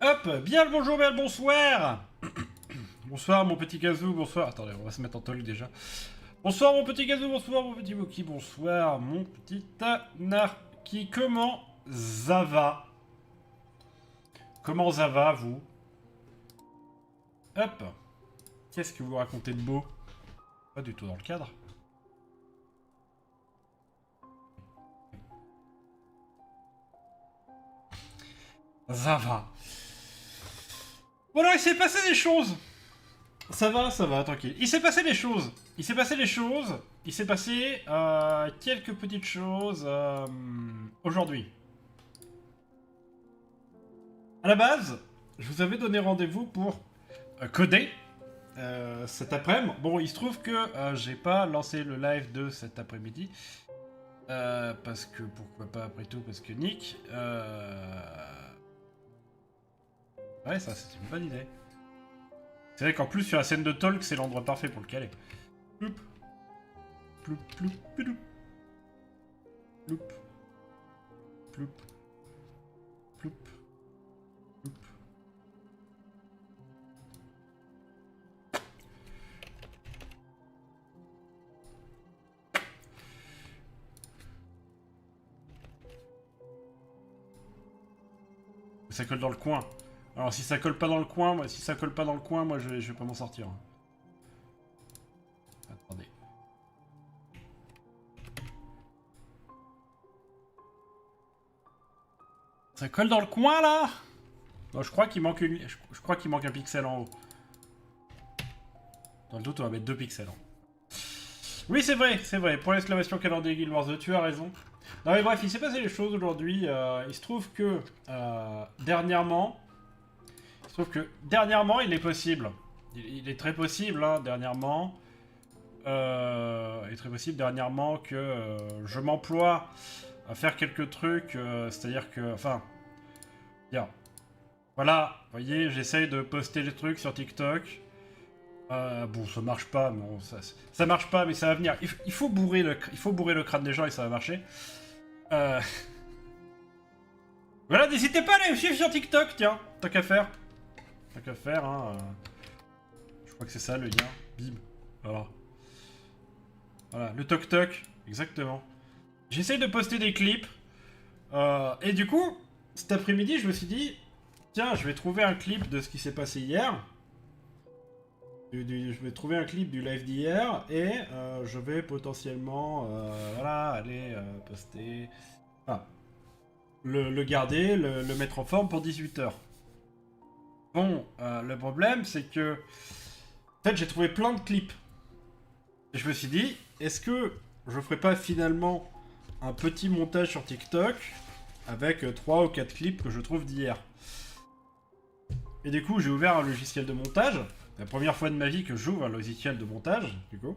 Hop, bien le bonjour, bien le bonsoir. Bonsoir mon petit gazou, bonsoir. Attendez, on va se mettre en talk déjà. Bonsoir mon petit gazou, bonsoir mon petit Moki, bonsoir mon petit Anarki. Comment ça va? Comment ça va, vous? Hop. Qu'est-ce que vous racontez de beau? Pas du tout dans le cadre. Ça va. Voilà, il s'est passé des choses. Ça va, tranquille. Il s'est passé des choses. Il s'est passé quelques petites choses aujourd'hui. À la base, je vous avais donné rendez-vous pour coder cet après-midi. Bon, il se trouve que j'ai pas lancé le live de cet après-midi. Parce que, pourquoi pas après tout, parce que Nick... Ouais, ça c'est une bonne idée. C'est vrai qu'en plus sur la scène de talk, c'est l'endroit parfait pour le caler. Ploup. Ploup, ploup, ploup. Ploup. Ploup. Ploup. Ploup. Ça colle dans le coin. Alors si ça colle pas dans le coin, moi, je vais pas m'en sortir. Attendez. Ça colle dans le coin là? Non, je crois qu'il manque un pixel en haut. Dans le doute, on va mettre 2 pixels en haut. Oui, c'est vrai. Pour l'exclamation calendrier Guild Wars 2, tu as raison. Non mais bref, il s'est passé des choses aujourd'hui. Il se trouve que dernièrement, il est possible. Il est très possible, hein, dernièrement. Il est très possible dernièrement que je m'emploie à faire quelques trucs. C'est-à-dire que, enfin, bien. Voilà, vous voyez, j'essaye de poster les trucs sur TikTok. Bon, ça marche pas, mais ça marche pas, mais ça va venir. Il faut bourrer le crâne des gens et ça va marcher. Voilà, n'hésitez pas à aller me suivre sur TikTok, tiens, tant qu'à faire. Hein. Je crois que c'est ça le lien. Bim. Voilà. Voilà, le toc-toc, exactement. J'essaye de poster des clips. Et du coup, cet après-midi, je me suis dit, tiens, je vais trouver un clip de ce qui s'est passé hier. Je vais trouver un clip du live d'hier et je vais potentiellement voilà, aller poster. Enfin, le garder, le mettre en forme pour 18h. Bon, le problème c'est que en fait j'ai trouvé plein de clips. Et je me suis dit, est-ce que je ferais pas finalement un petit montage sur TikTok avec 3 ou 4 clips que je trouve d'hier. Et du coup j'ai ouvert un logiciel de montage. La première fois de ma vie que j'ouvre un logiciel de montage, du coup.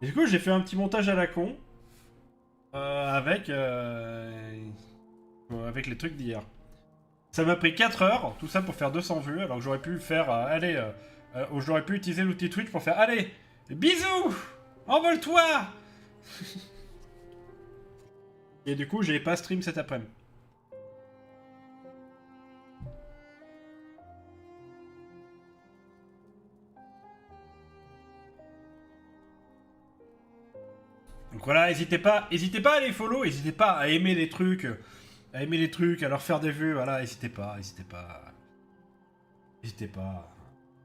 Et du coup, j'ai fait un petit montage à la con. Avec les trucs d'hier. Ça m'a pris 4 heures, tout ça pour faire 200 vues, alors que j'aurais pu faire... j'aurais pu utiliser l'outil Twitch pour faire... Allez, bisous, envole-toi. Et du coup, j'ai pas stream cet après-midi. Donc voilà, n'hésitez pas à les follow, n'hésitez pas à aimer les trucs, à leur faire des vues, voilà, n'hésitez pas.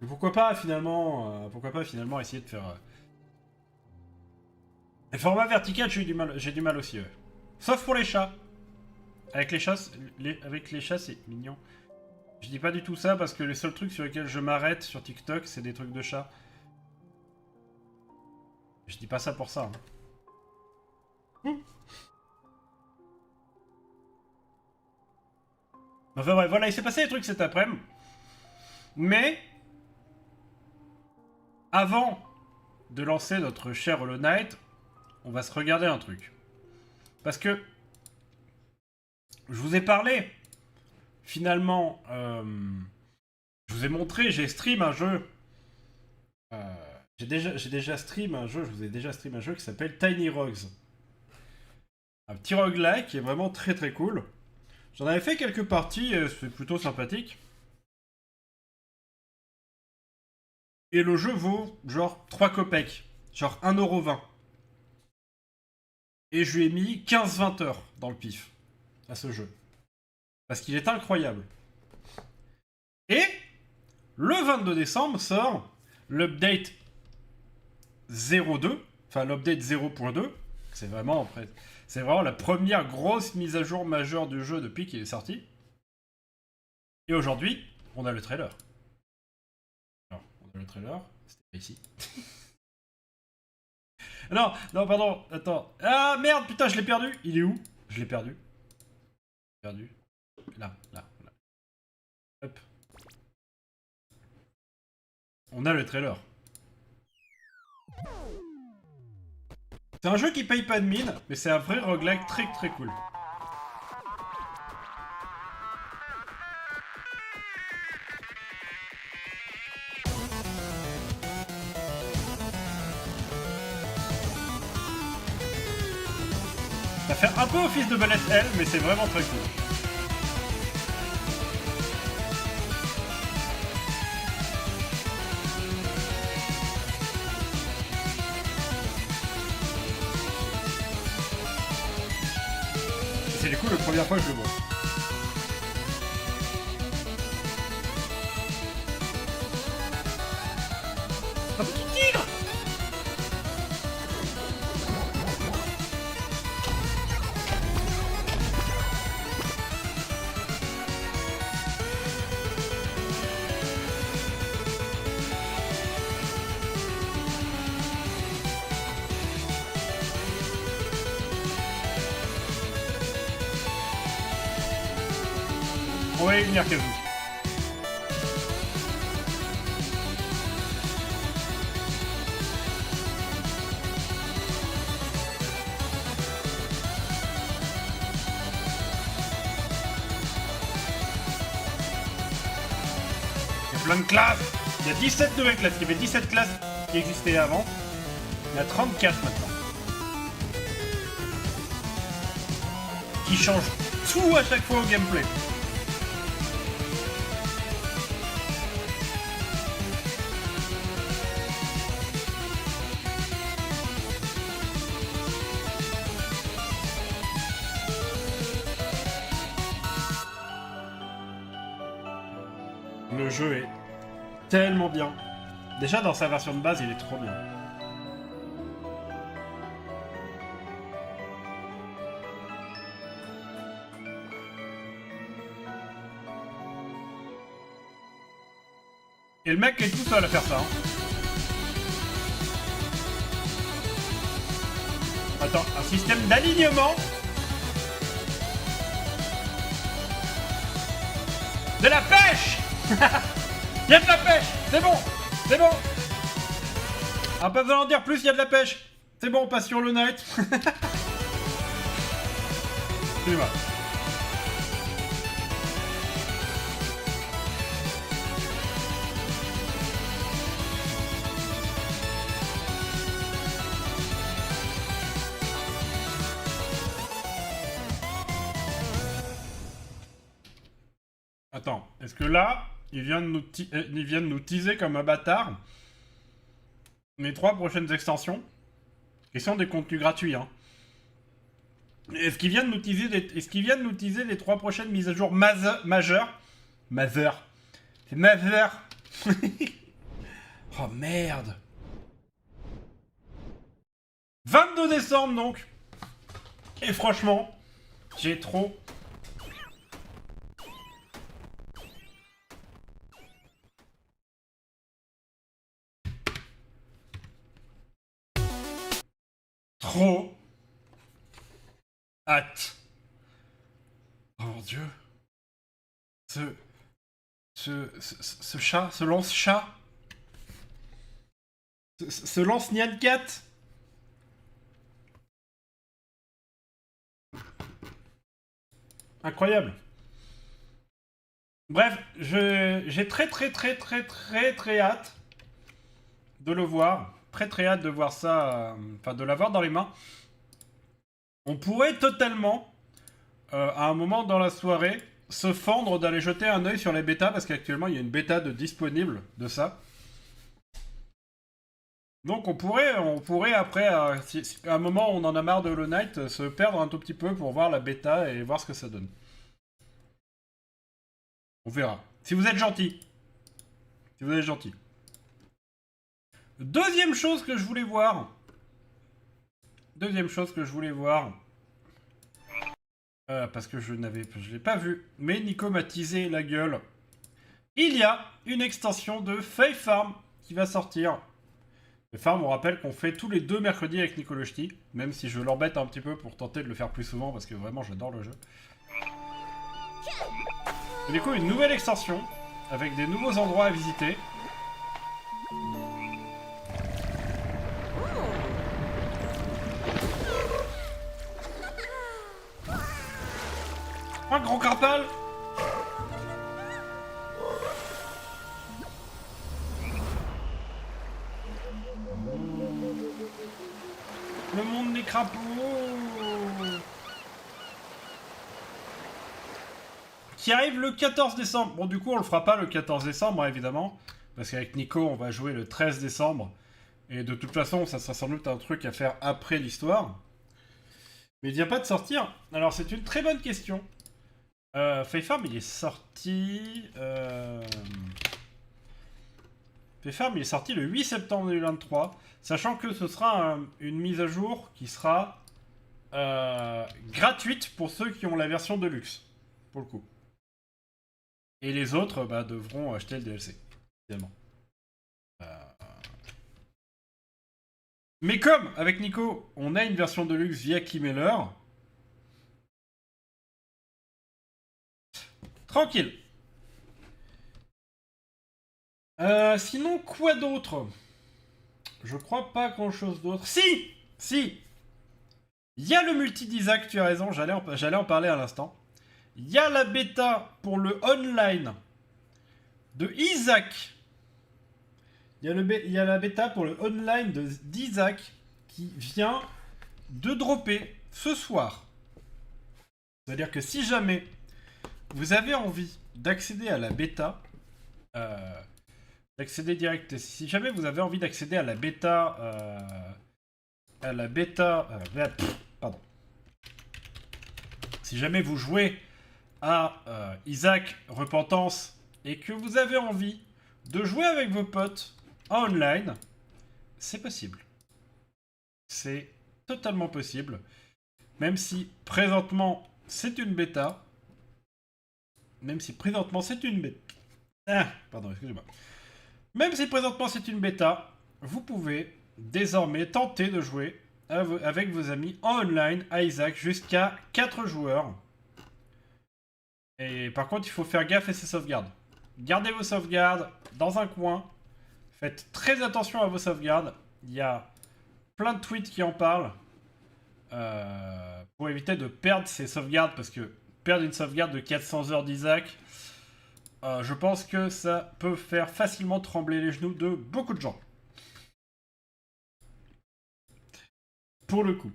Et pourquoi pas finalement essayer de faire... Les formats verticaux, j'ai du mal aussi, ouais. Sauf pour les chats. Avec les chats, c'est mignon. Je dis pas du tout ça parce que les seuls trucs sur lesquels je m'arrête sur TikTok, c'est des trucs de chats. Je dis pas ça pour ça. Hein. Enfin bref, voilà, il s'est passé des trucs cet après-midi. Mais, avant de lancer notre cher Hollow Knight, on va se regarder un truc. Parce que, je vous ai parlé, finalement, je vous ai montré, j'ai stream un jeu. J'ai déjà stream un jeu, je vous ai déjà stream un jeu qui s'appelle Tiny Rogues. Un petit roguelike qui est vraiment très très cool. J'en avais fait quelques parties, c'est plutôt sympathique. Et le jeu vaut genre 3 copecs, genre 1,20 €. Et je lui ai mis 15-20 heures dans le pif à ce jeu. Parce qu'il est incroyable. Et le 22 décembre sort l'update 0.2, enfin l'update 0.2. C'est vraiment la première grosse mise à jour majeure du jeu depuis qu'il est sorti. Et aujourd'hui, on a le trailer. Alors, on a le trailer, c'était pas ici. Non, pardon, attends. Ah merde, putain, je l'ai perdu. Il est où? Je l'ai perdu. Perdu. Là. Hop. On a le trailer. C'est un jeu qui paye pas de mine, mais c'est un vrai roguelike très très cool. Ça fait un peu office de balette L, mais c'est vraiment très cool. C'est du coup la première fois que je le vois. Un petit tigre! On va y venir, Kazoo. Il y a plein de classes. Il y a 17 nouvelles classes. Il y avait 17 classes qui existaient avant. Il y a 34 maintenant. Qui changent tout à chaque fois au gameplay. Le jeu est tellement bien. Déjà dans sa version de base, il est trop bien. Et le mec est tout seul à faire ça. Hein. Attends, un système d'alignement. De la pêche. Il y a de la pêche. C'est bon. C'est bon. Ah, pas besoin d'en dire plus, il y a de la pêche. C'est bon, on passe sur le night. Excuse-moi. Attends, est-ce que là, il vient de nous teaser comme un bâtard les 3 prochaines extensions qui sont des contenus gratuits, hein. Est-ce qu'ils viennent nous teaser les 3 prochaines mises à jour majeures? Majeures. C'est majeur. Oh merde. 22 décembre donc. Et franchement, j'ai trop... Trop hâte. Oh mon dieu. Ce chat, ce lance-chat. Ce lance-Nyan-Cat. Incroyable. Bref, j'ai très hâte de le voir. Très hâte de voir ça, enfin de l'avoir dans les mains. On pourrait totalement à un moment dans la soirée, se fendre d'aller jeter un œil sur les bêtas, parce qu'actuellement, il y a une bêta disponible de ça. Donc on pourrait après, à un moment où on en a marre de Hollow Knight, se perdre un tout petit peu pour voir la bêta et voir ce que ça donne. On verra. Si vous êtes gentil. Si vous êtes gentil. Deuxième chose que je voulais voir. Parce que je l'ai pas vu. Mais Nico m'a teasé la gueule. Il y a une extension de Fae Farm qui va sortir. Fae Farm, on rappelle qu'on fait tous les 2 mercredis avec Nico le Ch'ti. Même si je l'embête un petit peu pour tenter de le faire plus souvent parce que vraiment j'adore le jeu. Et du coup, une nouvelle extension avec des nouveaux endroits à visiter. Un grand carpal. Le monde des crapauds. Qui arrive le 14 décembre. Bon, du coup, on le fera pas le 14 décembre, évidemment. Parce qu'avec Nico, on va jouer le 13 décembre. Et de toute façon, ça sera sans doute un truc à faire après l'histoire. Mais il vient pas de sortir. Alors, c'est une très bonne question. Fae Farm, il est sorti... Fae Farm, il est sorti le 8 septembre 2023. Sachant que ce sera une mise à jour qui sera gratuite pour ceux qui ont la version de luxe. Pour le coup. Et les autres devront acheter le DLC, évidemment. Mais comme, avec Nico, on a une version de luxe via Keymeller, tranquille. Sinon, quoi d'autre? Je crois pas grand-chose d'autre. Si. Il y a le multi d'Isaac, tu as raison, j'allais en parler à l'instant. Il y a la bêta pour le online de Isaac. Il y a la bêta pour le online d'Isaac qui vient de dropper ce soir. C'est-à-dire que si jamais vous avez envie d'accéder à la bêta, si jamais vous avez envie d'accéder à la bêta, pardon. Si jamais vous jouez à Isaac Repentance et que vous avez envie de jouer avec vos potes en online, c'est possible. C'est totalement possible. Même si présentement c'est une bêta. Même si présentement c'est une bêta, vous pouvez désormais tenter de jouer avec vos amis en online à Isaac jusqu'à 4 joueurs. Et par contre, il faut faire gaffe à ses sauvegardes. Gardez vos sauvegardes dans un coin. Faites très attention à vos sauvegardes. Il y a plein de tweets qui en parlent. Pour éviter de perdre ses sauvegardes. Parce que perdre une sauvegarde de 400 heures d'Isaac, je pense que ça peut faire facilement trembler les genoux de beaucoup de gens. Pour le coup.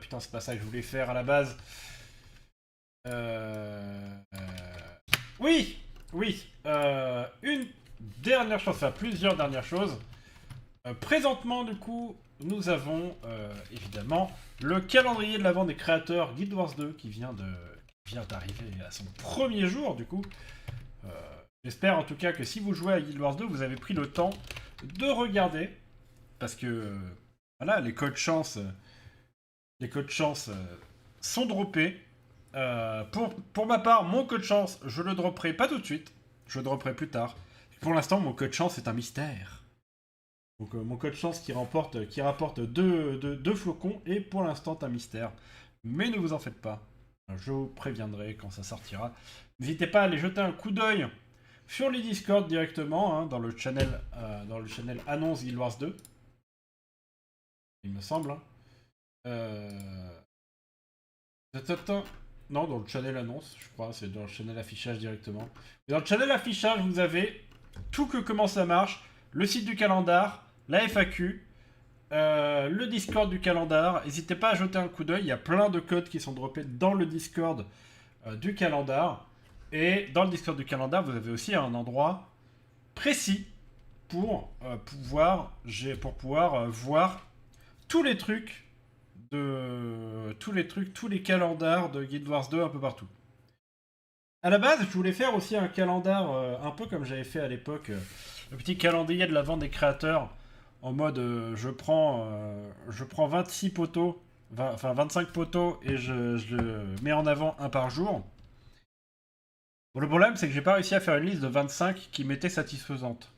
Putain, c'est pas ça que je voulais faire à la base. Oui. Une dernière chose, enfin plusieurs dernières choses. Présentement, du coup, nous avons évidemment le calendrier de l'avant des créateurs Guild Wars 2 qui vient d'arriver à son premier jour, du coup. J'espère en tout cas que si vous jouez à Guild Wars 2, vous avez pris le temps de regarder. Parce que, voilà, les codes chance sont droppés. Pour ma part, mon code chance, je le dropperai pas tout de suite. Je le dropperai plus tard. Pour l'instant, mon code chance est un mystère. Donc mon code chance qui rapporte deux flocons est pour l'instant un mystère. Mais ne vous en faites pas. Je vous préviendrai quand ça sortira. N'hésitez pas à aller jeter un coup d'œil sur les Discord directement, dans le channel annonce Guild Wars 2. Il me semble. Non, dans le channel annonce, je crois. C'est dans le channel affichage directement. Et dans le channel affichage, vous avez tout comment ça marche. Le site du calendar, la FAQ, le Discord du calendar. N'hésitez pas à jeter un coup d'œil. Il y a plein de codes qui sont droppés dans le Discord du calendar. Et dans le Discord du calendar, vous avez aussi un endroit précis pour pouvoir voir tous les trucs tous les calendars de Guild Wars 2 un peu partout. À la base, je voulais faire aussi un calendar un peu comme j'avais fait à l'époque, le petit calendrier de la vente des créateurs en mode je prends 26 poteaux, enfin 25 poteaux et je le mets en avant un par jour. Bon, le problème, c'est que j'ai pas réussi à faire une liste de 25 qui m'était satisfaisante.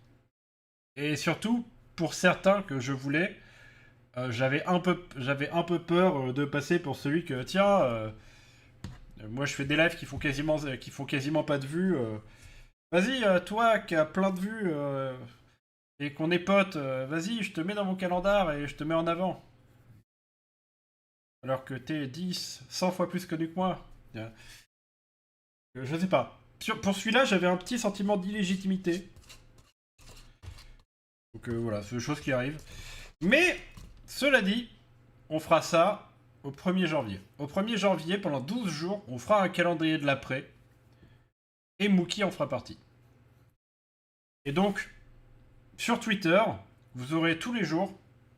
Et surtout, pour certains que je voulais, j'avais un peu peur de passer pour celui que, tiens, moi je fais des lives qui font quasiment pas de vues. Vas-y, toi qui as plein de vues et qu'on est potes, vas-y, je te mets dans mon calendar et je te mets en avant. Alors que t'es 10, 100 fois plus connu que moi. Je sais pas. Pour celui-là, j'avais un petit sentiment d'illégitimité. Donc voilà, c'est des choses qui arrivent. Mais, cela dit, on fera ça au 1er janvier. Au 1er janvier, pendant 12 jours, on fera un calendrier de l'après. Et Mookie en fera partie. Et donc, sur Twitter, vous aurez tous les jours,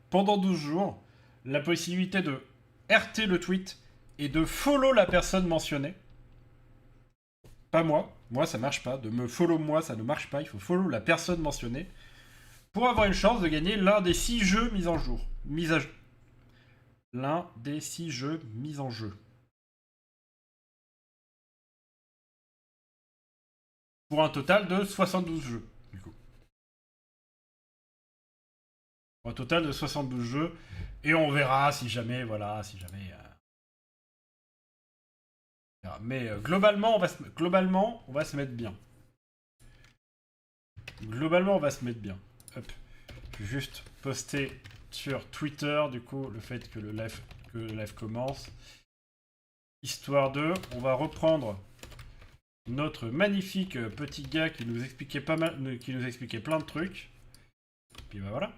pendant 12 jours, la possibilité de RT le tweet et de follow la personne mentionnée. Pas moi. Moi, ça marche pas. De me follow moi, ça ne marche pas. Il faut follow la personne mentionnée pour avoir une chance de gagner l'un des 6 jeux mis en jour. L'un des 6 jeux mis en jeu. Pour un total de 72 jeux, du coup. Pour un total de 72 jeux. Et on verra si jamais, voilà, si jamais... Mais globalement, on va se mettre bien. Globalement, on va se mettre bien. Hop. Je vais juste poster sur Twitter, du coup, le fait que le live commence. Histoire de... On va reprendre notre magnifique petit gars qui nous expliquait qui nous expliquait plein de trucs. Puis bah voilà.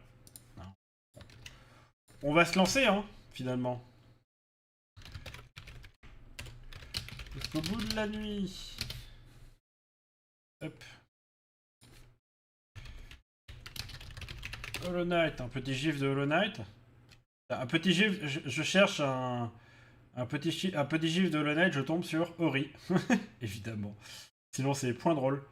On va se lancer, hein, finalement. Jusqu'au bout de la nuit. Hop. Hollow Knight, un petit gif de Hollow Knight. Un petit gif, je cherche un petit gif de Hollow Knight, je tombe sur Ori. Évidemment. Sinon c'est point drôle.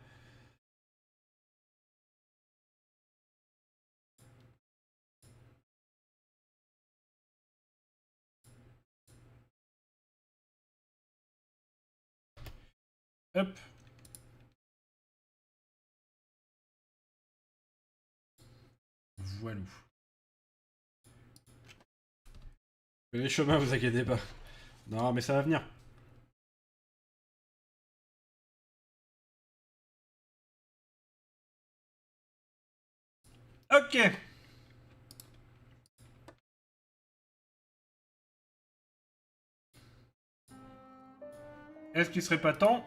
Hop. Voilou. Les chemins, vous inquiétez pas. Non, mais ça va venir. Ok. Est-ce qu'il serait pas temps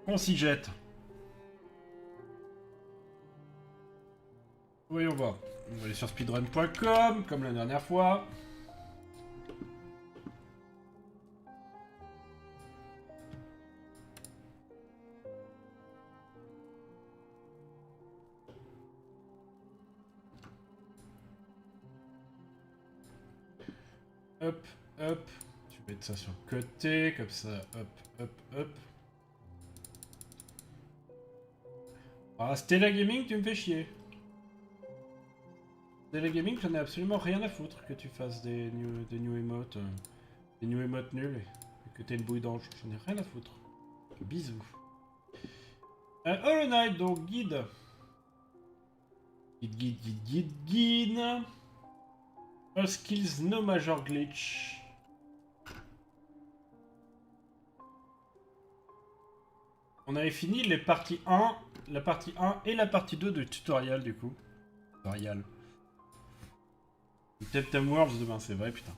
qu'on s'y jette? Voyons voir. On va aller sur speedrun.com, comme la dernière fois. Hop, hop. Je vais mettre ça sur le côté, comme ça. Hop, hop, hop. Ah, Stella Gaming, tu me fais chier. Stella Gaming, j'en ai absolument rien à foutre que tu fasses des new emotes. Des new emotes nuls et que t'aies une bouille d'ange. J'en ai rien à foutre. Bisous. Hollow Knight, donc guide. Guide. All skills, no major glitch. On avait fini les parties 1, la partie 1 et la partie 2 de tutoriel du coup. Tutoriel. Temtem Worlds demain, c'est vrai, putain.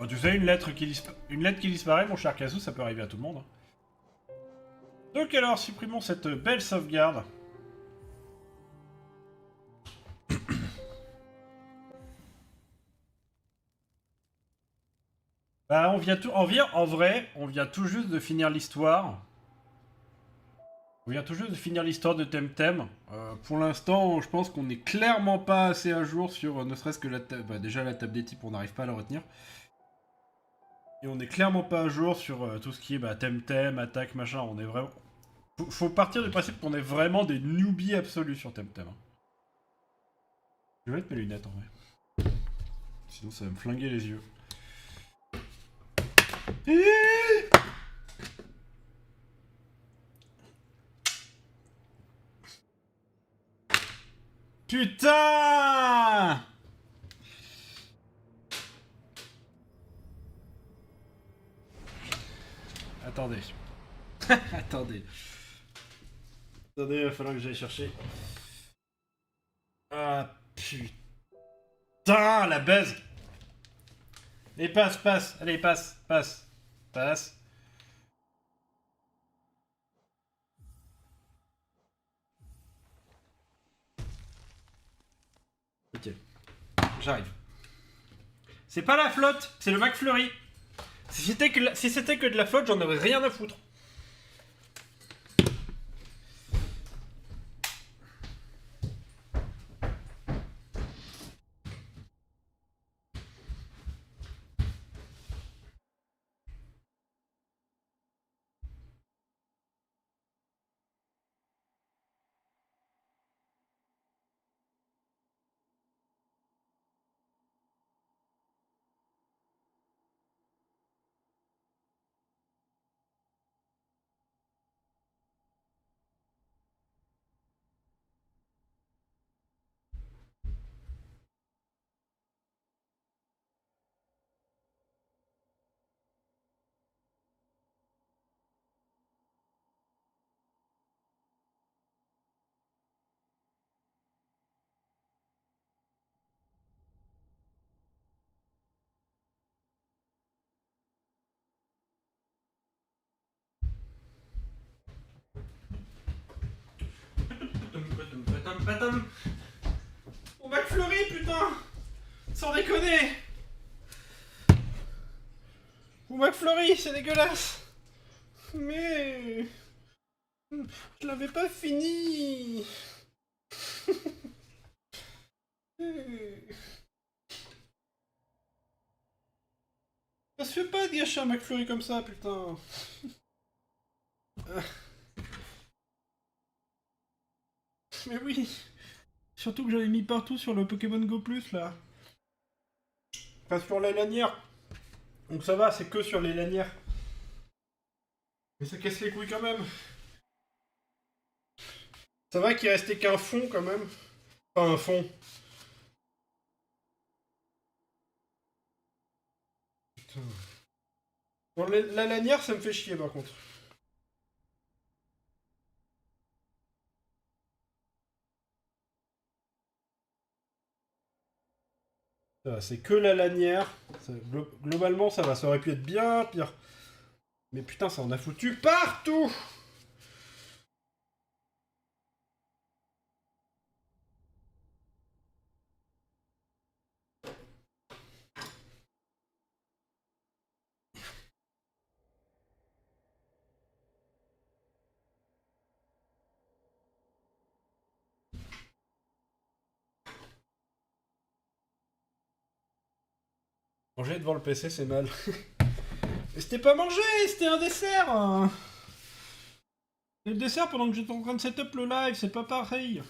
Oh, tu sais, une lettre qui disparaît, mon cher Kazoo, ça peut arriver à tout le monde. Donc alors, supprimons cette belle sauvegarde. Bah, en vrai, on vient tout juste de finir l'histoire. On vient tout juste de finir l'histoire de Temtem. Pour l'instant, je pense qu'on n'est clairement pas assez à jour sur ne serait-ce que la table. Bah, déjà, la table des types, on n'arrive pas à la retenir. Et on n'est clairement pas à jour sur tout ce qui est Temtem, attaque, machin. On est vraiment. Faut partir du principe qu'on est vraiment des newbies absolus sur Temtem. Je vais mettre mes lunettes en vrai. Sinon, ça va me flinguer les yeux. Putain! Attendez. Attendez. Attendez, il va falloir que j'aille chercher. Ah putain, la baise! Et passe. Allez, passe. Ok. J'arrive. C'est pas la flotte, c'est le McFlurry. Si c'était que de la flotte, j'en aurais rien à foutre. On McFlurry, putain! Sans déconner! Ou McFlurry, c'est dégueulasse! Mais... Je l'avais pas fini! Ça se fait pas de gâcher un McFlurry comme ça, putain! Mais oui! Surtout que j'avais mis partout sur le Pokémon Go Plus, là. Pas sur la lanière. Donc ça va, c'est que sur les lanières. Mais ça casse les couilles quand même. Ça va qu'il restait qu'un fond quand même. Enfin un fond. Putain. Bon, la lanière, ça me fait chier par contre. C'est que la lanière. Globalement, ça va. Ça aurait pu être bien pire. Mais putain, ça en a foutu partout! Manger devant le PC, c'est mal. Mais c'était pas manger, c'était un dessert! Hein. C'est le dessert pendant que j'étais en train de setup le live, c'est pas pareil.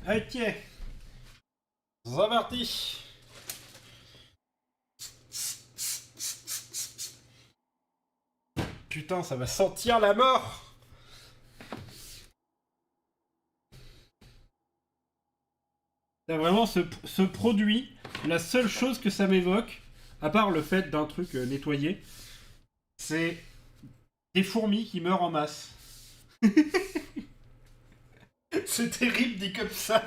Ok. C'est parti. Putain, ça va sentir la mort. Là, vraiment, ce produit, La seule chose que ça m'évoque, à part le fait d'un truc nettoyé, c'est des fourmis qui meurent en masse. C'est terrible dit comme ça.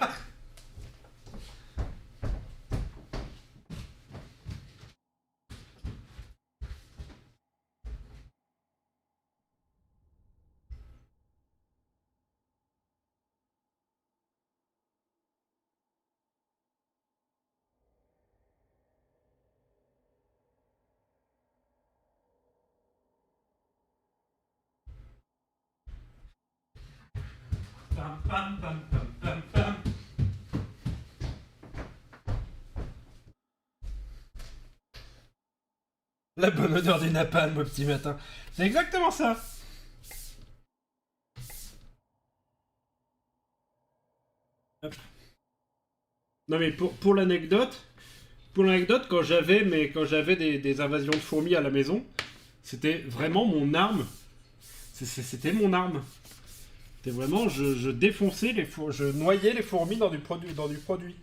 Pam, pam, pam, pam, pam, pam. La bonne odeur du napalm au petit matin. C'est exactement ça. Hop. Non mais pour l'anecdote, quand j'avais des invasions de fourmis à la maison, c'était vraiment mon arme. C'était mon arme. C'était vraiment, je défonçais je noyais les fourmis dans du produit.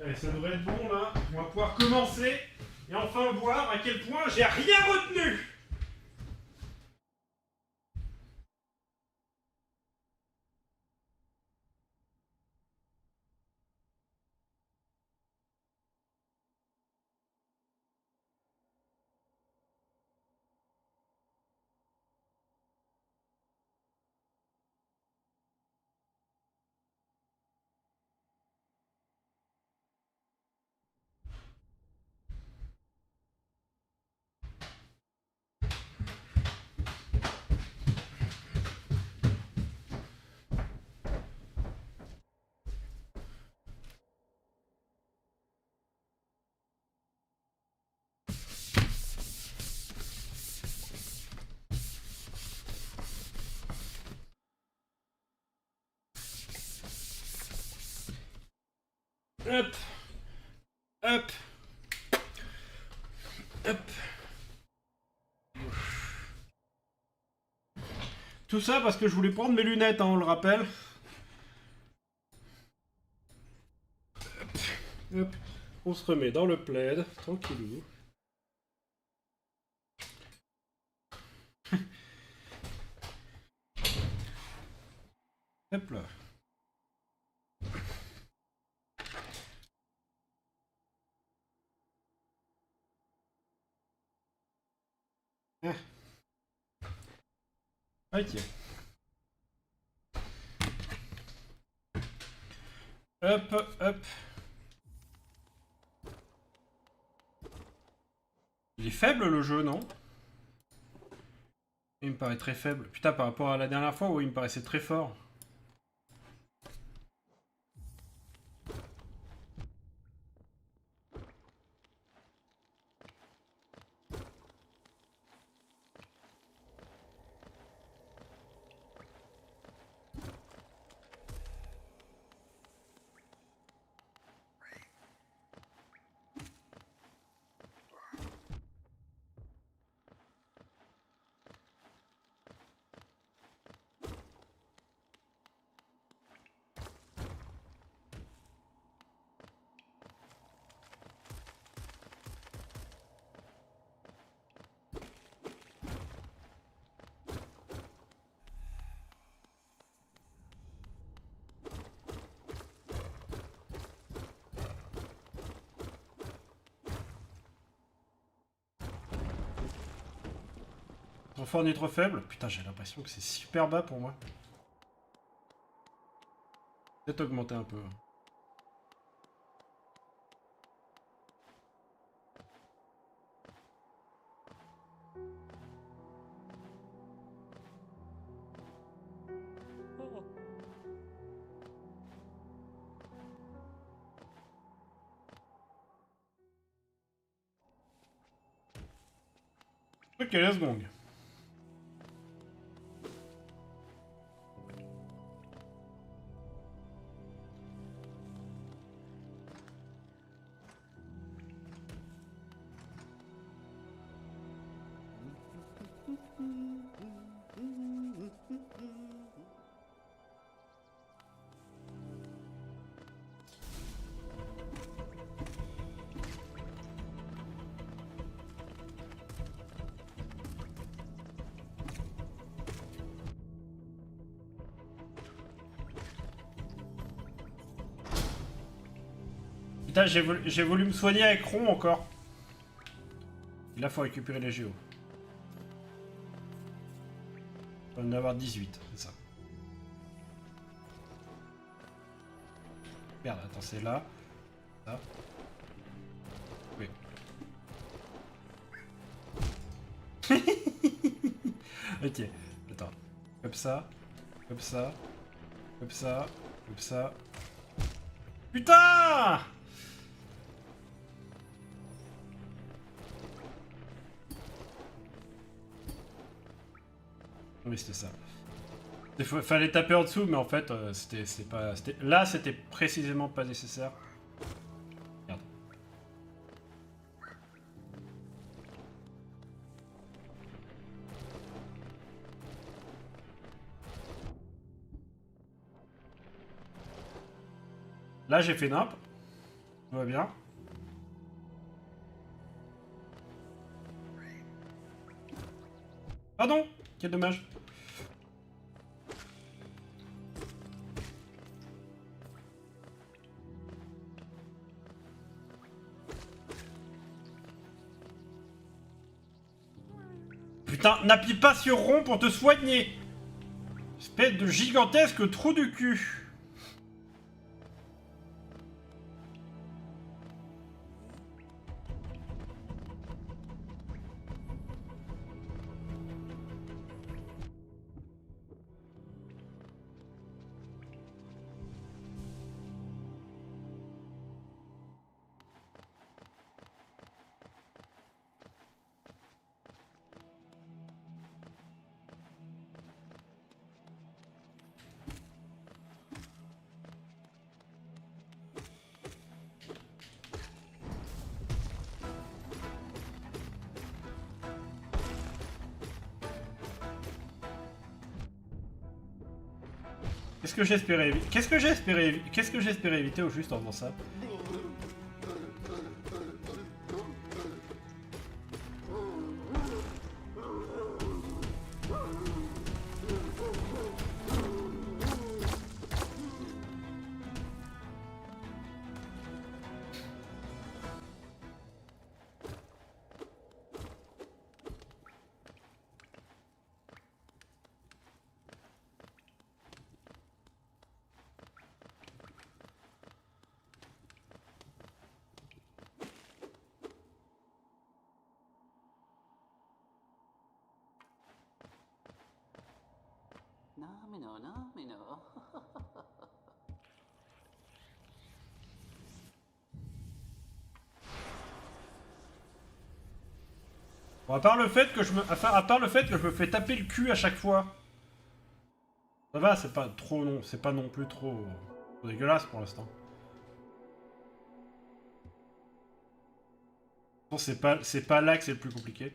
Allez, ça devrait être bon là. On va pouvoir commencer et enfin voir à quel point j'ai rien retenu. Hop, hop, hop. Tout ça parce que je voulais prendre mes lunettes, hein, on le rappelle. Hop, on se remet dans le plaid, tranquillou. Hop là. Ah. Ok. Hop, hop. Il est faible le jeu, non? Il me paraît très faible. Putain, par rapport à la dernière fois où il me paraissait très fort. Trop fort ni trop faible? Putain, j'ai l'impression que c'est super bas pour moi. Peut-être augmenter un peu. Ok, let's go. Putain, j'ai voulu me soigner avec Ron encore. Et là, faut récupérer les géos. On va en avoir 18, c'est ça. Merde, attends, c'est là. Là. Oui. Ok, attends. Comme ça. Comme ça. Comme ça. Comme ça. Putain! Oui, c'était ça. Il fallait taper en dessous, mais en fait, c'était pas... Là, c'était précisément pas nécessaire. Merde. Là, j'ai fait nimp. Tout va bien. Pardon! Quel dommage. Putain, n'appuie pas sur rond pour te soigner! Espèce de gigantesque trou du cul! Qu'est-ce que j'espérais éviter? Qu'est-ce que j'espérais éviter au juste en faisant ça? Non, mais non. Bon, à part le fait que à part le fait que je me fais taper le cul à chaque fois. Ça va, c'est pas trop non, c'est pas non plus trop dégueulasse pour l'instant. Bon, c'est pas là que c'est le plus compliqué.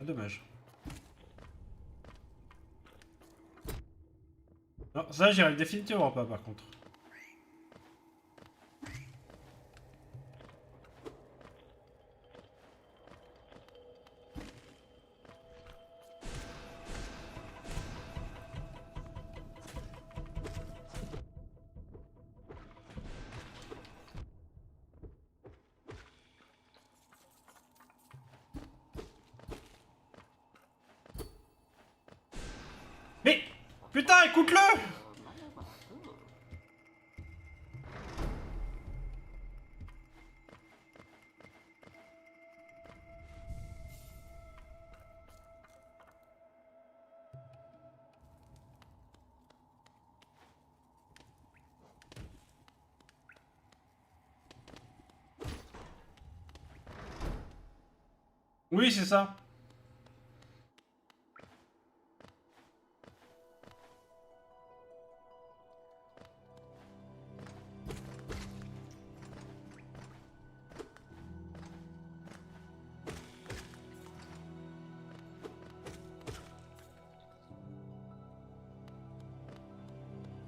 Ah, dommage. Non, ça j'y arrive définitivement pas par contre. Mais putain, écoute-le! Oui, c'est ça.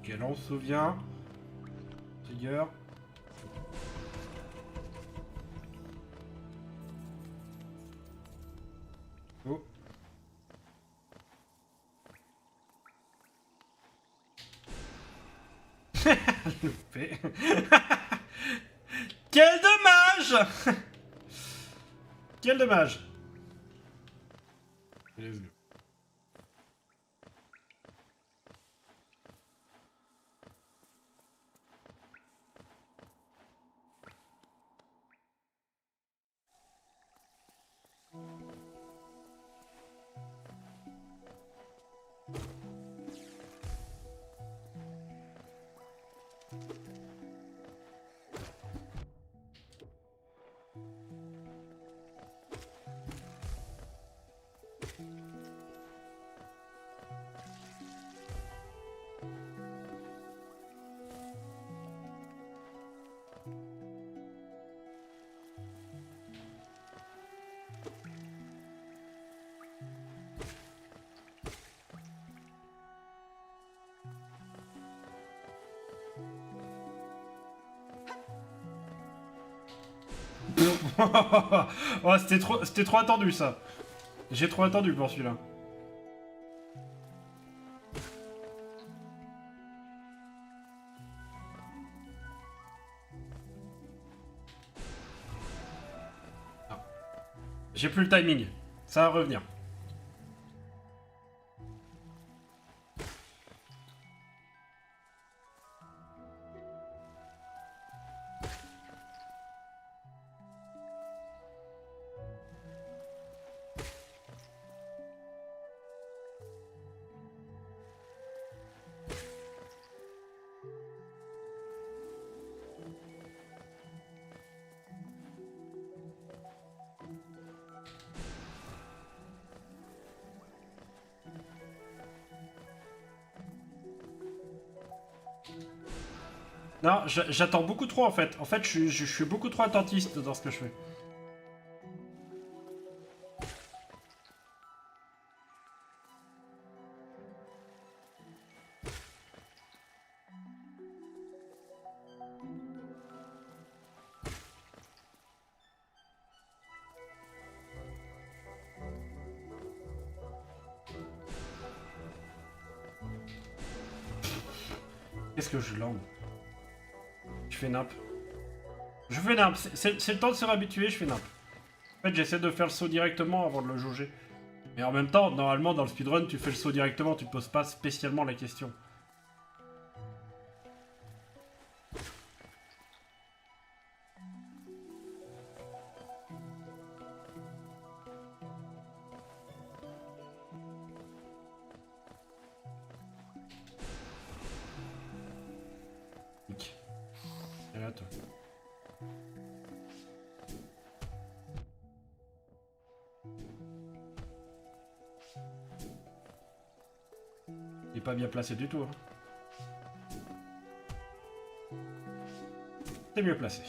Ok, là on se souvient. Trigger. Oh. Loupé. Quel dommage. Quel dommage. Let's go. Oh, c'était trop attendu ça. J'ai trop attendu pour celui-là. J'ai plus le timing. Ça va revenir. Non, j'attends beaucoup trop en fait. En fait, je suis beaucoup trop attentiste dans ce que je fais. Qu'est-ce que je lance? Je fais nimp. Je fais nimp. C'est le temps de se réhabituer, je fais nimp. En fait, j'essaie de faire le saut directement avant de le jauger. Mais en même temps, normalement, dans le speedrun, tu fais le saut directement, tu te poses pas spécialement la question. Et là, toi. Il est pas bien placé du tout. Hein. T'es mieux placé.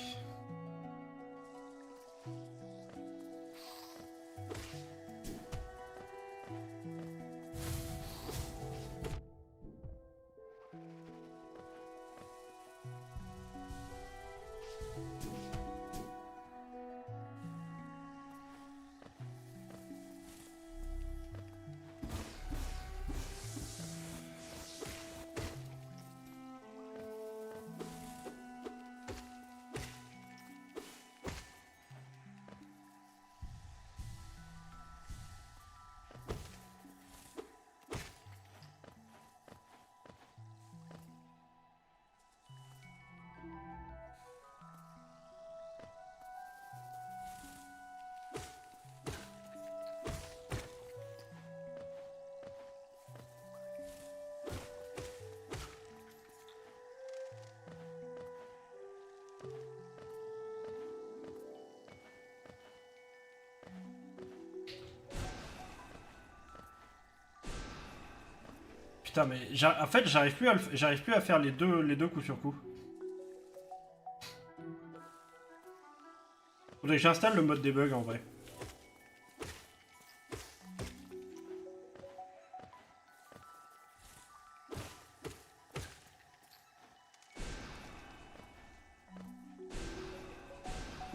Putain, mais en fait, j'arrive plus à faire les deux coups sur coup. Faudrait que j'installe le mode debug en vrai.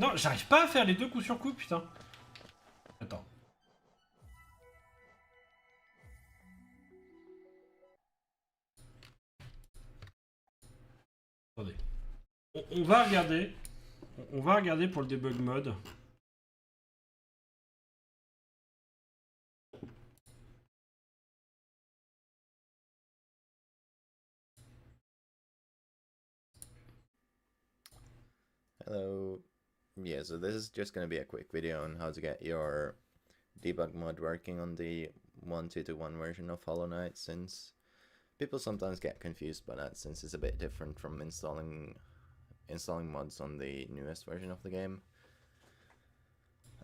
Non, j'arrive pas à faire les deux coup sur coup, putain. Attends. Attendez. On va regarder. On va regarder pour le debug mode. Hello. Yeah, so this is just going to be a quick video on how to get your debug mod working on the 1.2.1 version of Hollow Knight, since people sometimes get confused by that, since it's a bit different from installing mods on the newest version of the game.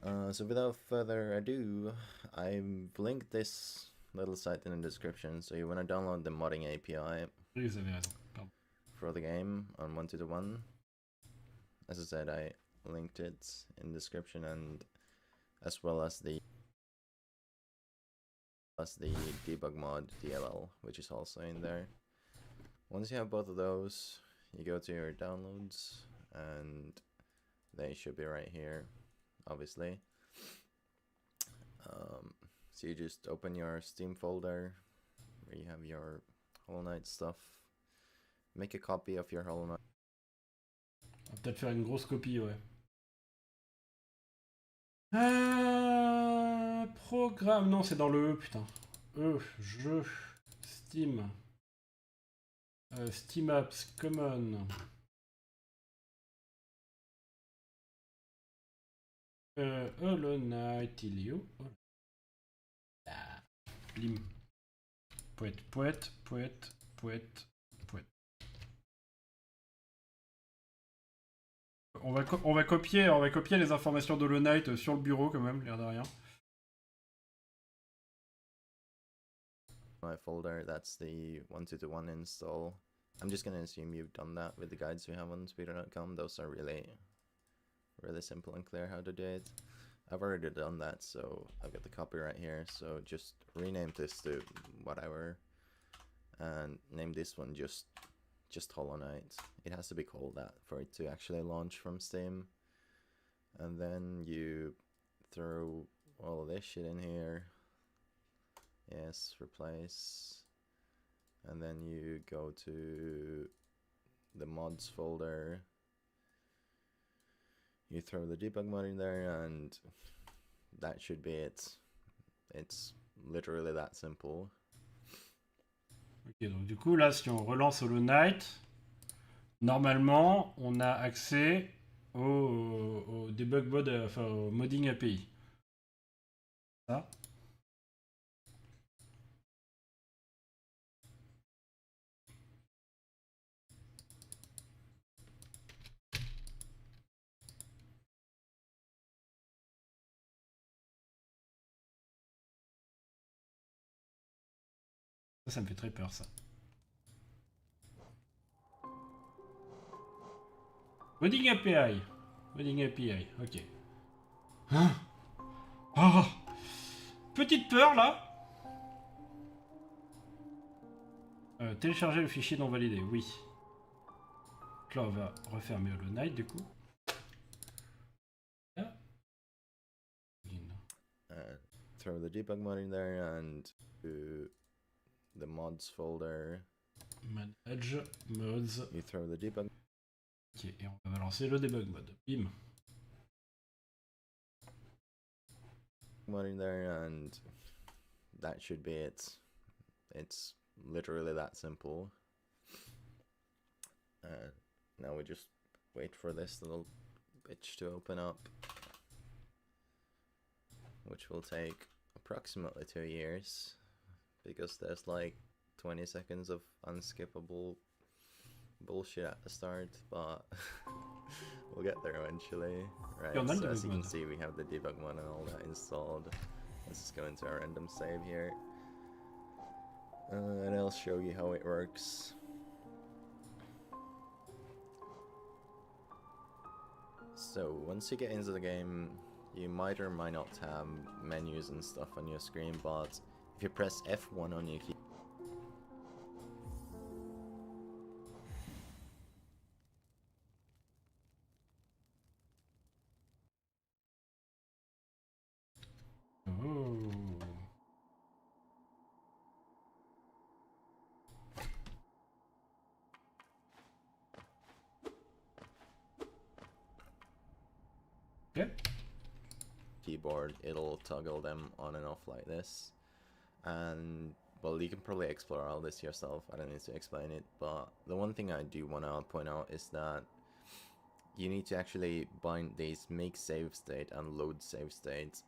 So without further ado, I've linked this little site in the description, so you want to download the modding API for the game on 1.2.1. As I said, I linked it in the description, and as well as the debug mod DLL, which is also in there. Once you have both of those, you go to your downloads, and they should be right here, obviously. So you just open your Steam folder where you have your Hollow Knight stuff. Make a copy of your Hollow Knight. On va peut-être faire une grosse copie, ouais. Programme, non, c'est dans le E, putain. Jeu, Steam. Steam Apps, Common. Hollow Knight, il est où? Lim. Poète. On va copier les informations de Hollow Knight sur le bureau quand même, l'air de rien. My folder, that's the 1.2.1 install. I'm just gonna assume you've done that with the guides we have on speedrun.com. Those are really simple and clear how to do it. I've already done that, so I've got the copy right here. So just rename this to whatever, and name this one just Hollow Knight. It has to be called that for it to actually launch from Steam. And then you throw all of this shit in here. Yes, replace. And then you go to the mods folder. You throw the debug mod in there, and that should be it. It's literally that simple. Ok, donc du coup là, si on relance Hollow Knight, normalement, on a accès au debug mode, enfin au modding API. Ça. Ça me fait très peur, ça. Modding API. Modding API, ok. Oh, petite peur, là. Télécharger le fichier non validé, oui. Donc là, on va refermer Hollow Knight, du coup. Throw the debug mod in there, and to the mods folder. Manage, mods. You throw the debug. Ok, et on va lancer le debug mode. Bim. Mod in there, and that should be it. It's literally that simple. Now we just wait for this little bitch to open up, which will take approximately 2 years, because there's like 20 seconds of unskippable bullshit at the start, but we'll get there eventually. Right, so as you can see, we have the debug mod and all that installed. Let's just go into our random save here, and I'll show you how it works. So once you get into the game, you might or might not have menus and stuff on your screen, but if you press F1 on your key, Oh. Ok. Keyboard, it'll toggle them on and off like this. And well, you can probably explore all this yourself. I don't need to explain it, but the one thing I do want to point out is that you need to actually bind these make save state and load save state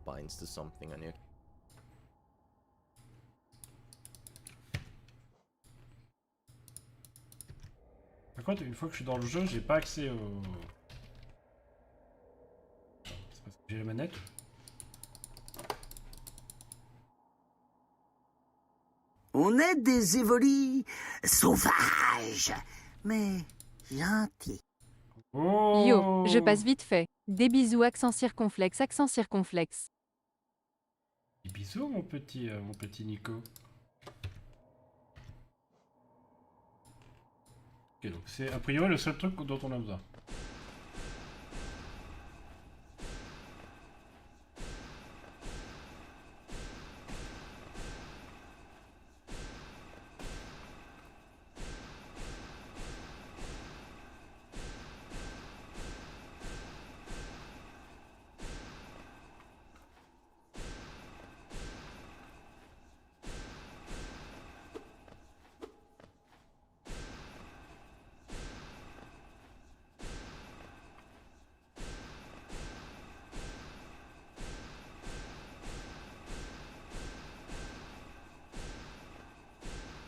binds to something on your. Par contre, une fois que je suis dans le jeu, j'ai pas accès au. C'est parce que j'ai la manette. On est des évolis sauvages, mais gentils. Oh. Yo, je passe vite fait. Des bisous, accent circonflexe, accent circonflexe. Des bisous, mon petit Nico. Ok, donc c'est a priori le seul truc dont on a besoin.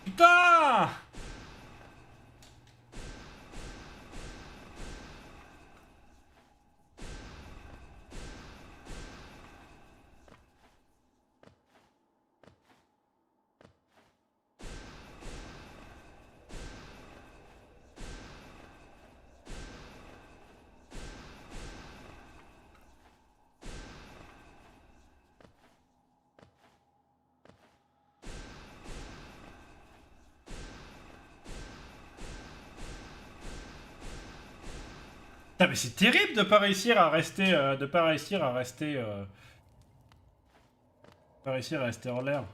Putain! Putain, mais c'est terrible de pas réussir à rester, pas réussir à rester en l'air.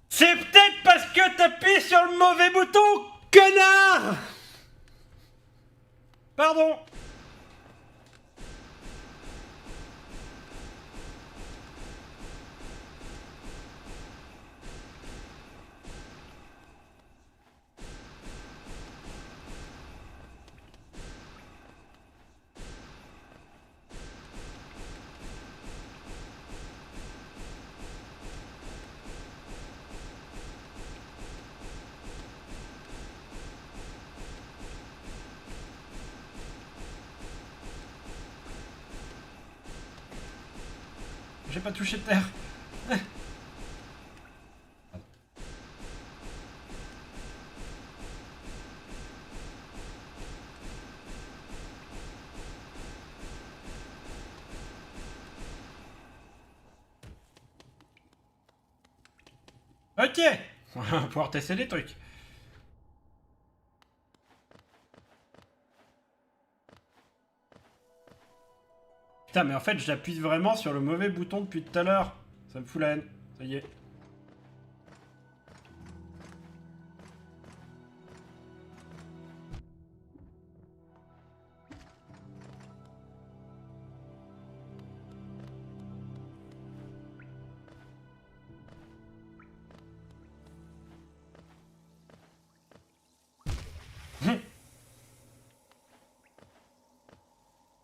C'est peut-être parce que t'appuies sur le mauvais bouton, connard! Pardon. J'ai pas touché terre. Ok. On va pouvoir tester des trucs. Putain, mais en fait, j'appuie vraiment sur le mauvais bouton depuis tout à l'heure. Ça me fout la haine. Ça y est.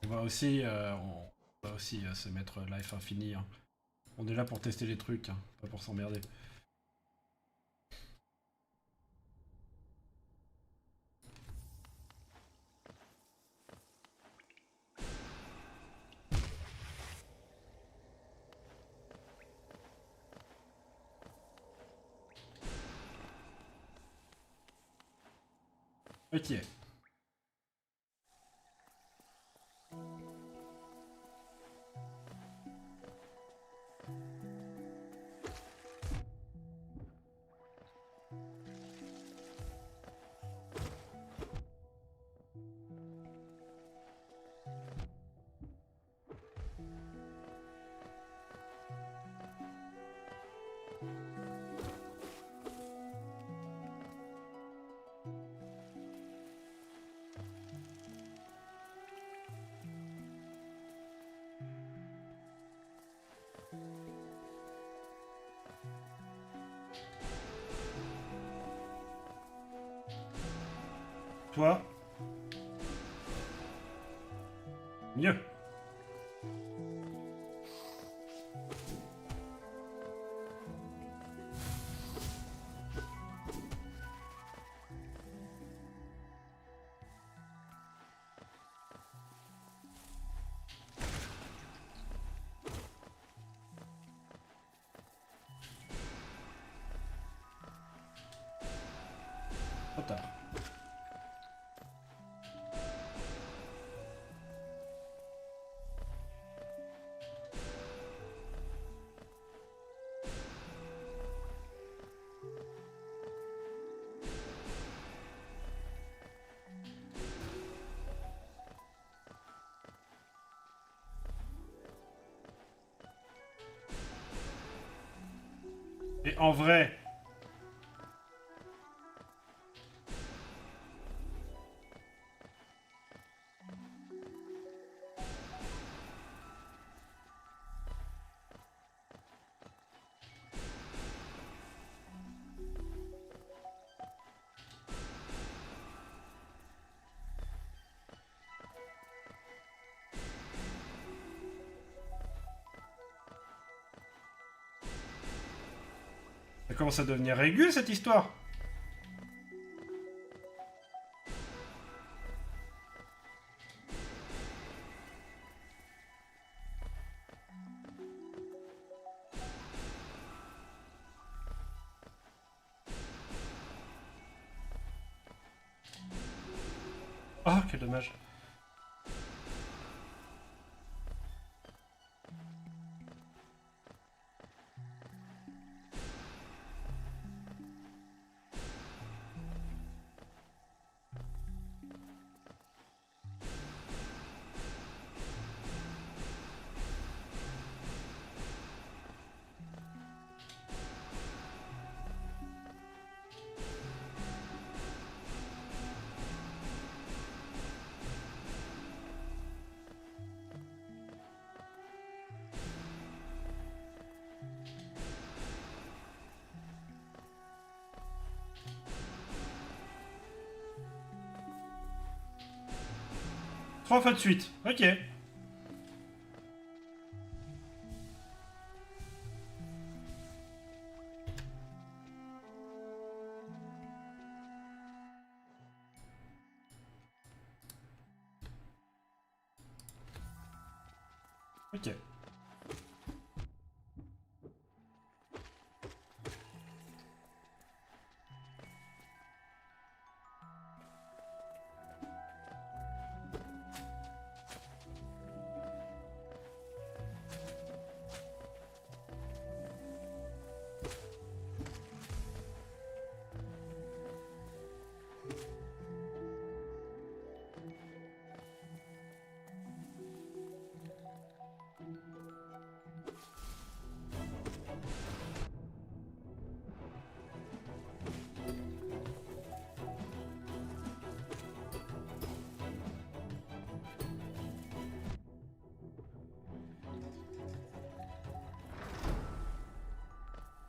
On va aussi se mettre life infini. Hein. On est là pour tester les trucs, hein, pas pour s'emmerder. Ok. Toi. Mieux. Trop tard. Et en vrai... Ça commence à devenir aigu, cette histoire. Oh, quel dommage. Trois fois de suite. Ok. Ok.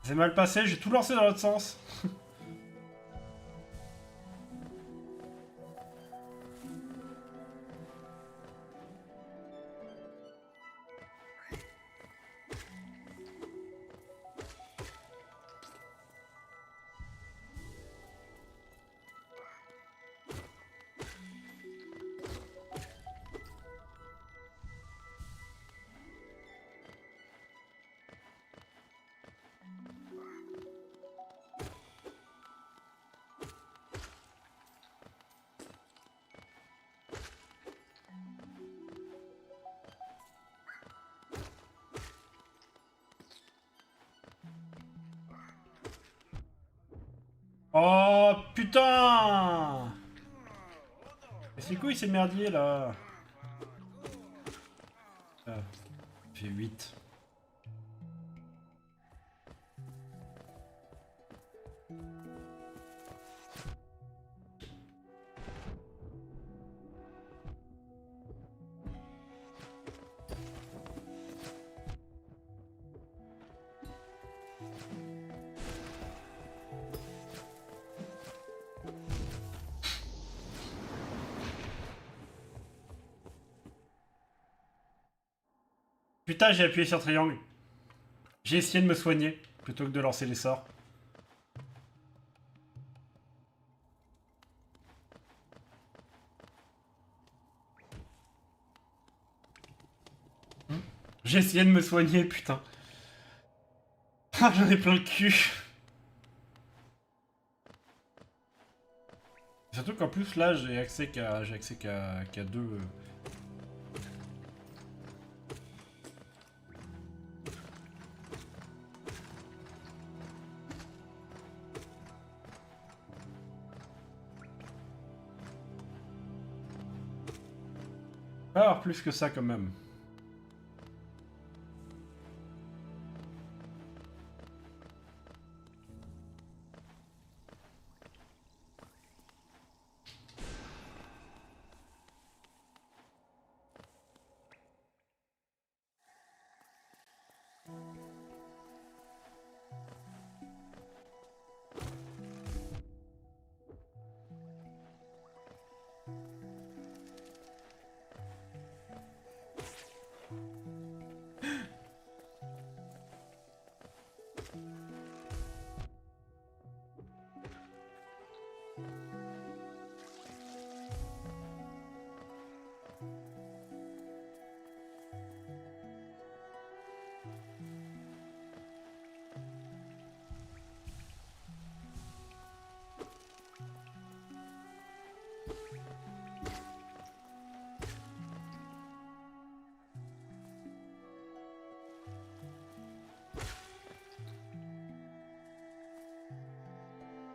C'est mal passé, j'ai tout lancé dans l'autre sens. Oh putain! Et c'est quoi ces merdiers là? Ah, fait 8. Putain, j'ai appuyé sur triangle. J'ai essayé de me soigner plutôt que de lancer les sorts. J'ai essayé de me soigner, putain. Ah, j'en ai plein le cul. Surtout qu'en plus là j'ai accès qu'à deux. Pas avoir plus que ça quand même.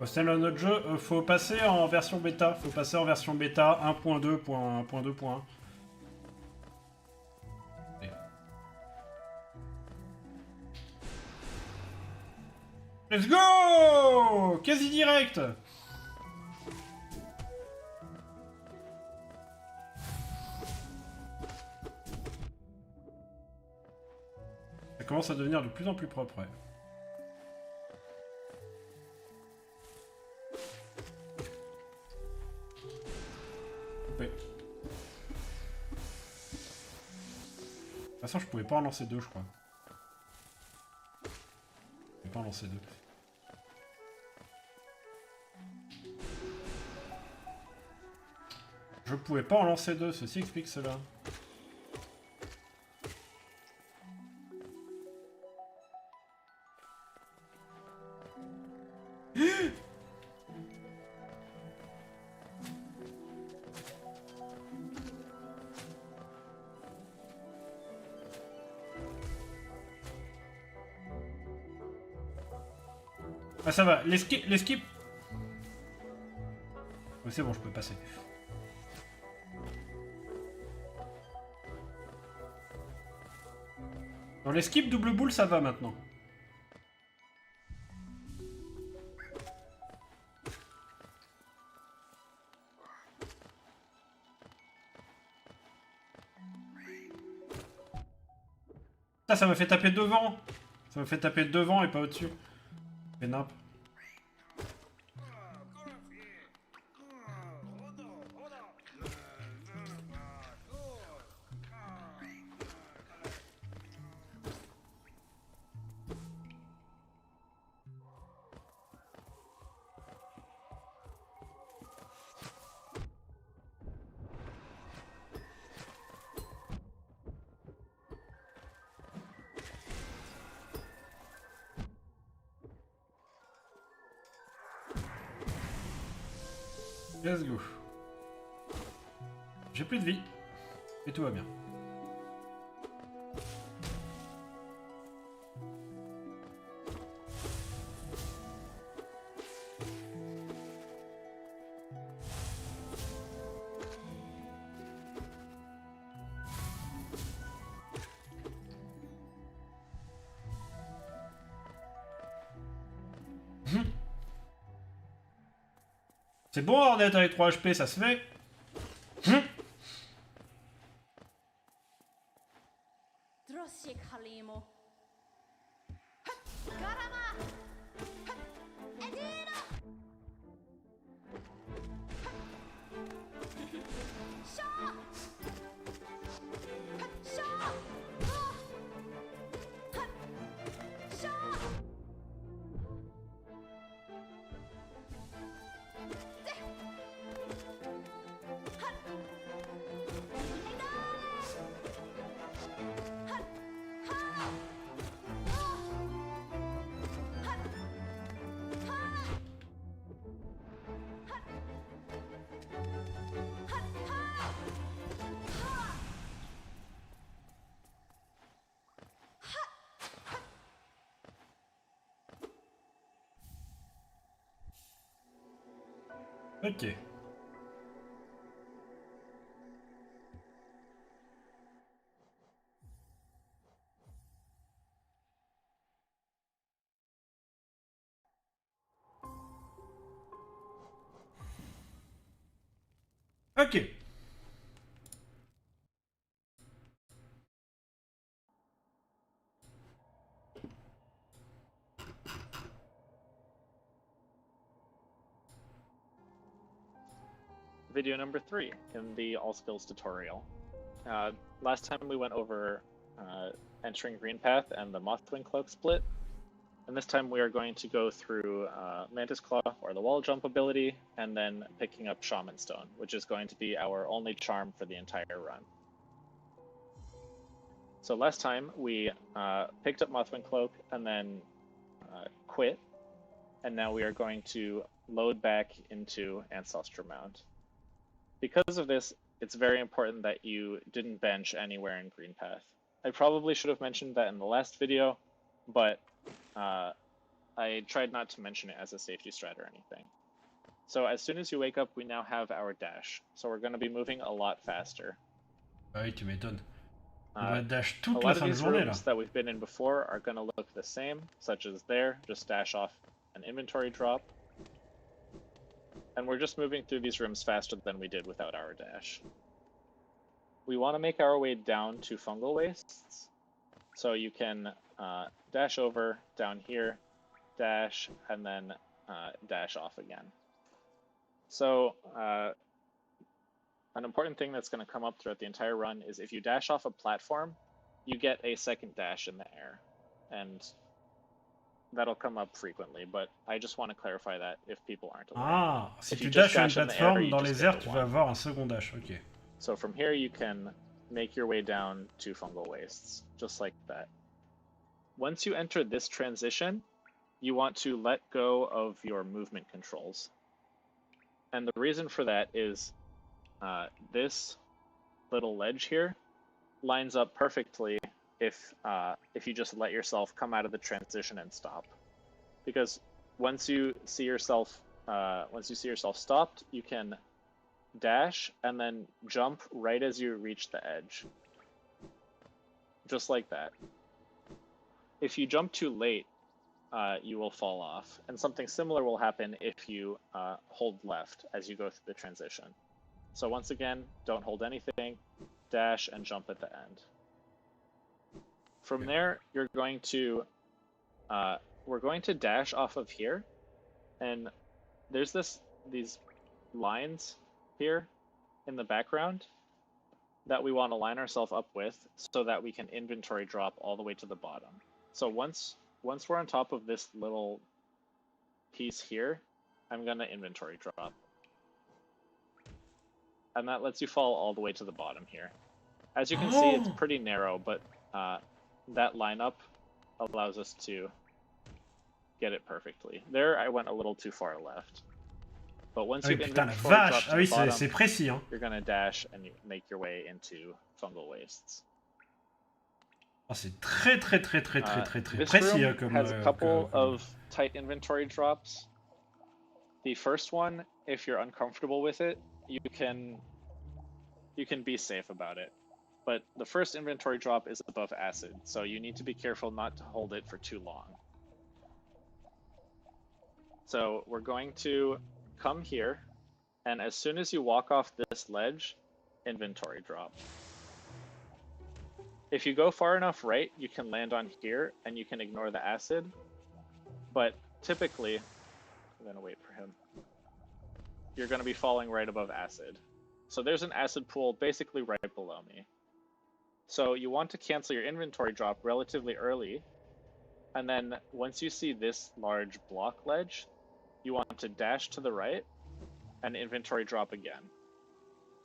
C'est notre jeu, faut passer en version bêta. Faut passer en version bêta 1.2.1. Let's go! Quasi direct! Ça commence à devenir de plus en plus propre, ouais. Oui. De toute façon, je pouvais pas en lancer deux, je crois. Je pouvais pas en lancer deux. Je pouvais pas en lancer deux, ceci explique cela. Ah ça va, l'esquipe. Oh, c'est bon, je peux passer. Dans l'esquipe double boule, ça va maintenant. Ça m'a fait taper devant. Ça m'a fait taper devant et pas au-dessus. Pénap. Let's go. J'ai plus de vie. Et tout va bien. C'est bon, Hornet avec 3 HP, ça se fait. Ok. Ok. Video number 3 in the All Skills tutorial. Last time we went over entering Green Path and the Mothwing Cloak split, and this time we are going to go through Mantis Claw, or the wall jump ability, and then picking up Shaman Stone, which is going to be our only charm for the entire run. So last time we picked up Mothwing Cloak and then quit, and now we are going to load back into Ancestor Mount. Because of this, it's very important that you didn't bench anywhere in Green Path. I probably should have mentioned that in the last video, but I tried not to mention it as a safety strat or anything. So as soon as you wake up, we now have our dash. So we're going to be moving a lot faster. Ah oui, tu m'étonnes. On va dash toute A la lot of fin de these journée là. rooms that we've been in before are going to look the same, such as there, just dash off an inventory drop. And we're just moving through these rooms faster than we did without our dash. We want to make our way down to Fungal Wastes, so you can dash over down here, dash, and then dash off again. So an important thing that's going to come up throughout the entire run is if you dash off a platform, you get a second dash in the air, and that'll come up frequently, but I just want to clarify that if people aren't aware. Ah, si If tu you just dashes sur une dash in the air, plateforme you dans just les get airs, the tu vas one. avoir un second dash. Ok. So from here you can make your way down to Fungal Wastes, just like that. Once you enter this transition, you want to let go of your movement controls. And the reason for that is this little ledge here lines up perfectly if you just let yourself come out of the transition and stop. Because once you see yourself stopped, you can dash and then jump right as you reach the edge. Just like that. If you jump too late, you will fall off. And something similar will happen if you hold left as you go through the transition. So once again, don't hold anything, dash and jump at the end. From there, you're going to, we're going to dash off of here, and there's these lines here in the background that we want to line ourselves up with so that we can inventory drop all the way to the bottom. So once we're on top of this little piece here, I'm going to inventory drop. And that lets you fall all the way to the bottom here. As you can see, it's pretty narrow, but that lineup allows us to get it perfectly. There, I went a little too far left. But once Ah oui, you've putain la inventory dropped vache. to Ah the oui, bottom, c'est précis, hein. you're going to dash and you make your way into Fungal Wastes. Oh, c'est très This précis room comme. has a couple of tight inventory drops. The first one, if you're uncomfortable with it, you can be safe about it. But the first inventory drop is above acid, so you need to be careful not to hold it for too long. So we're going to come here, And as soon as you walk off this ledge, inventory drop. If you go far enough right, you can land on here and you can ignore the acid. But typically, I'm gonna wait for him. You're gonna be falling right above acid. So there's an acid pool basically right below me. So you want to cancel your inventory drop relatively early. And then once you see this large block ledge, you want to dash to the right and inventory drop again,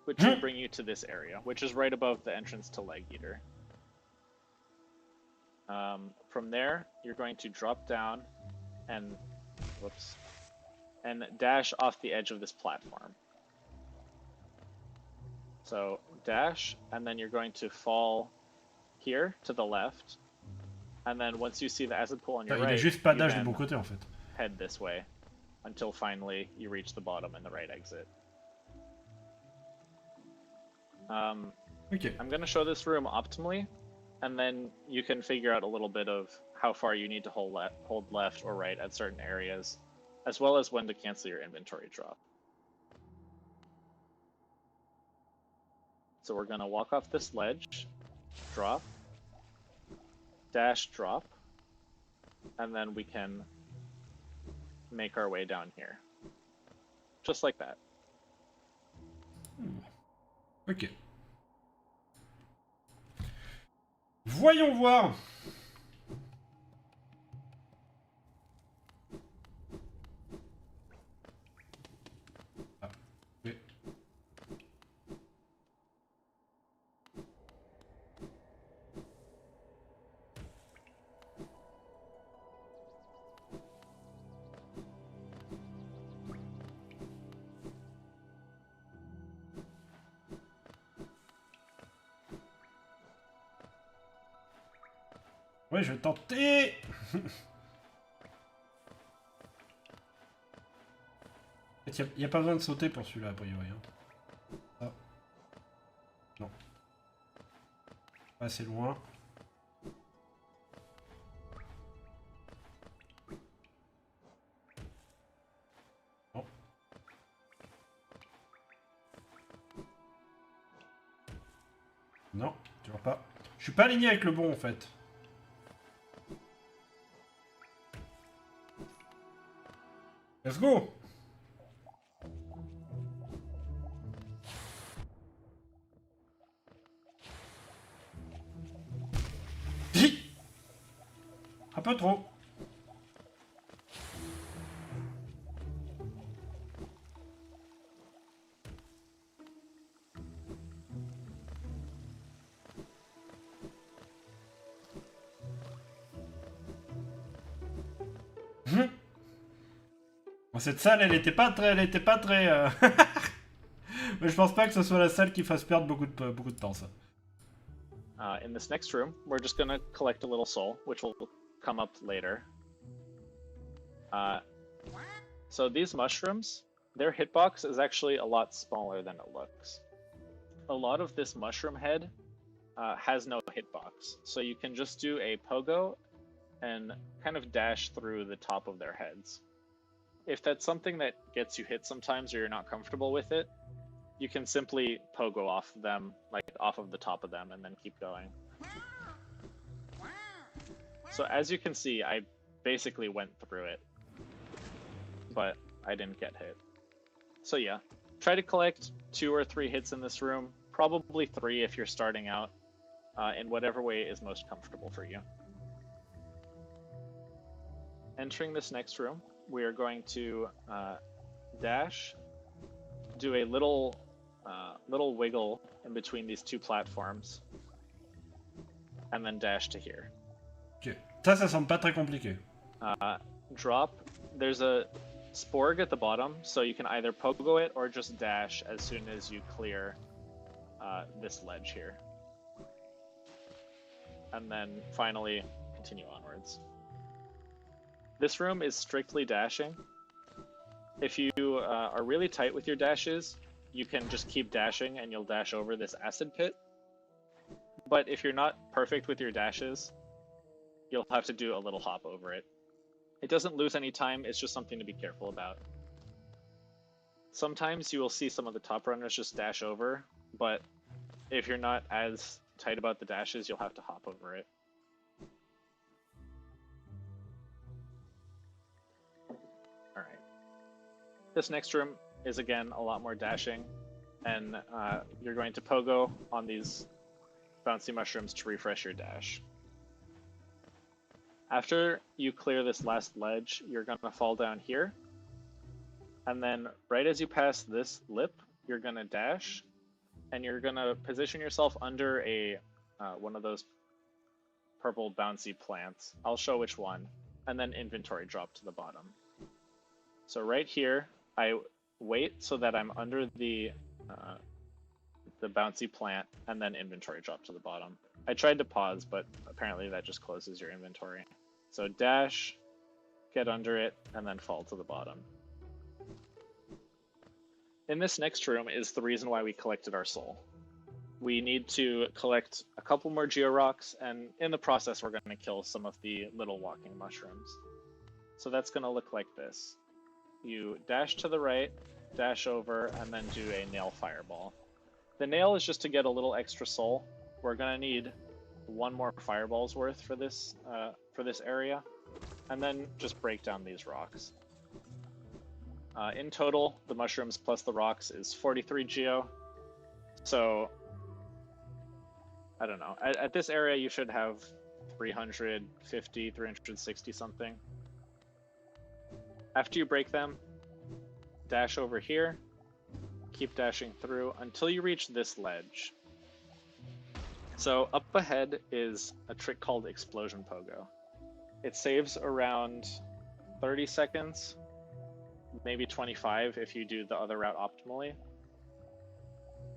which will bring you to this area, which is right above the entrance to Leg Eater. From there, you're going to drop down and, and dash off the edge of this platform. So dash, and then you're going to fall here to the left, and then once you see the acid pool on your Il right, est juste pas you d'âge du then bon côté en fait. head this way until finally you reach the bottom and the right exit. Ok. I'm going to show this room optimally, and then you can figure out a little bit of how far you need to hold left or right at certain areas, as well as when to cancel your inventory drop. So we're going to walk off this ledge, drop, dash, drop, and then we can make our way down here. Just like that. Ok. Voyons voir. Ah, ok. Ouais, je vais tenter. Il n'y a pas besoin de sauter pour celui-là, a priori. Hein. Ah. Non. Pas assez loin. Non. Non, toujours pas. Je suis pas aligné avec le bon en fait. Let's go! Un peu trop. Bon, cette salle, elle était pas très... Mais je pense pas que ce soit la salle qui fasse perdre beaucoup de temps, ça. In this next room, we're just going to collect a little soul, which will come up later. So these mushrooms, their hitbox is actually a lot smaller than it looks. A lot of this mushroom head has no hitbox, so you can just do a pogo and kind of dash through the top of their heads. If that's something that gets you hit sometimes or you're not comfortable with it, you can simply pogo off them, like off of the top of them, and then keep going. So as you can see, I basically went through it, but I didn't get hit. So yeah, try to collect 2 or 3 hits in this room, probably 3 if you're starting out, in whatever way is most comfortable for you. Entering this next room, we are going to dash, do a little wiggle in between these 2 platforms, and then dash to here. Ok. Ça semble pas très compliqué. Drop. There's a sporg at the bottom, so you can either pogo it or just dash as soon as you clear this ledge here. And then finally continue onwards. This room is strictly dashing. If you are really tight with your dashes, you can just keep dashing and you'll dash over this acid pit. But if you're not perfect with your dashes, you'll have to do a little hop over it. It doesn't lose any time, it's just something to be careful about. sometimes you will see some of the top runners just dash over, but if you're not as tight about the dashes, you'll have to hop over it. Alright. This next room is again a lot more dashing, and you're going to pogo on these bouncy mushrooms to refresh your dash. After you clear this last ledge, you're going to fall down here, and then right as you pass this lip, you're going to dash, and you're going to position yourself under a one of those purple bouncy plants. I'll show which one, and then inventory drop to the bottom. So right here, I wait so that I'm under the bouncy plant, and then inventory drop to the bottom. I tried to pause, but apparently that just closes your inventory. So dash, get under it, and then fall to the bottom. In this next room is the reason why we collected our soul. We need to collect a couple more georocks, and in the process we're going to kill some of the little walking mushrooms. So that's going to look like this. You dash to the right, dash over, and then do a nail fireball. The nail is just to get a little extra soul. We're going to need one more fireball's worth for this area, and then just break down these rocks. In total, the mushrooms plus the rocks is 43 geo. So, I don't know. At this area, you should have 350, 360 something. After you break them, dash over here, keep dashing through until you reach this ledge. So up ahead is a trick called Explosion Pogo. It saves around 30 seconds, maybe 25 if you do the other route optimally.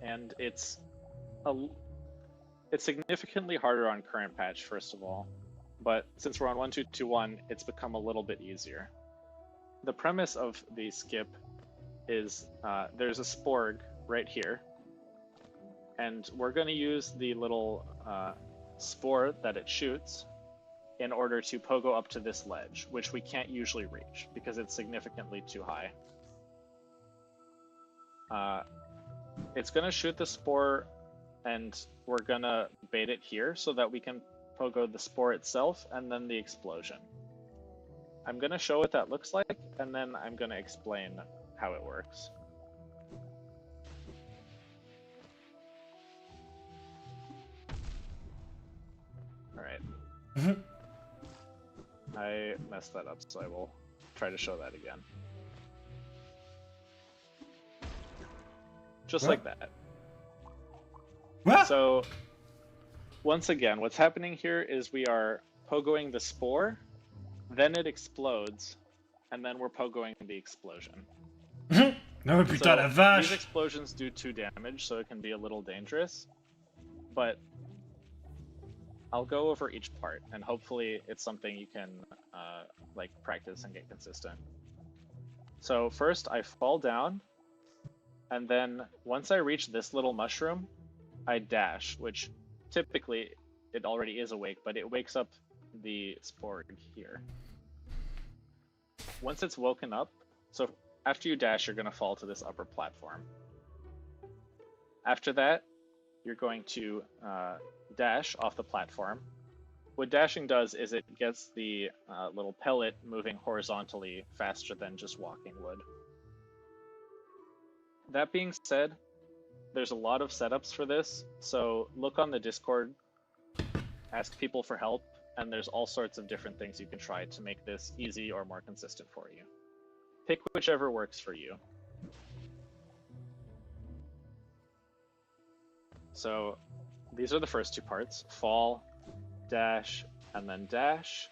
And it's significantly harder on current patch, first of all, but since we're on 1.2.2.1, it's become a little bit easier. The premise of the skip is there's a sporg right here, and we're going to use the little spore that it shoots in order to pogo up to this ledge, which we can't usually reach because it's significantly too high. It's going to shoot the spore, and we're going to bait it here so that we can pogo the spore itself and then the explosion. I'm going to show what that looks like, and then I'm going to explain how it works. Alright. I messed that up, so I will try to show that again. Just like that. What? So, once again, what's happening here is we are pogoing the spore, then it explodes, and then we're pogoing the explosion. Non mais putain la vache! These explosions do 2 damage, so it can be a little dangerous, but I'll go over each part, and hopefully it's something you can like practice and get consistent. So first I fall down, and then once I reach this little mushroom, I dash, which typically it already is awake, but it wakes up the sporg here. Once it's woken up, so after you dash, you're going to fall to this upper platform. After that, you're going to dash off the platform. What dashing does is it gets the little pellet moving horizontally faster than just walking would. That being said, there's a lot of setups for this, so look on the Discord, ask people for help, and there's all sorts of different things you can try to make this easy or more consistent for you. Pick whichever works for you. So these are the first 2 parts: fall, dash, and then dash.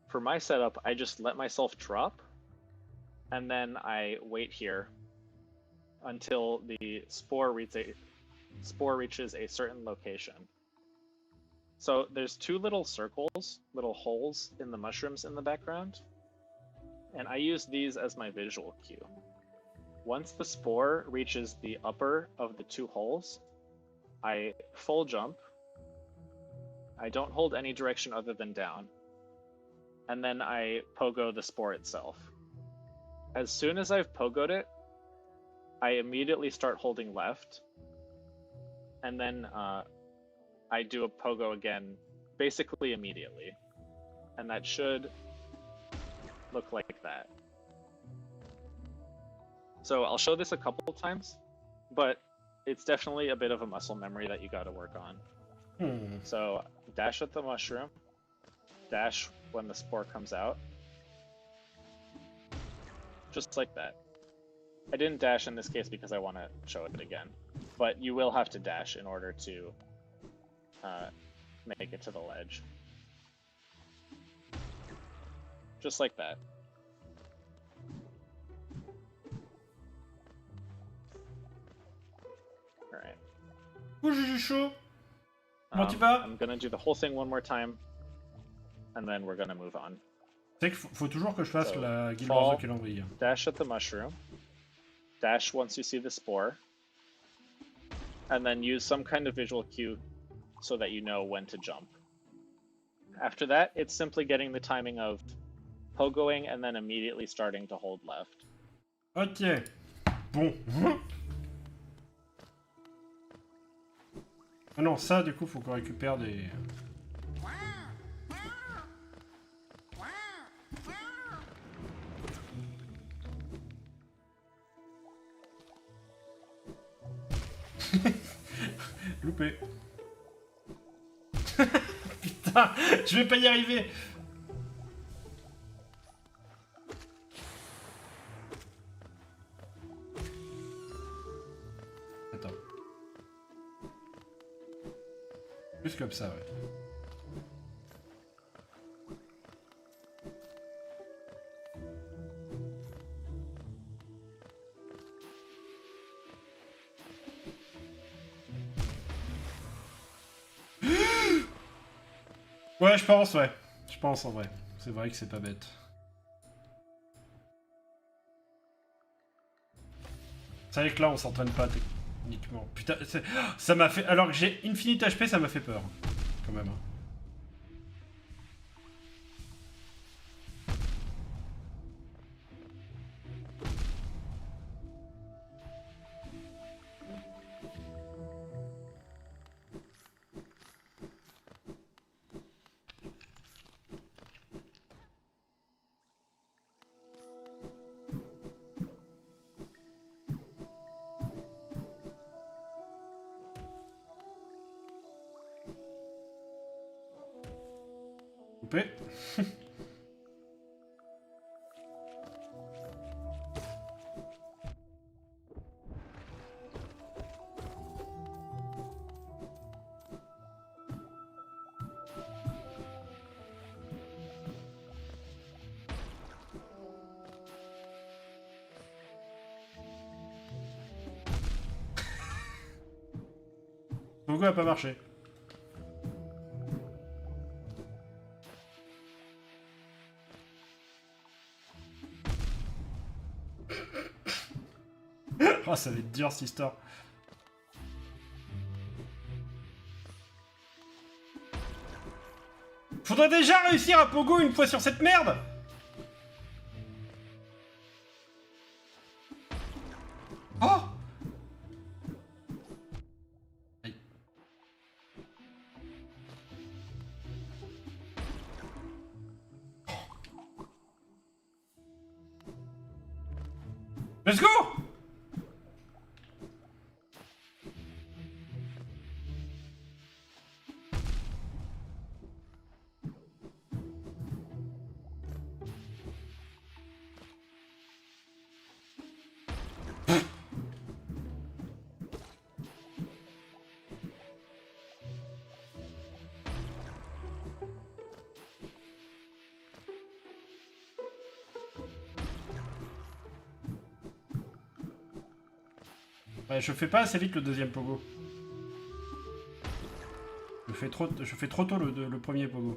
For my setup, I just let myself drop, and then I wait here until the spore reaches a certain location. So there's 2 little circles, little holes in the mushrooms in the background, and I use these as my visual cue. Once the spore reaches the upper of the 2 holes, I full jump. I don't hold any direction other than down, and then I pogo the spore itself. As soon as I've pogoed it, I immediately start holding left, and then I do a pogo again, basically immediately, and that should look like that. So I'll show this a couple times, but it's definitely a bit of a muscle memory that you got to work on. So dash at the mushroom, dash when the spore comes out, just like that. I didn't dash in this case because I want to show it again, but you will have to dash in order to make it to the ledge. Just like that. Alright. Oh, j'ai chaud. Comment tu vas? I'm gonna do the whole thing one more time, and then we're gonna move on. C'est qu'il faut toujours que je fasse So, la guilde fall, de calendrier. dash at the mushroom, dash once you see the spore, and then use some kind of visual cue so that you know when to jump. After that, it's simply getting the timing of pogoing and then immediately starting to hold left. Ok. Bon. Ah non, ça, du coup, faut qu'on récupère des... Loupé. Putain, je vais pas y arriver. Attends. Plus comme ça, ouais. Ouais, je pense, ouais. Je pense en vrai. C'est vrai que c'est pas bête. C'est vrai que là, on s'entraîne pas techniquement. Putain, ça m'a fait... Alors que j'ai infinite HP, ça m'a fait peur. Quand même. Coupé. Pourquoi a pas marché? Oh, ça va être dur cette histoire. Faudrait déjà réussir à pogo une fois sur cette merde. Oh. Aïe. Let's go. Ouais, je fais pas assez vite le deuxième pogo. Je fais trop tôt le premier pogo.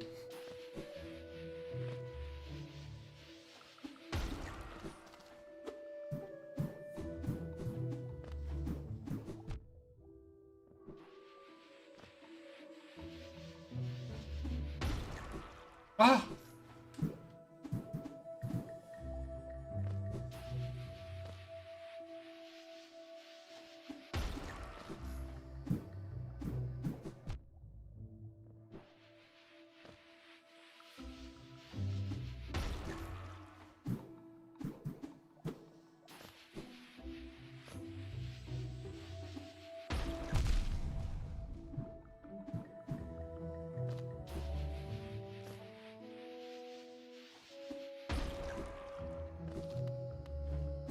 Ah!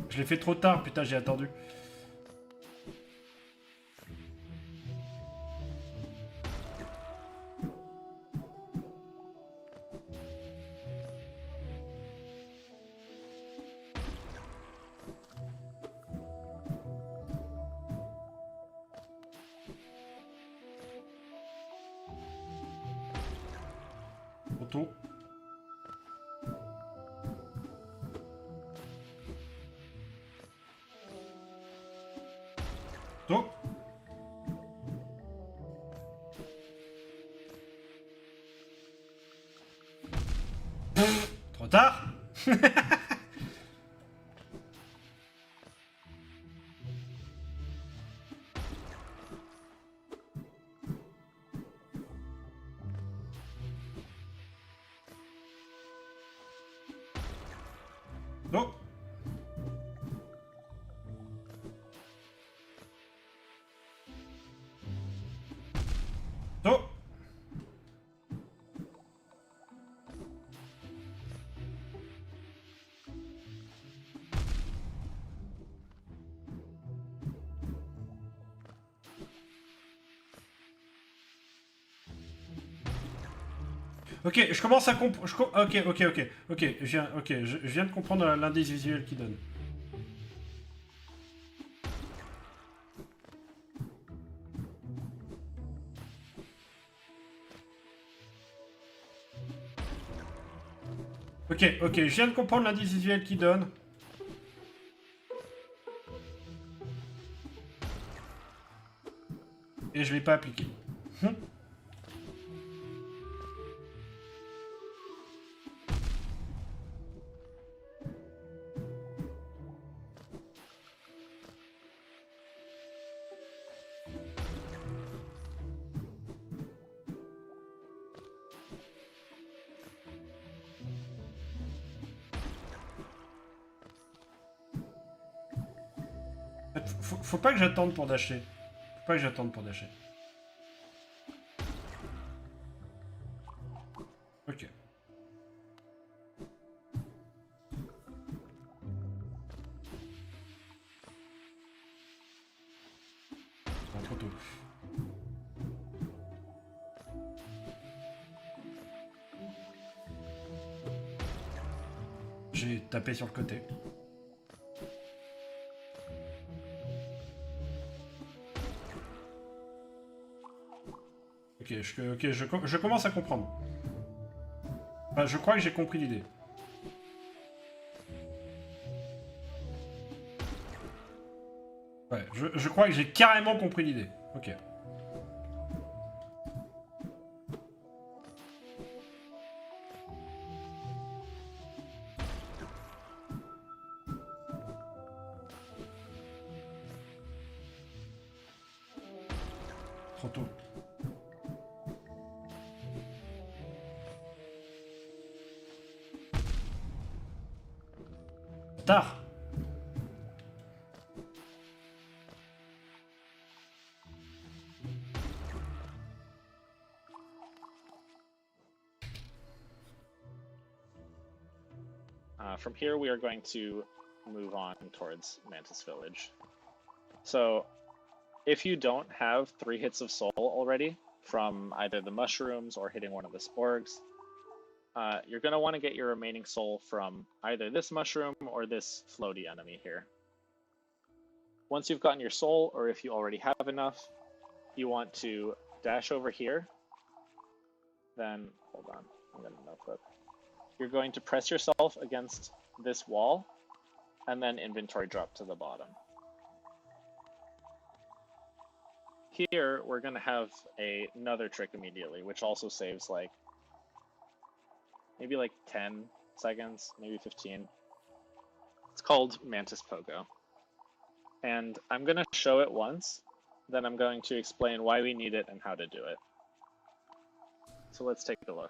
Je l'ai fait trop tard, putain, j'ai attendu. Auto. Auto. Trop tard. Non. Non. Ok, je commence à comprendre. Ok, je viens de comprendre l'indice visuel qu'il donne. Ok, je viens de comprendre l'indice visuel qu'il donne. Et je l'ai pas appliqué. Faut pas que j'attende pour dasher. Faut pas que j'attende pour dasher. Ok. Non, trop tôt. J'ai tapé sur le côté. Ok, je commence à comprendre. Enfin, je crois que j'ai compris l'idée. Ouais, je crois que j'ai carrément compris l'idée. Ok. Trop tôt. Tard. From here, we are going to move on towards Mantis Village. So, if you don't have 3 hits of soul already from either the mushrooms or hitting one of the sporgs, you're going to want to get your remaining soul from either this mushroom or this floaty enemy here. Once you've gotten your soul, or if you already have enough, you want to dash over here. Then, hold on, I'm going to no-clip. You're going to press yourself against this wall, and then inventory drop to the bottom. Here, we're going to have another trick immediately, which also saves like, maybe like 10 seconds, maybe 15. It's called Mantis Pogo. And I'm going to show it once, then I'm going to explain why we need it and how to do it. So let's take a look.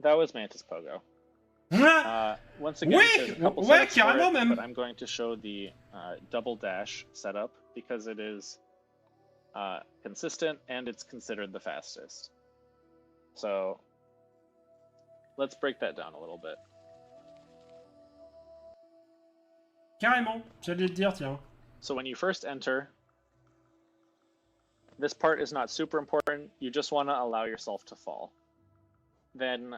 That was Mantis Pogo. Once again, there's a couple setups for it, but I'm going to show the double dash setup because it is consistent, and it's considered the fastest. So let's break that down a little bit. Carrément, j'allais te dire, tiens. So when you first enter, this part is not super important. You just want to allow yourself to fall. Then,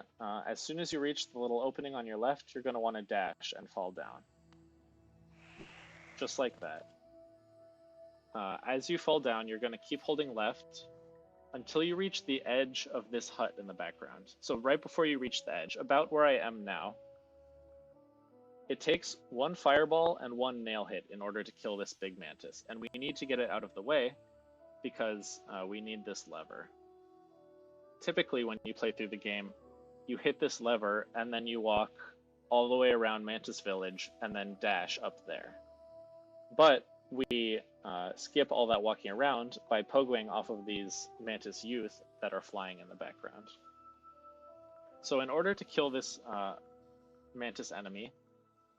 as soon as you reach the little opening on your left, you're going to want to dash and fall down. Just like that. As you fall down, you're going to keep holding left until you reach the edge of this hut in the background. So right before you reach the edge, about where I am now, it takes one fireball and one nail hit in order to kill this big mantis. And we need to get it out of the way because we need this lever. Typically, when you play through the game, you hit this lever and then you walk all the way around Mantis Village and then dash up there. But we skip all that walking around by pogoing off of these Mantis youth that are flying in the background. So in order to kill this Mantis enemy,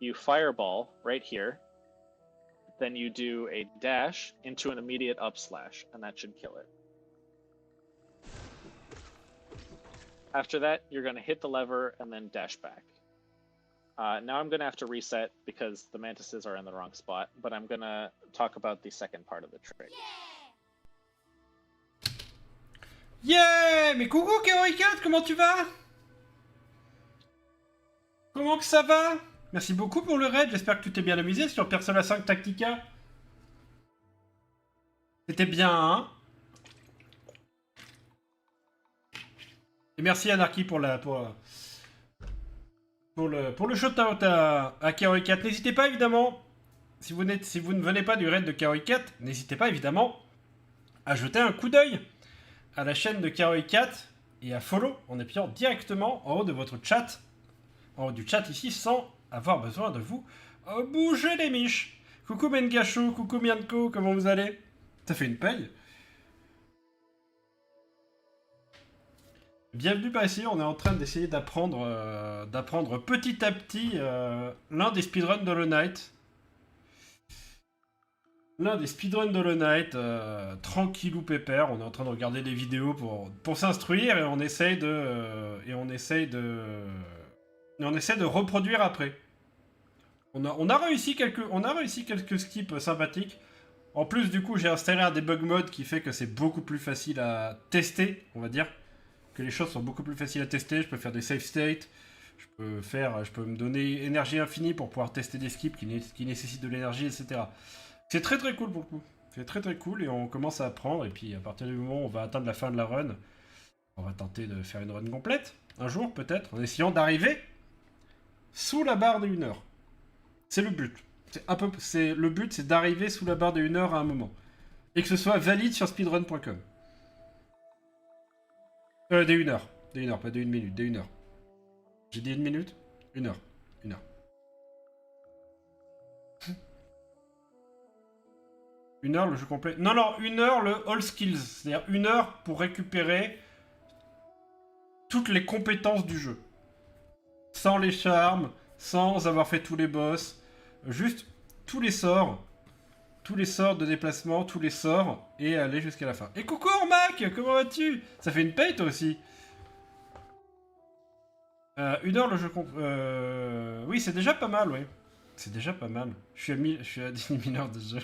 you fireball right here, then you do a dash into an immediate up slash, and that should kill it. After that, you're going to hit the lever and then dash back. Now I'm going to have to reset because the mantises are in the wrong spot, but I'm going to talk about the second part of the trick. Yeah! Mais coucou Keroikat, comment tu vas? Comment que ça va? Merci beaucoup pour le raid, j'espère que tu t'es bien amusé sur Persona 5 Tactica. C'était bien, hein? Et merci Anarchy pour le shout-out à Keroikat. N'hésitez pas évidemment, si vous ne venez pas du raid de Keroikat, n'hésitez pas évidemment à jeter un coup d'œil à la chaîne de Keroikat et à follow en appuyant directement en haut de votre chat, en haut du chat ici, sans avoir besoin de vous bouger les miches. Coucou Mengacho, coucou Mianko, comment vous allez? Ça fait une paye. Bienvenue par ici, on est en train d'essayer d'apprendre petit à petit l'un des speedruns d'Hollow Knight. L'un des speedruns d'Hollow Knight, tranquillou pépère, on est en train de regarder des vidéos pour s'instruire et on essaye de reproduire après. On a réussi quelques skips sympathiques. En plus, du coup, j'ai installé un debug mode qui fait que c'est beaucoup plus facile à tester, on va dire. Que les choses sont beaucoup plus faciles à tester. Je peux faire des save states. Je peux me donner énergie infinie pour pouvoir tester des skips qui nécessitent de l'énergie, etc. C'est très très cool pour le coup. C'est très très cool et on commence à apprendre. Et puis à partir du moment où on va atteindre la fin de la run, on va tenter de faire une run complète. Un jour peut-être, en essayant d'arriver sous la barre de 1 heure. C'est le but. Le but, c'est d'arriver sous la barre de 1 heure à un moment. Et que ce soit valide sur speedrun.com. Des 1 heure. Des 1 heure, pas des 1 minute, des 1 heure. J'ai dit 1 minute? 1 heure. 1 heure. 1 heure le jeu complet. Non, 1 heure le all skills. C'est-à-dire 1 heure pour récupérer toutes les compétences du jeu. Sans les charmes, sans avoir fait tous les boss. Juste tous les sorts de déplacement, tous les sorts, et aller jusqu'à la fin. Et coucou Ormac, comment vas-tu? Ça fait une paye toi aussi. 1 heure le jeu oui, c'est déjà pas mal, oui. C'est déjà pas mal. Je suis à 10 mineurs de jeu.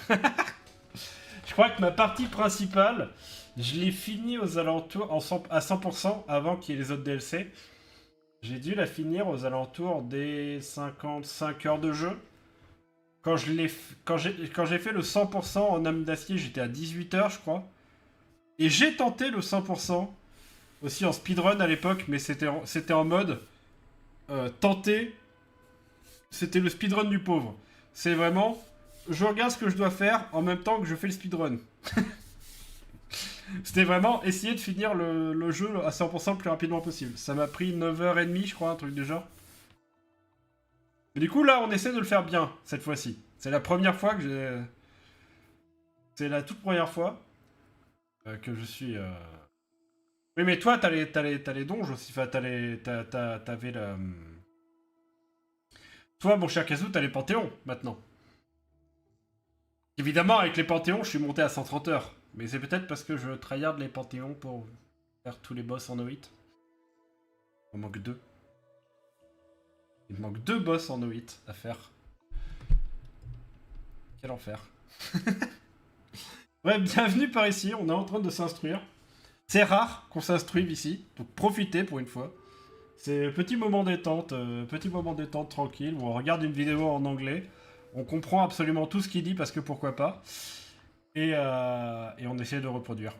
Je crois que ma partie principale, je l'ai finie aux alentours à 100% avant qu'il y ait les autres DLC. J'ai dû la finir aux alentours des 55 heures de jeu. Quand j'ai fait le 100% en âme d'acier, j'étais à 18 heures, je crois. Et j'ai tenté le 100% aussi en speedrun à l'époque, mais c'était en mode tenter. C'était le speedrun du pauvre. C'est vraiment, je regarde ce que je dois faire en même temps que je fais le speedrun. C'était vraiment essayer de finir le jeu à 100% le plus rapidement possible. Ça m'a pris 9h30, je crois, un truc du genre. Et du coup, là, on essaie de le faire bien, cette fois-ci. C'est la première fois que j'ai... C'est la toute première fois que je suis... Oui, mais toi, t'as les donges aussi. Enfin, t'avais le... Toi, mon cher Kazoo, t'as les panthéons, maintenant. Évidemment, avec les panthéons, je suis monté à 130 heures. Mais c'est peut-être parce que je tryhard les panthéons pour faire tous les boss en O8. Il me manque 2. Il me manque 2 boss en O8 à faire. Quel enfer. Ouais, bienvenue par ici, on est en train de s'instruire. C'est rare qu'on s'instruive ici, donc profitez pour une fois. C'est petit moment détente tranquille, où on regarde une vidéo en anglais, on comprend absolument tout ce qu'il dit parce que pourquoi pas, et on essaie de reproduire.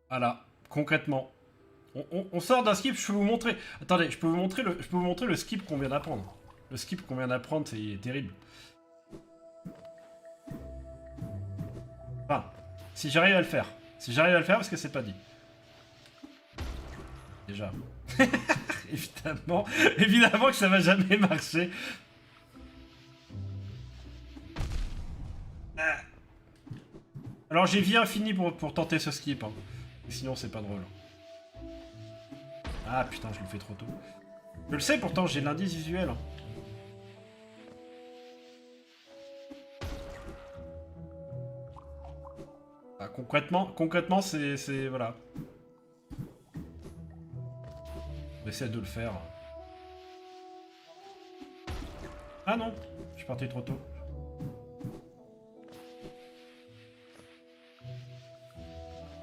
Voilà, concrètement. On sort d'un skip, je peux vous montrer. Attendez, je peux vous montrer le skip qu'on vient d'apprendre. Le skip qu'on vient d'apprendre, c'est terrible. Enfin, si j'arrive à le faire. Si j'arrive à le faire, parce que c'est pas dit. Déjà. évidemment que ça va jamais marcher. Alors j'ai vie infinie pour tenter ce skip. Hein. Sinon c'est pas drôle. Ah putain, je le fais trop tôt. Je le sais pourtant, j'ai l'indice visuel. Hein. Ah, concrètement c'est... Voilà. On essaie de le faire. Ah non, je suis parti trop tôt.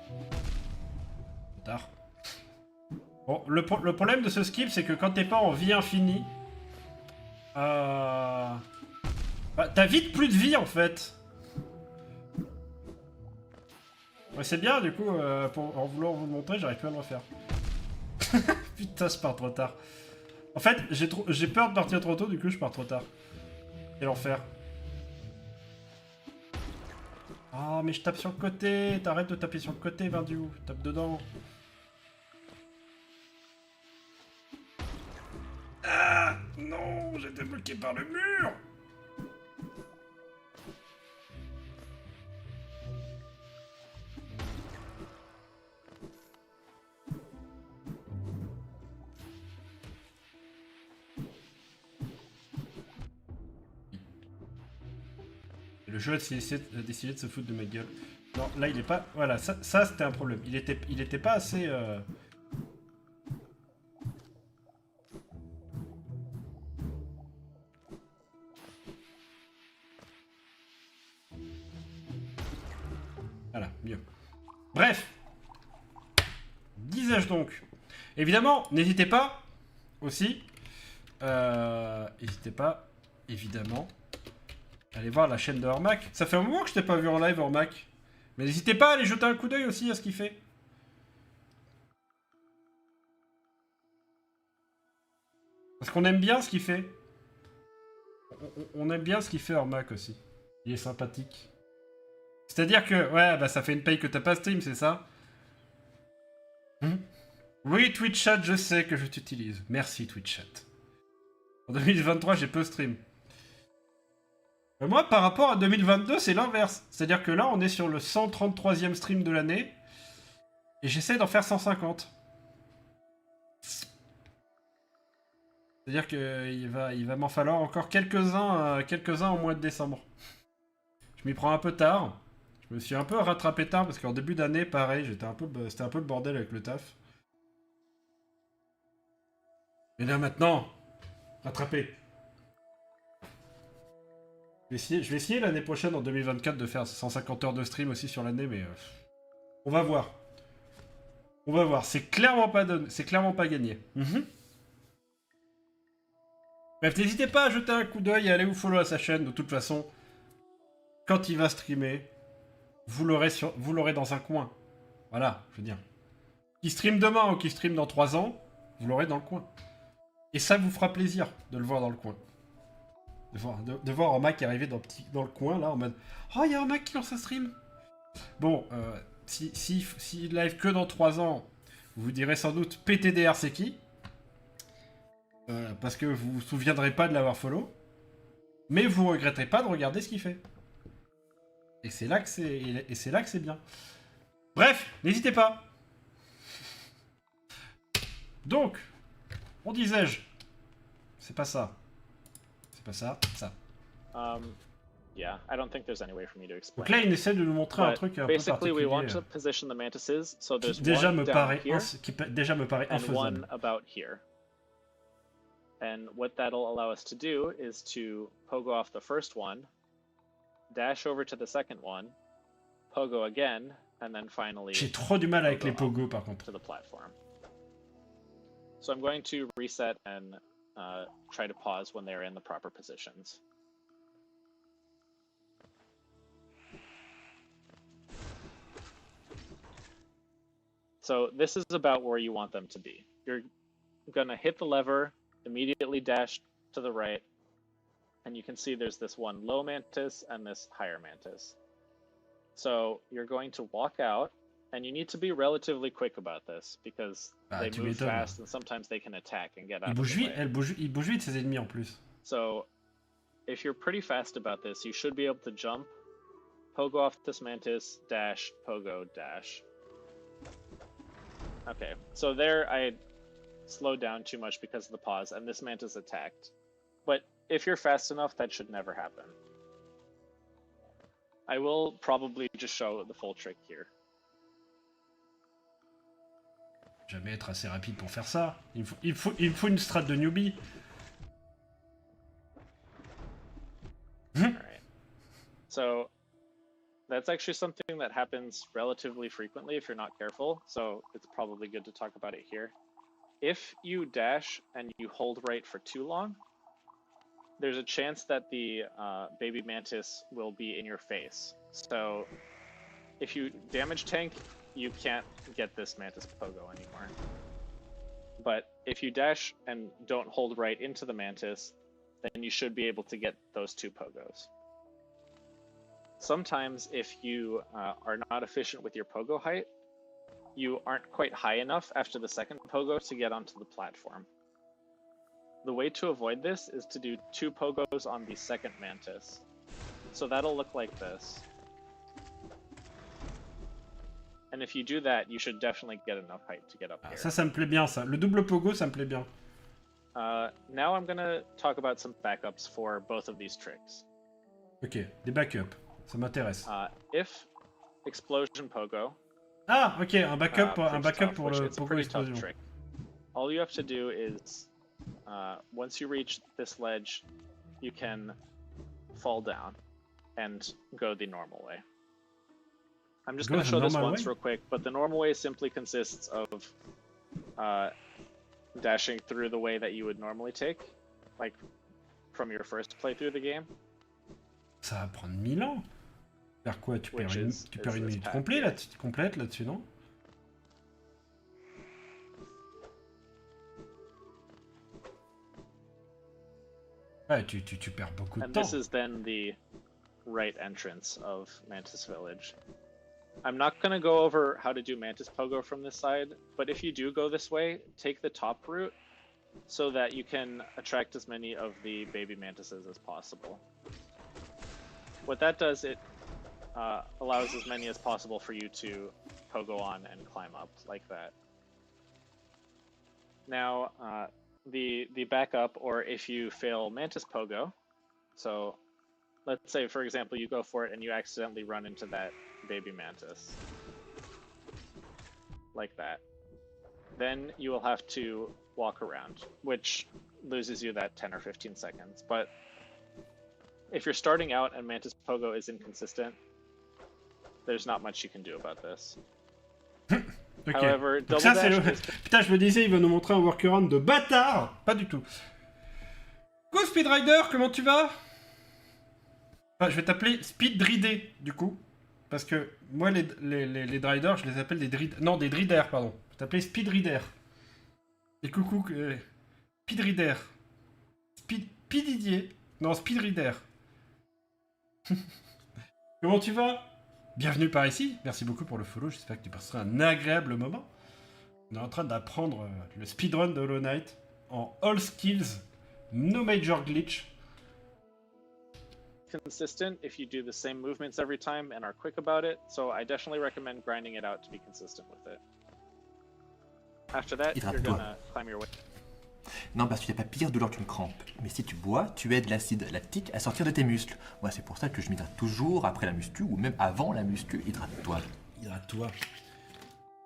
Trop tard. Bon, le problème de ce skip, c'est que quand t'es pas en vie infinie... Bah, t'as vite plus de vie, en fait. Ouais, c'est bien, du coup, en voulant vous le montrer, j'arrive plus à le refaire. Putain, je pars trop tard. En fait, j'ai peur de partir trop tôt, du coup, je pars trop tard. Quel enfer. Ah, mais je tape sur le côté. T'arrêtes de taper sur le côté, Vindiou. Tape dedans. Ah, non, j'étais bloqué par le mur. Le jeu a décidé de se foutre de ma gueule. Non, là il est pas... Voilà, ça c'était un problème. Il était pas assez... Voilà, mieux. Bref. Disais-je donc. Évidemment, n'hésitez pas, aussi. N'hésitez pas, évidemment... Allez voir la chaîne de Ormac. Ça fait un moment que je t'ai pas vu en live, Ormac. Mais n'hésitez pas à aller jeter un coup d'œil aussi à ce qu'il fait. Parce qu'on aime bien ce qu'il fait. On aime bien ce qu'il fait, Ormac, aussi. Il est sympathique. C'est-à-dire que, ouais, bah ça fait une paye que t'as pas stream, c'est ça? Oui, Twitch Chat, je sais que je t'utilise. Merci, Twitch Chat. En 2023, j'ai peu stream. Moi, par rapport à 2022, c'est l'inverse. C'est-à-dire que là, on est sur le 133e stream de l'année. Et j'essaie d'en faire 150. C'est-à-dire qu'il va m'en falloir encore quelques-uns au mois de décembre. Je m'y prends un peu tard. Je me suis un peu rattrapé tard parce qu'en début d'année, pareil, c'était un peu le bordel avec le taf. Mais là, maintenant, rattrapé. Je vais essayer l'année prochaine, en 2024, de faire 150 heures de stream aussi sur l'année, mais... on va voir. On va voir. C'est clairement pas gagné. Bref, n'hésitez pas à jeter un coup d'œil et à aller vous follow à sa chaîne. De toute façon, quand il va streamer, vous l'aurez dans un coin. Voilà, je veux dire. Qui stream demain ou qui stream dans 3 ans, vous l'aurez dans le coin. Et ça vous fera plaisir de le voir dans le coin. De voir un mec qui est arrivé dans le coin, là, en mode « Oh, il y a un mec qui lance un stream !» Bon, si live que dans 3 ans, vous vous direz sans doute « PTDR, c'est qui ?» Parce que vous vous souviendrez pas de l'avoir follow. Mais vous regretterez pas de regarder ce qu'il fait. Et c'est là que c'est bien. Bref, n'hésitez pas. Donc, on disais-je. C'est pas ça. C'est pas ça, ça. Yeah, I don't think there's any way for me to explain. Donc là, il essaie de nous montrer un But truc un peu basically, we want particulier to position the mantises so qui there's déjà one me down paraît here déjà me paraît and one infaisable. about here. And what that'll allow us to do is to pogo off the first one, dash over to the second one, pogo again, and then finally J'ai trop du mal avec pogo les up pogos par contre. to the platform. So I'm going to reset and try to pause when they're in the proper positions. So this is about where you want them to be. You're gonna hit the lever, immediately dash to the right, and you can see there's this one low mantis and this higher mantis. So you're going to walk out, and you need to be relatively quick about this because they tu move m'étonnes. fast and sometimes they can attack and get out Il of bouge the vite, way. il bouge vite ses ennemis en plus. So if you're pretty fast about this, you should be able to jump, pogo off this mantis, dash, pogo, dash. Okay, so there I slowed down too much because of the pause, and this mantis attacked. But if you're fast enough, that should never happen. I will probably just show the full trick here. Jamais être assez rapide pour faire ça. Il me faut une strat de newbie. Alright. So that's actually something that happens relatively frequently if you're not careful, so it's probably good to talk about it here. If you dash and you hold right for too long, there's a chance that the baby mantis will be in your face. So if you damage tank, you can't get this mantis pogo anymore. But if you dash and don't hold right into the mantis, then you should be able to get those two pogos. Sometimes if you are not efficient with your pogo height, you aren't quite high enough after the second pogo to get onto the platform. The way to avoid this is to do two pogos on the second mantis. So that'll look like this. And if you do that, you should definitely get enough height to get up here. Ça me plaît bien ça. Le double pogo, ça me plaît bien. Now I'm gonna talk about some backups for both of these tricks. Ok, des backups. Ça m'intéresse. If explosion pogo. Ah, ok, un backup pour le It's a pogo pretty tough explosion. trick. All you have to do is, once you reach this ledge, you can fall down and go the normal way. I'm just going to show this once real quick, but the normal way simply consists of dashing through the way that you would normally take, like from your first playthrough of the game. Ça va prendre 1000 ans. Faire quoi? Tu perds une minute complète là-dessus, non? Ouais, tu perds beaucoup de temps. And this is then the right entrance of Mantis Village. I'm not going to go over how to do Mantis Pogo from this side, but if you do go this way, take the top route so that you can attract as many of the baby mantises as possible. What that does, it allows as many as possible for you to pogo on and climb up like that. Now, the backup, or if you fail Mantis Pogo, so let's say, for example, you go for it and you accidentally run into that baby mantis. Like that. Then you will have to walk around, which loses you that 10 or 15 seconds. But if you're starting out and Mantis Pogo is inconsistent, there's not much you can do about this. Ok. However, Donc ça, c'est dash le... Putain, je me disais, il va nous montrer un workaround de bâtard. Pas du tout. Go Speedrider, comment tu vas? Enfin, je vais t'appeler Speedridé, du coup. Parce que moi, les Driders, je les appelle des Driders. Non, des Driders, pardon. Je vais t'appeler Speedrider. Et coucou, Speedrider. Speedidier. Non, Speedrider. Comment tu vas? Bienvenue par ici. Merci beaucoup pour le follow. J'espère que tu passeras un agréable moment. On est en train d'apprendre le speedrun de Hollow Knight en all skills, no major glitch. Consistent if you do the same movements every time and are quick about it, so I definitely recommend grinding it out to be consistent with it. After that, you're gonna climb your way. Non, parce qu'il n'y a pas pire douleur qu'une crampe. Mais si tu bois, tu aides l'acide lactique à sortir de tes muscles. Moi, c'est pour ça que je m'hydrate toujours après la muscu, ou même avant la muscu, hydrate-toi. Hydrate-toi.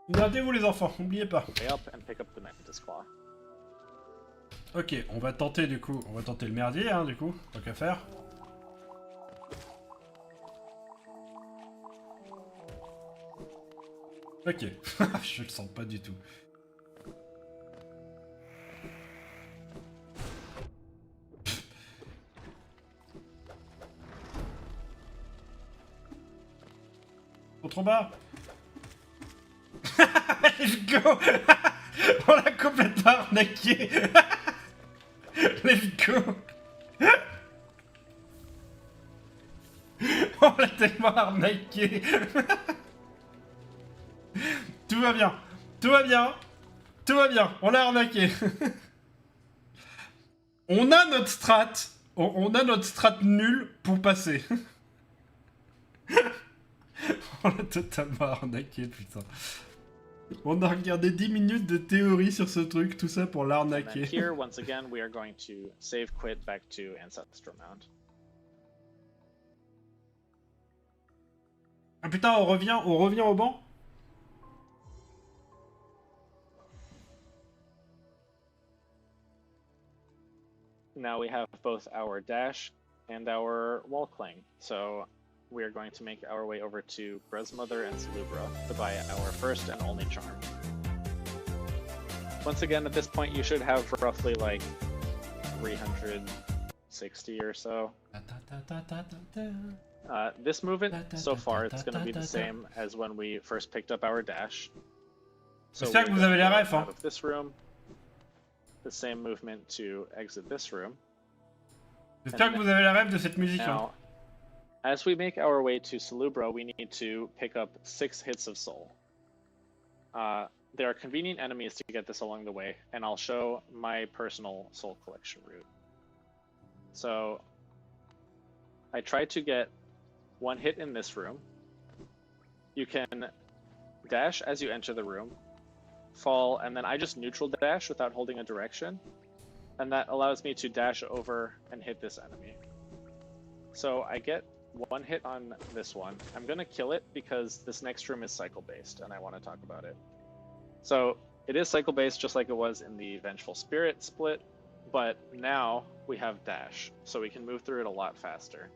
Hydratez-vous les enfants, n'oubliez pas. Way up and pick up the mantis claw. Ok, on va tenter du coup, on va tenter le merdier, hein, du coup, tant qu'à faire. Ok, je le sens pas du tout. Trop bas. Let's go. On l'a complètement arnaqué. Let's go. On l'a tellement arnaqué. Tout va bien. Tout va bien. Tout va bien. On l'a arnaqué. On a notre strat. On a notre strat nul pour passer. On l'a totalement arnaqué, putain. On a regardé 10 minutes de théorie sur ce truc, tout ça pour And l'arnaquer. then here, once again, we are going to save quit back to Ancestor Mound. Ah putain, on revient au banc. Now we have both our dash and our wall cling. So we are going to make our way over to Bresmother and Salubra to buy our first and only charm. Once again, at this point, you should have roughly like 360 or so. This movement, so far, it's going to be the same as when we first picked up our dash. So J'espère que we're vous avez gonna les go refs, hein. out of this room. The same movement to exit this room. J'espère que vous avez la rêve de cette musique. Hein. Now, as we make our way to Salubra, we need to pick up 6 hits of soul. There are convenient enemies to get this along the way, and I'll show my personal soul collection route. So, I try to get 1 hit in this room. You can dash as you enter the room, fall, and then I just neutral dash without holding a direction, and that allows me to dash over and hit this enemy. So I get 1 hit on this one. I'm gonna kill it because this next room is cycle based and I want to talk about it. So it is cycle based just like it was in the Vengeful Spirit split, but now we have dash, so we can move through it a lot faster.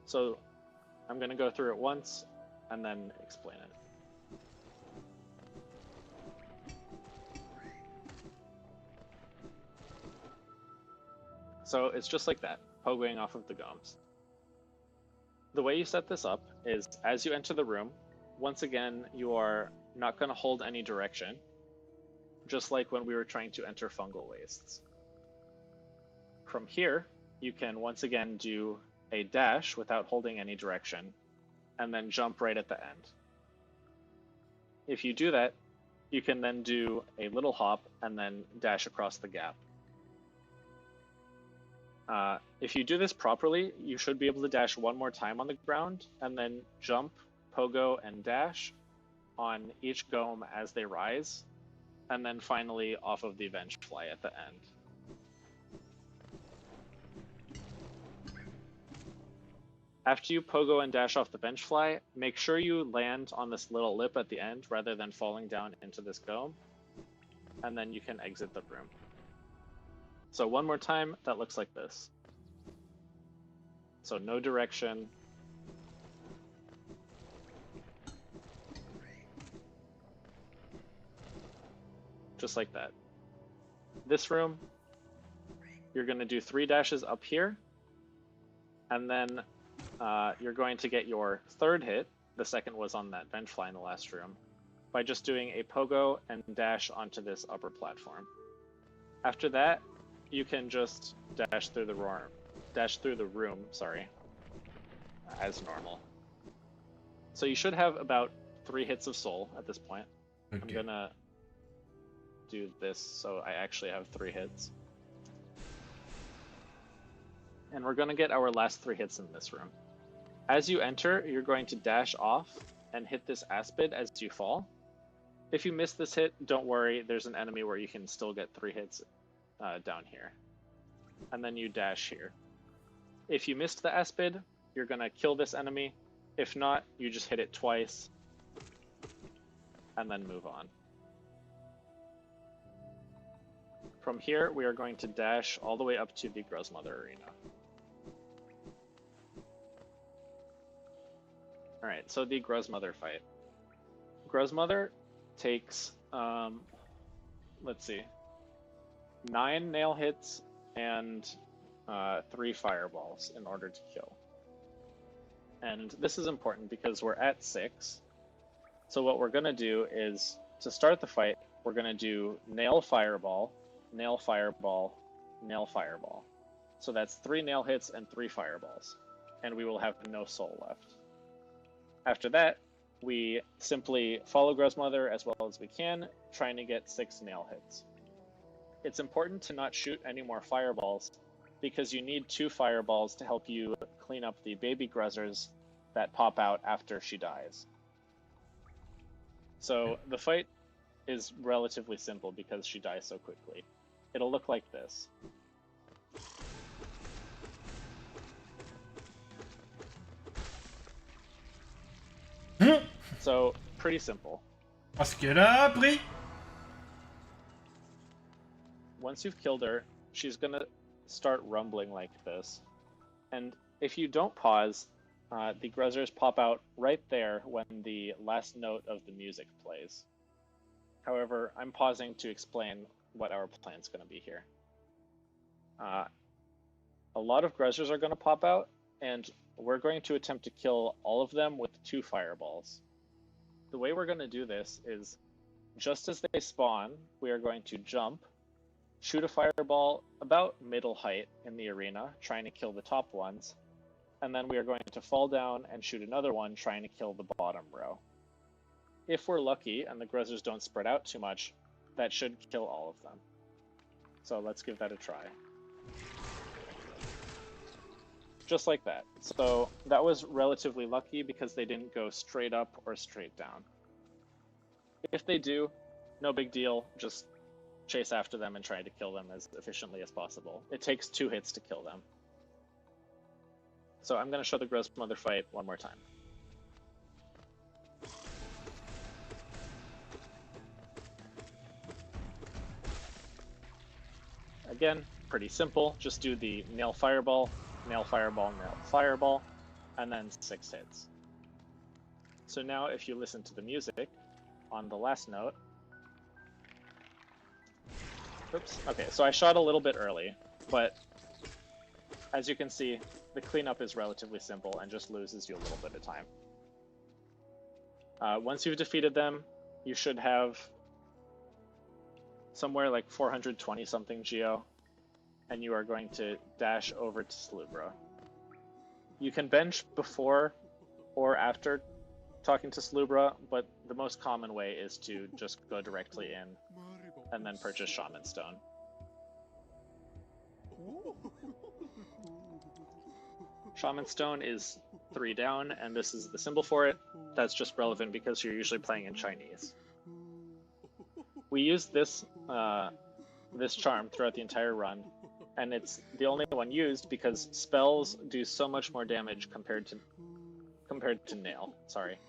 So I'm gonna go through it once and then explain it. So it's just like that, pogoing off of the gomes. The way you set this up is as you enter the room, once again, you are not going to hold any direction, just like when we were trying to enter fungal wastes. From here, you can once again do a dash without holding any direction, and then jump right at the end. If you do that, you can then do a little hop and then dash across the gap. If you do this properly, you should be able to dash 1 more time on the ground, and then jump, pogo, and dash on each gome as they rise, and then finally off of the Vengefly at the end. After you pogo and dash off the Vengefly, make sure you land on this little lip at the end rather than falling down into this gome, and then you can exit the room. So 1 more time, that looks like this. So no direction. Just like that. This room, you're going to do 3 dashes up here, and then you're going to get your 3rd hit. The second was on that Vengefly in the last room, by just doing a pogo and dash onto this upper platform. After that, you can just dash through the room, sorry, as normal. So you should have about 3 hits of soul at this point. Okay. I'm gonna do this so I actually have 3 hits. And we're gonna get our last 3 hits in this room. As you enter, you're going to dash off and hit this Aspid as you fall. If you miss this hit, don't worry. There's an enemy where you can still get 3 hits down here. And then you dash here. If you missed the Aspid, you're going to kill this enemy. If not, you just hit it twice and then move on. From here, we are going to dash all the way up to the Grozmother Arena. Alright, so the Grozmother fight. Grozmother takes, let's see, 9 nail hits and 3 fireballs in order to kill. And this is important because we're at 6. So what we're going to do is, to start the fight, we're going to do nail fireball, nail fireball, nail fireball. So that's 3 nail hits and 3 fireballs. And we will have no soul left. After that, we simply follow Grozmother as well as we can, trying to get 6 nail hits. It's important to not shoot any more fireballs, because you need 2 fireballs to help you clean up the baby Gruzzers that pop out after she dies. So the fight is relatively simple because she dies so quickly. It'll look like this. So, pretty simple. Parce qu'elle a appris. Once you've killed her, she's gonna start rumbling like this. And if you don't pause, the Gruzzers pop out right there when the last note of the music plays. However, I'm pausing to explain what our plan's gonna be here. A lot of Gruzzers are gonna pop out, and we're going to attempt to kill all of them with 2 fireballs. The way we're going to do this is, just as they spawn, we are going to jump, shoot a fireball about middle height in the arena, trying to kill the top ones, and then we are going to fall down and shoot another one, trying to kill the bottom row. If we're lucky and the Gruzzers don't spread out too much, that should kill all of them. So let's give that a try. Just like that. So that was relatively lucky because they didn't go straight up or straight down. If they do, no big deal, just chase after them and try to kill them as efficiently as possible. It takes 2 hits to kill them. So I'm going to show the Grozmother fight one more time. Again, pretty simple, just do the nail fireball, nail fireball, nail fireball, and then 6 hits. So now if you listen to the music on the last note, oops, okay, so I shot a little bit early, but as you can see, the cleanup is relatively simple and just loses you a little bit of time. Once you've defeated them, you should have somewhere like 420 something geo, and you are going to dash over to Slubra. You can bench before or after talking to Slubra, but the most common way is to just go directly in and then purchase Shaman Stone. Shaman Stone is 3 down, and this is the symbol for it. That's just relevant because you're usually playing in Chinese. We use this this charm throughout the entire run, and it's the only one used because spells do so much more damage compared to nail. Sorry.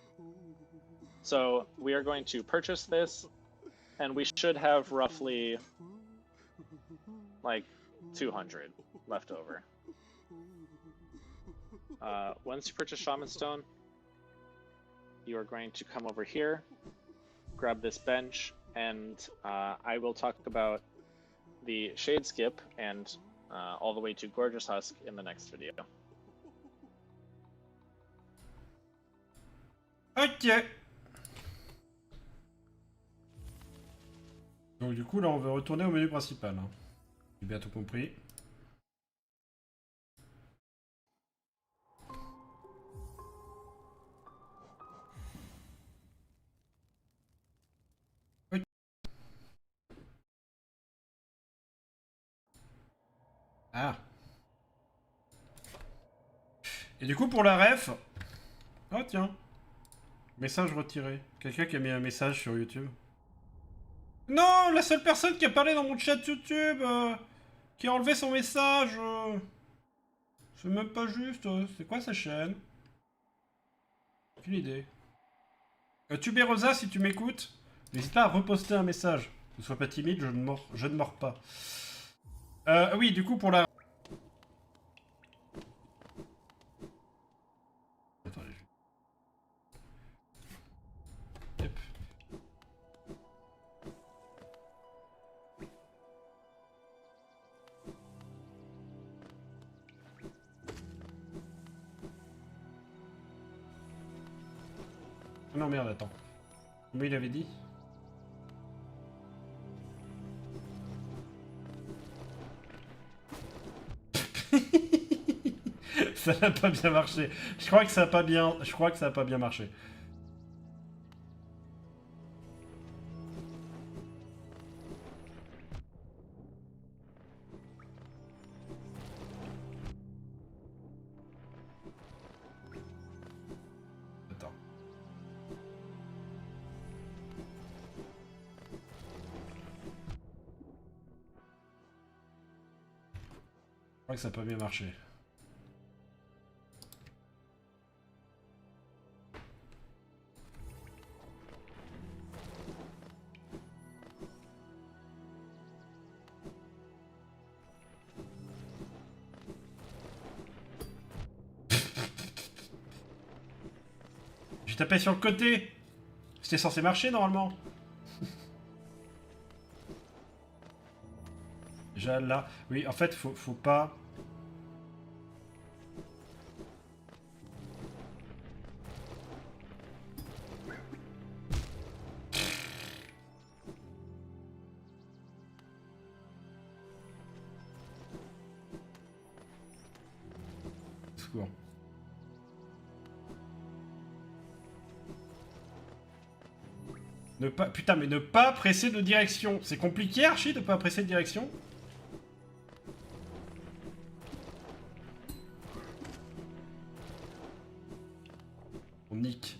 So we are going to purchase this, and we should have roughly like 200 left over. Once you purchase Shaman Stone, you are going to come over here, grab this bench, and I will talk about the Shade Skip and all the way to Gorgeous Husk in the next video. Ok. Donc du coup là on veut retourner au menu principal. Hein. J'ai bien tout compris. Ok. Ah. Et du coup pour la ref... Oh tiens. Message retiré. Quelqu'un qui a mis un message sur YouTube. Non, la seule personne qui a parlé dans mon chat YouTube, qui a enlevé son message. C'est même pas juste. C'est quoi sa chaîne? Aucune idée. Tuberosa, si tu m'écoutes, n'hésite pas à reposter un message. Ne sois pas timide, je ne mords pas. Oui, du coup, pour la... Attendez. Hop. Non, merde, attends. Combien il avait dit? Ça n'a pas bien marché. Je crois que ça a pas bien... Je crois que ça a pas bien marché. Attends. Je crois que ça a pas bien marché. J'ai tapé sur le côté. C'était censé marcher normalement. Déjà là. Oui, en fait, faut pas. Secours. Ne pas... Putain, mais ne pas presser de direction. C'est compliqué, Archie, de pas presser de direction? On nique.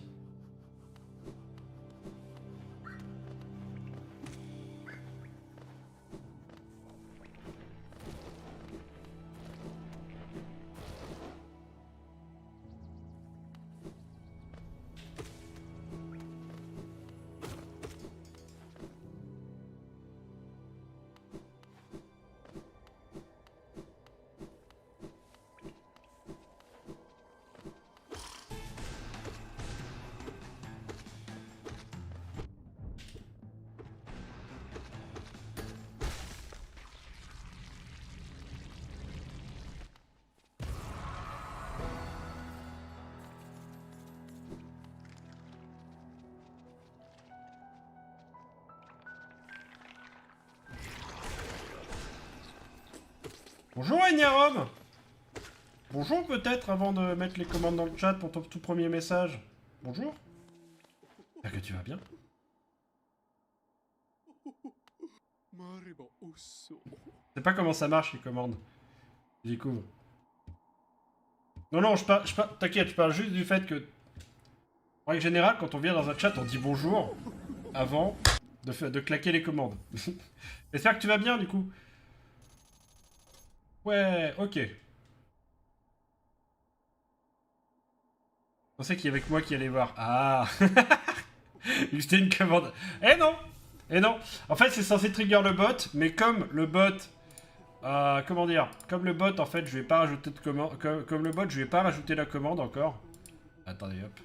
Bonjour Agnarom. Bonjour peut-être avant de mettre les commandes dans le chat pour ton tout premier message. Bonjour. J'espère que tu vas bien. Je sais pas comment ça marche les commandes. Je découvre. Non, t'inquiète, je parle juste du fait que... En règle générale, quand on vient dans un chat, on dit bonjour avant de claquer les commandes. J'espère que tu vas bien du coup. Ouais, ok. Je pensais qu'il y avait que moi qui allait voir. Ah. C'était une commande. Eh non. Eh non. En fait, c'est censé trigger le bot, mais comme le bot... comment dire? Comme le bot, en fait, je vais pas rajouter de commande... Comme le bot, je vais pas rajouter la commande encore. Attendez, hop.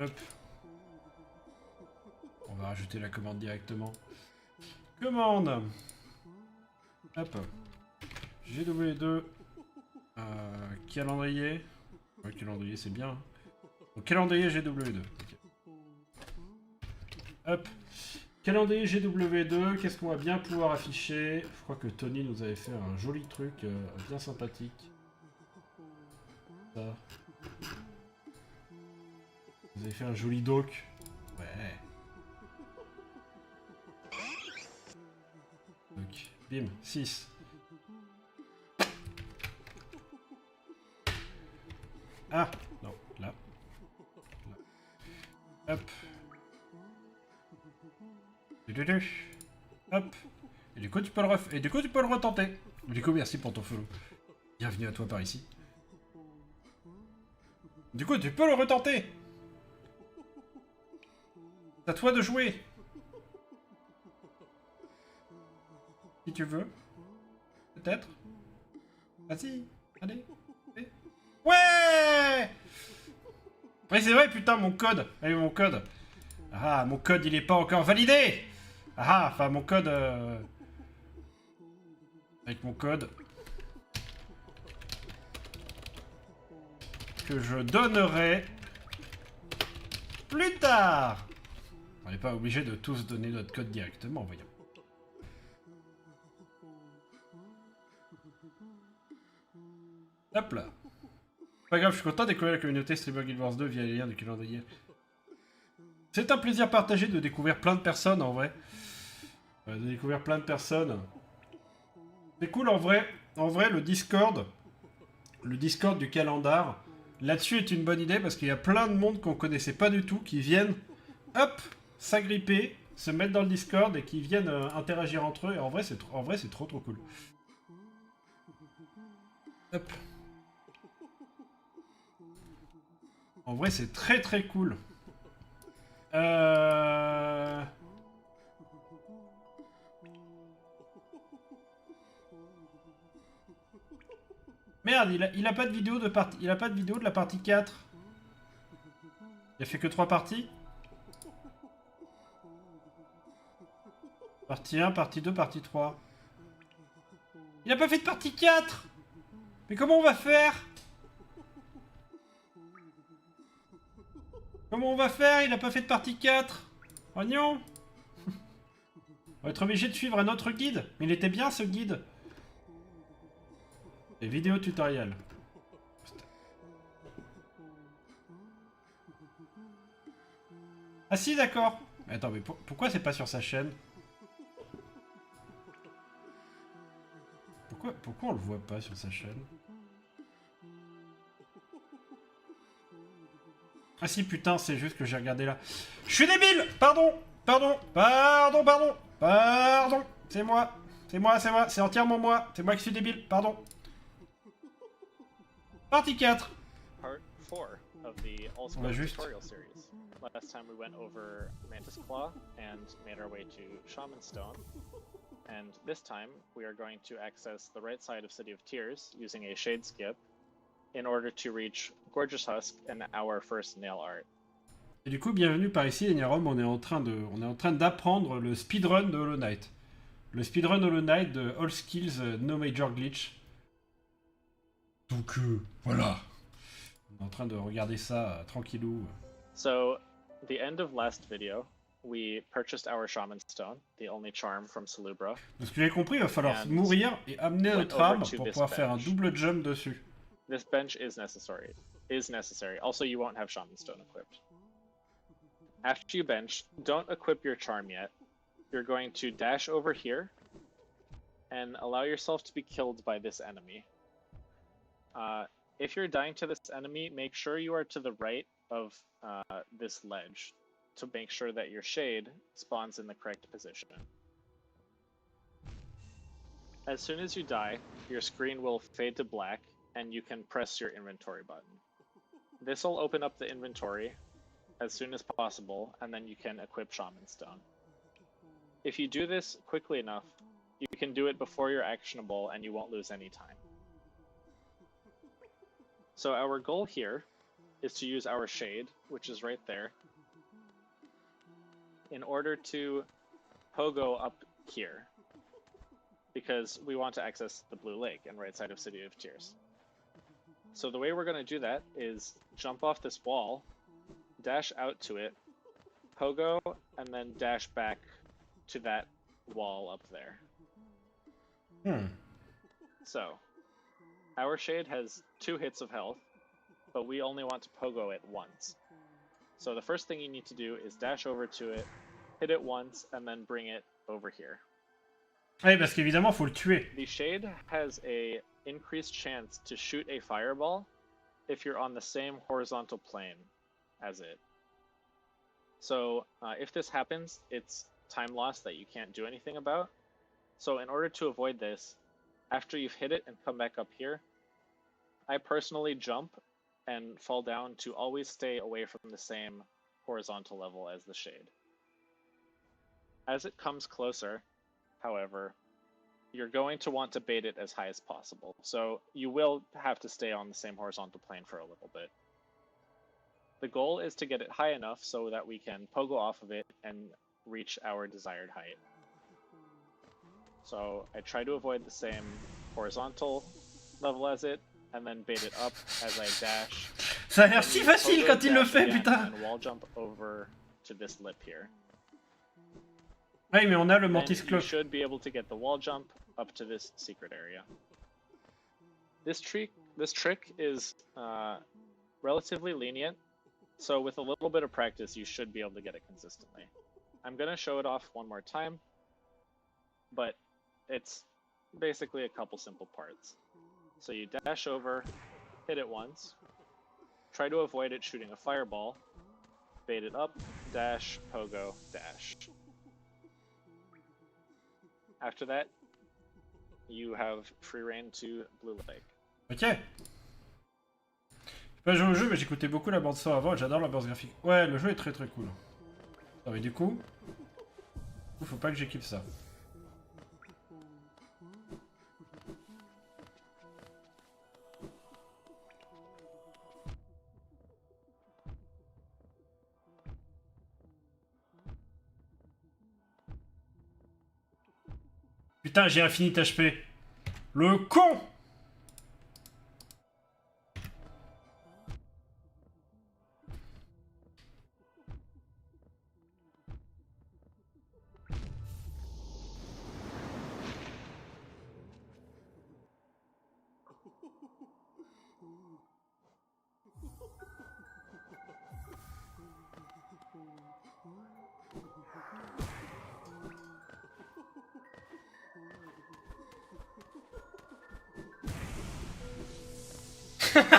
Hop. On va rajouter la commande directement. Commande. Hop. GW2. Calendrier. Ouais, calendrier, c'est bien. Donc, calendrier GW2. Okay. Hop. Calendrier GW2. Qu'est-ce qu'on va bien pouvoir afficher? Je crois que Tony nous avait fait un joli truc bien sympathique. Ça. Vous avez fait un joli doc. Ouais. Donc, bim, 6. Ah, non, là. Hop. Hop. Et du coup, tu peux le retenter. Du coup, merci pour ton follow. Bienvenue à toi par ici. Du coup, tu peux le retenter. C'est à toi de jouer. Si tu veux. Peut-être. Vas-y. Allez. Ouais! Oui, c'est vrai, putain, mon code. Allez, mon code. Ah, mon code, il est pas encore validé. Ah, enfin, mon code... Avec mon code... Que je donnerai... plus tard. On n'est pas obligé de tous donner notre code directement, voyons. Hop là. Pas grave, je suis content de découvrir la communauté Streamer Guild Wars 2 via les liens du calendrier. C'est un plaisir partagé de découvrir plein de personnes en vrai. De découvrir plein de personnes. C'est cool en vrai. En vrai, le Discord du calendar, là-dessus est une bonne idée parce qu'il y a plein de monde qu'on connaissait pas du tout qui viennent, hop, s'agripper, se mettre dans le Discord et qui viennent interagir entre eux. Et en vrai, c'est trop cool. Hop. En vrai, c'est très cool. Merde, il a pas de vidéo de partie. Il a pas de vidéo de la partie 4. Il a fait que 3 parties. Partie 1, partie 2, partie 3. Il a pas fait de partie 4. Mais comment on va faire? Comment on va faire? Il a pas fait de partie 4. Oignon. On va être obligé de suivre un autre guide. Mais il était bien ce guide. Et vidéo tutoriel. Ah si, d'accord. Mais attends, mais pourquoi c'est pas sur sa chaîne? Pourquoi on le voit pas sur sa chaîne? Ah si, putain, c'est juste que j'ai regardé là. Je suis débile! Pardon! C'est moi, c'est entièrement moi. C'est moi qui suis débile, pardon. Partie 4. Part 4 of the also tutorial series. Last time we went over Mantis Claw and made our way to Shaman Stone. And this time we are going to access the right side of City of Tears using a shade skip in order to reach Gorgeous Husk and our first nail art. Et du coup, bienvenue par ici, Eniarom. On est en train d'apprendre le speedrun de Hollow Knight. Le speedrun Hollow Knight de All Skills No Major Glitch. Donc voilà. On est en train de regarder ça tranquillou. So, the end of last video, we purchased our Shaman Stone, the only charm from Salubra. De ce que j'ai compris, il va falloir mourir et amener notre arme pour pouvoir faire un double jump dessus. This bench is necessary. Also, you won't have Shaman Stone equipped. After you bench, don't equip your charm yet. You're going to dash over here and allow yourself to be killed by this enemy. If you're dying to this enemy, make sure you are to the right of this ledge to make sure that your shade spawns in the correct position. As soon as you die, your screen will fade to black and you can press your inventory button. This will open up the inventory as soon as possible, and then you can equip Shaman Stone. If you do this quickly enough, you can do it before you're actionable and you won't lose any time. So our goal here is to use our shade, which is right there, in order to pogo up here, because we want to access the Blue Lake and right side of City of Tears. So the way we're going to do that is jump off this wall, dash out to it, pogo, and then dash back to that wall up there. So, our shade has 2 hits of health, but we only want to pogo it once. So the first thing you need to do is dash over to it, hit it once, and then bring it over here. Oui, parce qu'évidemment, faut le tuer. The shade has a increased chance to shoot a fireball if you're on the same horizontal plane as it. So if this happens, it's time loss that you can't do anything about. So in order to avoid this, after you've hit it and come back up here, I personally jump and fall down to always stay away from the same horizontal level as the shade. As it comes closer, however, you're going to want to bait it as high as possible. So you will have to stay on the same horizontal plane for a little bit. The goal is to get it high enough so that we can pogo off of it and reach our desired height. So I try to avoid the same horizontal level as it, and then bait it up as I dash. Ça a l'air si facile quand il le fait, putain. And wall jump over to this lip here. Oui, mais on a le Then Mortis you Cloak. should be able to get the wall jump up to this secret area. This trick is relatively lenient, so with a little bit of practice, you should be able to get it consistently. I'm gonna show it off one more time, but it's basically a couple simple parts. So you dash over, hit it once, try to avoid it shooting a fireball, bait it up, dash, pogo, dash. After that, you have free reign to Blue Lake. Ok. J'ai pas joué au jeu, mais j'écoutais beaucoup la bande son avant et j'adore l'ambiance graphique. Ouais, le jeu est très très cool. Ah, mais du coup, faut pas que j'équipe ça. Putain, j'ai infini HP. Le con!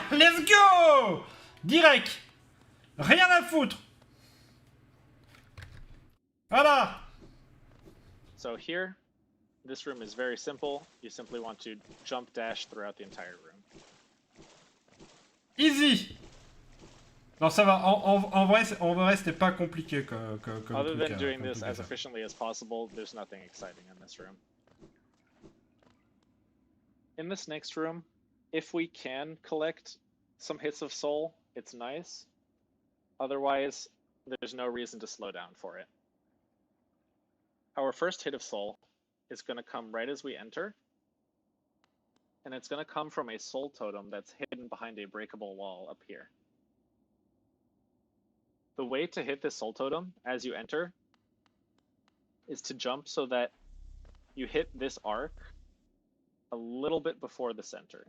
Let's go! Direct! Rien à foutre! Voilà! So here, this room is very simple. You simply want to jump dash throughout the entire room. Easy! Non, ça va. En vrai, c'était pas compliqué comme Other truc, than doing comme this truc à as faire. efficiently as possible, there's nothing exciting in this room. In this next room, if we can collect some hits of soul, it's nice. Otherwise, there's no reason to slow down for it. Our first hit of soul is going to come right as we enter, and it's going to come from a soul totem that's hidden behind a breakable wall up here. The way to hit this soul totem as you enter is to jump so that you hit this arc a little bit before the center.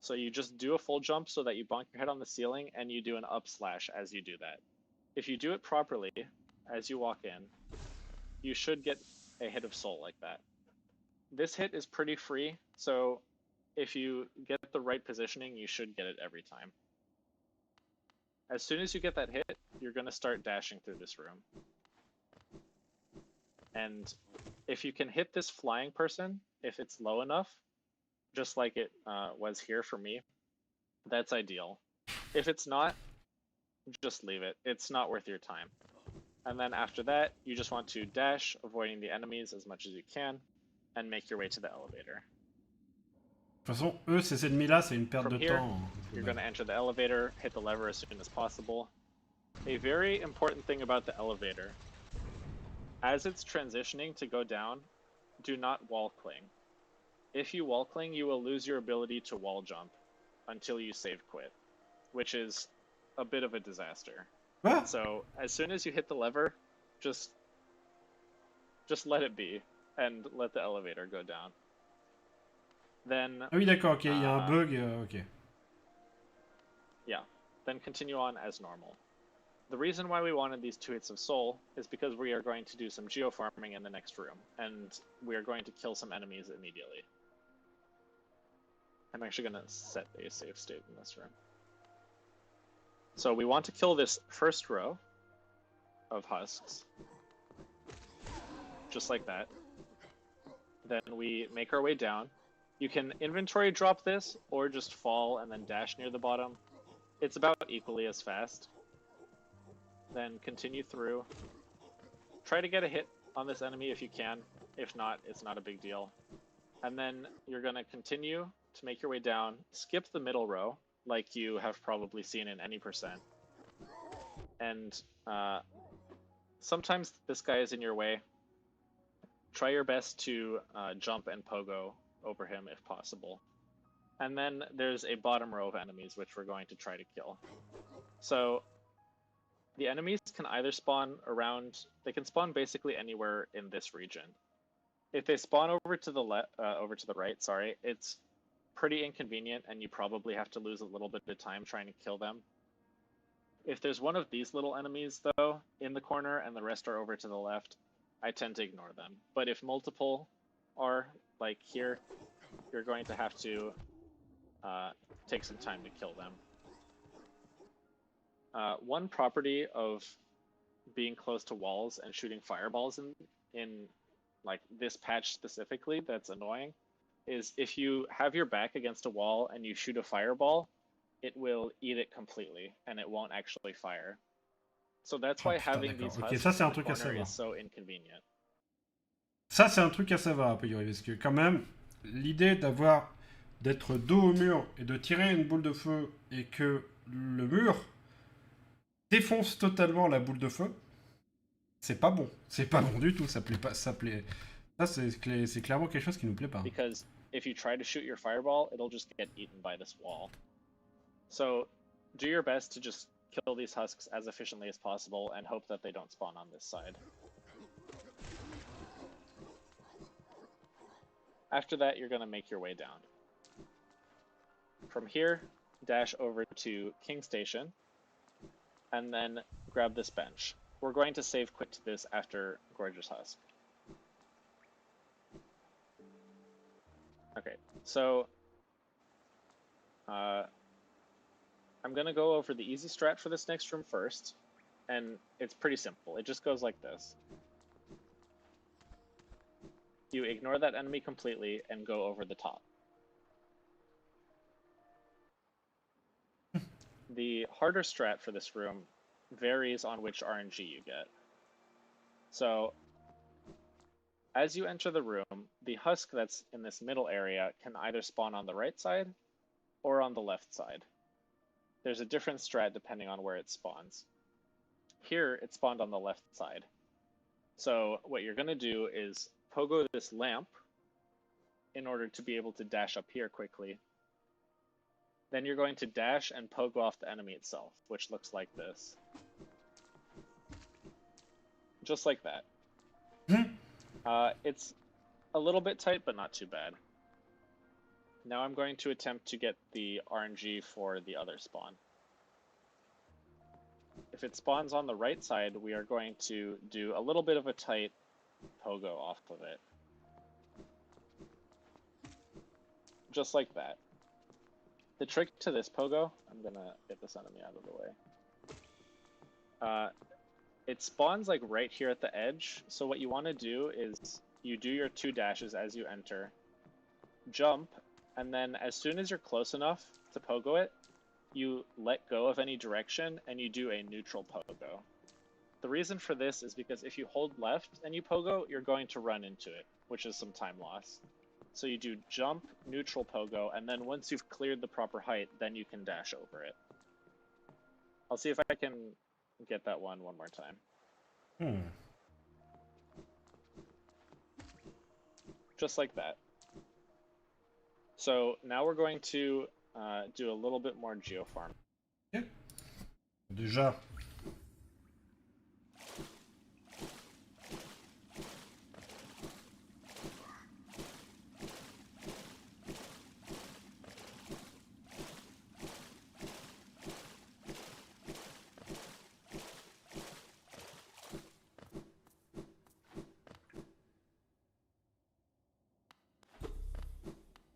So you just do a full jump so that you bonk your head on the ceiling and you do an up slash as you do that. If you do it properly, as you walk in, you should get a hit of soul like that. This hit is pretty free, so if you get the right positioning, you should get it every time. As soon as you get that hit, you're going to start dashing through this room. And if you can hit this flying person, if it's low enough, just like it was here for me, that's ideal. If it's not, just leave it. It's not worth your time. And then after that, you just want to dash, avoiding the enemies as much as you can, and make your way to the elevator. De toute façon, eux, ces ennemis-là, c'est une perte From de here, temps. you're going to enter the elevator, hit the lever as soon as possible. A very important thing about the elevator, as it's transitioning to go down, do not wall cling. If you wall cling, you will lose your ability to wall jump until you save quit, which is a bit of a disaster. Quoi? So as soon as you hit the lever, just let it be and let the elevator go down. Then Ah oui, d'accord, ok, il y a un bug, ok. yeah, then continue on as normal. The reason why we wanted these 2 hits of soul is because we are going to do some geofarming in the next room, and we are going to kill some enemies immediately. I'm actually going to set a safe state in this room. So we want to kill this first row of husks, just like that. Then we make our way down. You can inventory drop this, or just fall and then dash near the bottom. It's about equally as fast. Then continue through. Try to get a hit on this enemy if you can. If not, it's not a big deal. And then you're going to continue to make your way down. Skip the middle row, like you have probably seen in any percent. And sometimes this guy is in your way. Try your best to jump and pogo over him if possible. And then there's a bottom row of enemies which we're going to try to kill. So the enemies can either spawn around, they can spawn basically anywhere in this region. If they spawn over to the right, sorry, it's pretty inconvenient and you probably have to lose a little bit of time trying to kill them. If there's one of these little enemies though in the corner and the rest are over to the left, I tend to ignore them. But if multiple are, like here, you're going to have to take some time to kill them. One property of being close to walls and shooting fireballs in like this patch specifically that's annoying is if you have your back against a wall and you shoot a fireball, it will eat it completely and it won't actually fire. So that's why having these Ok, husks ça c'est un in the truc à corner savoir. is so inconvenient. Ça c'est un truc à savoir a priori, parce que quand même, l'idée d'être dos au mur et de tirer une boule de feu et que le mur défonce totalement la boule de feu, c'est pas bon. C'est pas bon du tout, ça plaît pas. Ça c'est clairement quelque chose qui nous plaît pas. Because if you try to shoot your fireball, it'll just get eaten by this wall. So do your best to just kill these husks as efficiently as possible and hope that they don't spawn on this side. After that, you're going to make your way down. From here, dash over to King Station, and then grab this bench. We're going to save quit to this after Gorgeous Husk. Okay, so I'm going to go over the easy strat for this next room first, and it's pretty simple. It just goes like this. You ignore that enemy completely and go over the top. The harder strat for this room varies on which RNG you get. So, as you enter the room, the husk that's in this middle area can either spawn on the right side or on the left side. There's a different strat depending on where it spawns. Here, it spawned on the left side. So what you're going to do is pogo this lamp in order to be able to dash up here quickly. Then you're going to dash and pogo off the enemy itself, which looks like this. Just like that. It's a little bit tight, but not too bad. Now I'm going to attempt to get the RNG for the other spawn. If it spawns on the right side, we are going to do a little bit of a tight pogo off of it. Just like that. The trick to this pogo, I'm gonna get this enemy out of the way. It spawns like right here at the edge, so what you want to do is you do your 2 dashes as you enter, jump, and then as soon as you're close enough to pogo it, you let go of any direction and you do a neutral pogo. The reason for this is because if you hold left and you pogo, you're going to run into it, which is some time loss. So you do jump, neutral pogo, and then once you've cleared the proper height, then you can dash over it. I'll see if I can get that one more time. Just like that. So now we're going to do a little bit more geofarm. Okay. Déjà.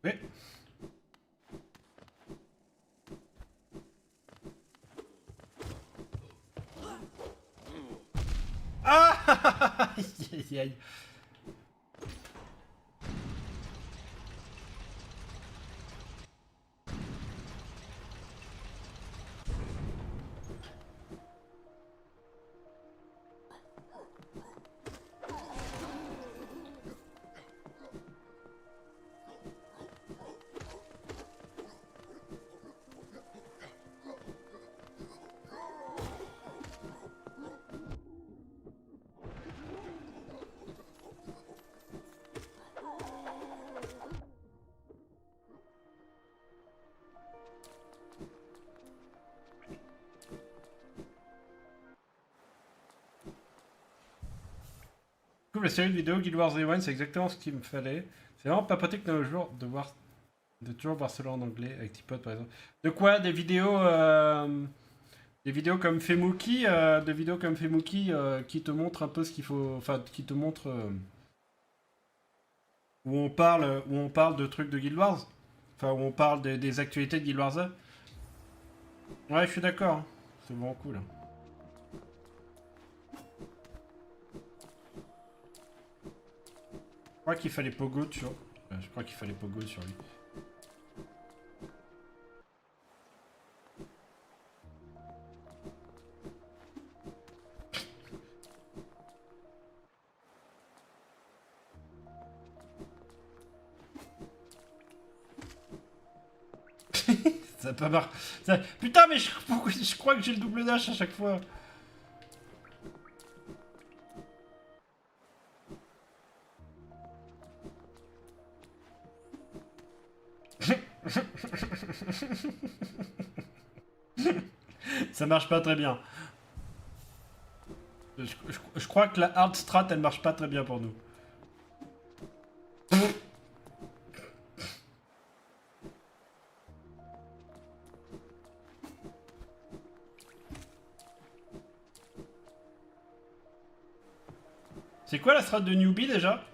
Oui. Ah. Aïe, aïe, aïe. Du coup, la série de vidéos Guild Wars Rewind, c'est exactement ce qu'il me fallait. C'est vraiment pas pratique de nos jours de toujours voir cela en anglais avec Tipod par exemple. De quoi? Des vidéos comme Femuki, qui te montrent un peu ce qu'il faut, enfin qui te montrent où on parle de trucs de Guild Wars, enfin où on parle des actualités de Guild Wars 2. Ouais, je suis d'accord. Hein. C'est vraiment cool. Hein. Je crois qu'il fallait Pogo sur. Je crois qu'il fallait Pogo sur lui. Ça peut marcher. Putain, mais je crois que j'ai le double dash à chaque fois. Ça marche pas très bien. Je crois que la hard strat, elle marche pas très bien pour nous. C'est quoi la strat de newbie déjà?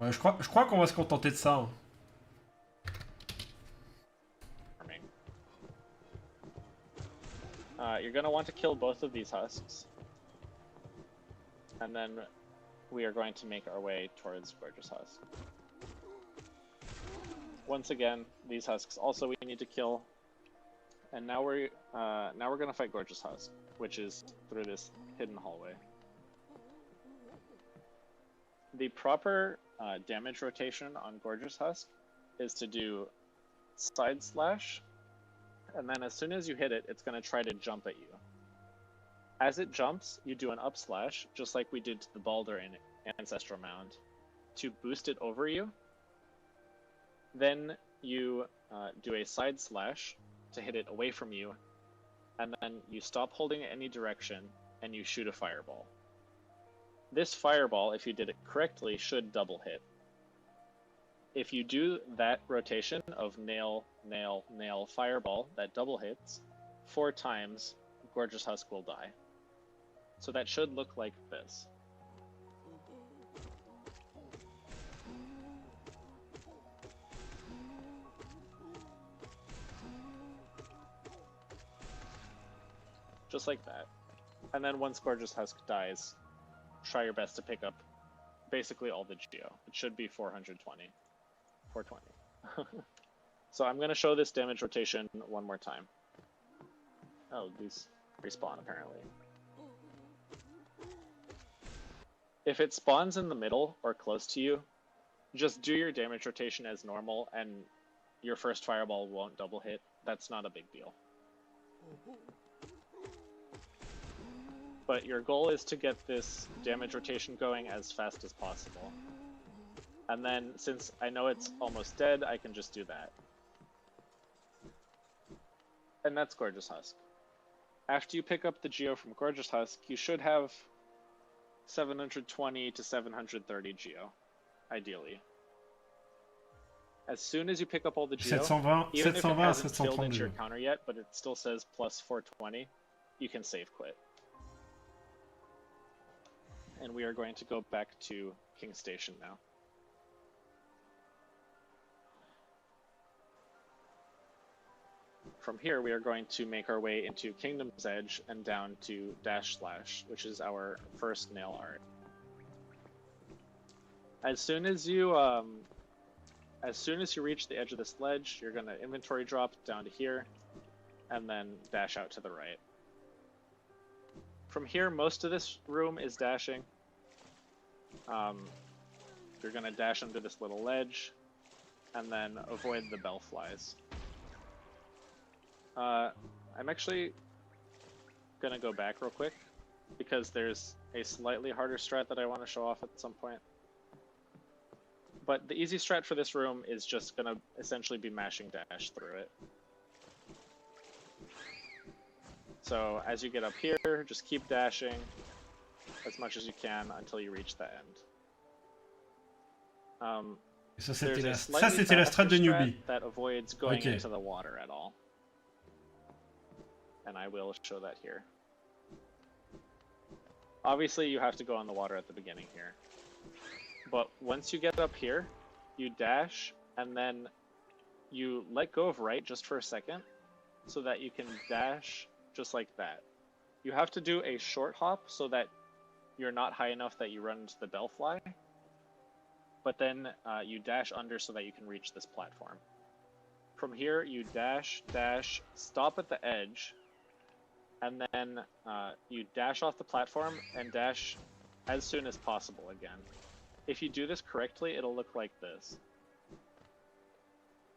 Ouais, je crois qu'on va se contenter de ça. Hein. You're gonna want to kill both of these husks. And then we are going to make our way towards Gorgeous Husk. Once again, these husks also we need to kill. And now we're gonna fight Gorgeous Husk, which is through this hidden hallway. The proper damage rotation on Gorgeous Husk is to do side slash, and then as soon as you hit it, it's going to try to jump at you. As it jumps, you do an up slash, just like we did to the Balder in Ancestral Mound, to boost it over you. Then you do a side slash to hit it away from you, and then you stop holding it any direction, and you shoot a fireball. This fireball, if you did it correctly, should double hit. If you do that rotation of nail, nail, nail, fireball, that double hits, 4 times, Gorgeous Husk will die. So that should look like this. Just like that. And then once Gorgeous Husk dies, try your best to pick up basically all the geo. It should be 420. 420. So I'm going to show this damage rotation one more time. Oh, these respawn apparently. If it spawns in the middle or close to you, just do your damage rotation as normal and your first fireball won't double hit. That's not a big deal. But your goal is to get this damage rotation going as fast as possible. And then, since I know it's almost dead, I can just do that. And that's Gorgeous Husk. After you pick up the geo from Gorgeous Husk, you should have 720 to 730 geo, ideally. As soon as you pick up all the geo, 720, even if it 720 à hasn't filled into your 732. counter yet, but it still says plus 420, you can save quit. And we are going to go back to King Station now. From here, we are going to make our way into Kingdom's Edge and down to Dash Slash, which is our first nail art. As soon as you reach the edge of this ledge, you're gonna inventory drop down to here, and then dash out to the right. From here, most of this room is dashing. You're gonna dash under this little ledge, and then avoid the bellflies. I'm actually gonna go back real quick because there's a slightly harder strat that I want to show off at some point. But the easy strat for this room is just gonna essentially be mashing dash through it. So as you get up here, just keep dashing as much as you can until you reach the end. Ça, There's a c'était slightly la strat de faster newbie. strat that avoids going Okay. into the water at all. And I will show that here. Obviously, you have to go on the water at the beginning here. But once you get up here, you dash, and then you let go of right just for a second, so that you can dash just like that. You have to do a short hop so that you're not high enough that you run into the bellfly, but then you dash under so that you can reach this platform. From here, you dash, dash, stop at the edge, and then you dash off the platform and dash as soon as possible again. If you do this correctly, it'll look like this,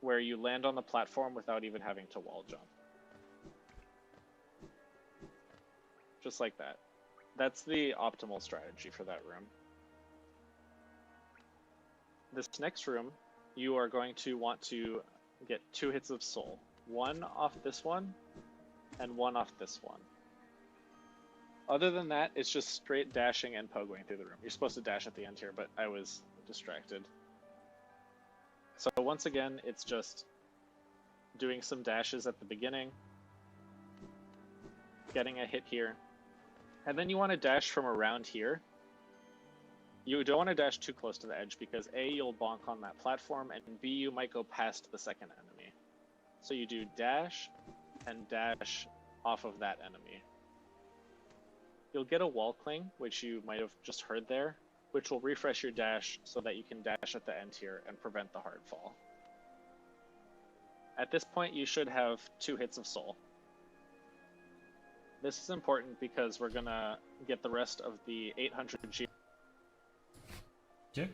where you land on the platform without even having to wall jump. Just like that. That's the optimal strategy for that room. This next room, you are going to want to get 2 hits of soul. One off this one, and one off this one. Other than that, it's just straight dashing and pogoing through the room. You're supposed to dash at the end here, but I was distracted. So once again, it's just doing some dashes at the beginning, getting a hit here, and then you want to dash from around here. You don't want to dash too close to the edge because A, you'll bonk on that platform, and B, you might go past the second enemy. So you do dash and dash off of that enemy. You'll get a wall cling, which you might have just heard there, which will refresh your dash so that you can dash at the end here and prevent the hard fall. At this point, you should have 2 hits of soul. This is important because we're gonna get the rest of the 800 G. Ok.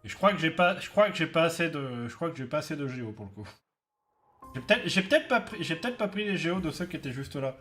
Et je crois que j'ai pas assez de géo pour le coup. J'ai peut-être pas pris les géos de ceux qui étaient juste là.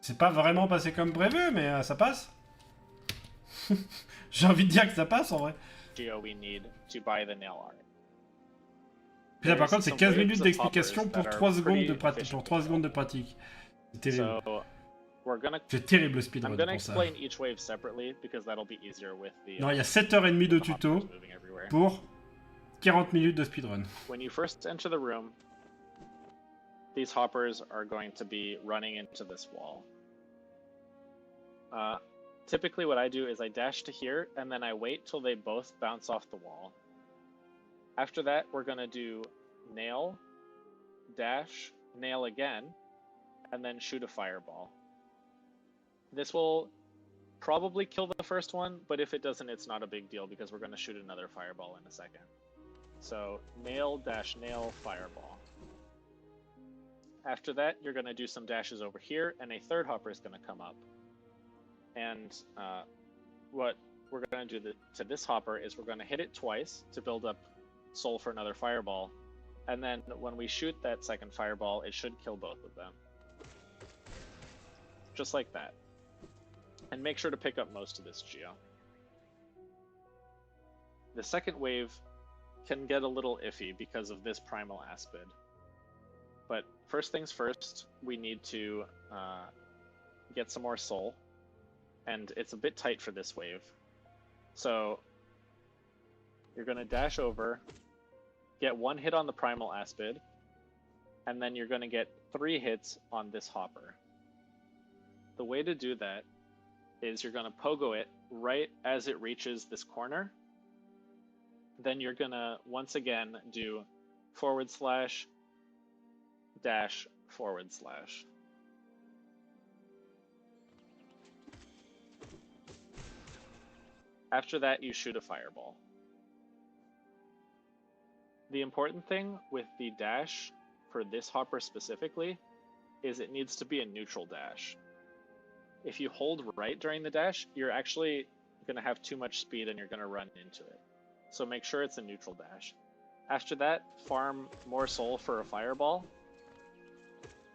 C'est pas vraiment passé comme prévu, mais ça passe. J'ai envie de dire que ça passe en vrai. Geo we need to buy the nail art. Puis là par contre c'est 15 minutes There's some d'explication waves of pour poppers 3 that are secondes de pretty pratique. efficient. Pour 3 secondes de pratique. C'est terrible. So we're gonna. C'est terrible le speedrun I'm gonna pour ça. explain each wave separately because that'll be easier with the. Non, il y a 7h30 de the tuto hoppers moving everywhere. pour 40 minutes de speedrun. When you first enter the room, these hoppers are going to be running into this wall. Typically what I do is I dash to here, and then I wait till they both bounce off the wall. After that, we're going to do nail, dash, nail again, and then shoot a fireball. This will probably kill the first one, but if it doesn't, it's not a big deal because we're going to shoot another fireball in a second. So nail, dash, nail, fireball. After that, you're going to do some dashes over here, and a third hopper is going to come up. And what we're going to do to this hopper is we're going to hit it twice to build up soul for another fireball. And then when we shoot that second fireball, it should kill both of them. Just like that. And make sure to pick up most of this geo. The second wave can get a little iffy because of this primal aspid. But first things first, we need to get some more soul. And it's a bit tight for this wave. So you're going to dash over, get one hit on the primal aspid, and then you're going to get 3 hits on this hopper. The way to do that is you're going to pogo it right as it reaches this corner. Then you're going to once again do /, dash, /. After that, you shoot a fireball. The important thing with the dash for this hopper specifically is it needs to be a neutral dash. If you hold right during the dash, you're actually going to have too much speed and you're going to run into it. So make sure it's a neutral dash. After that, farm more soul for a fireball.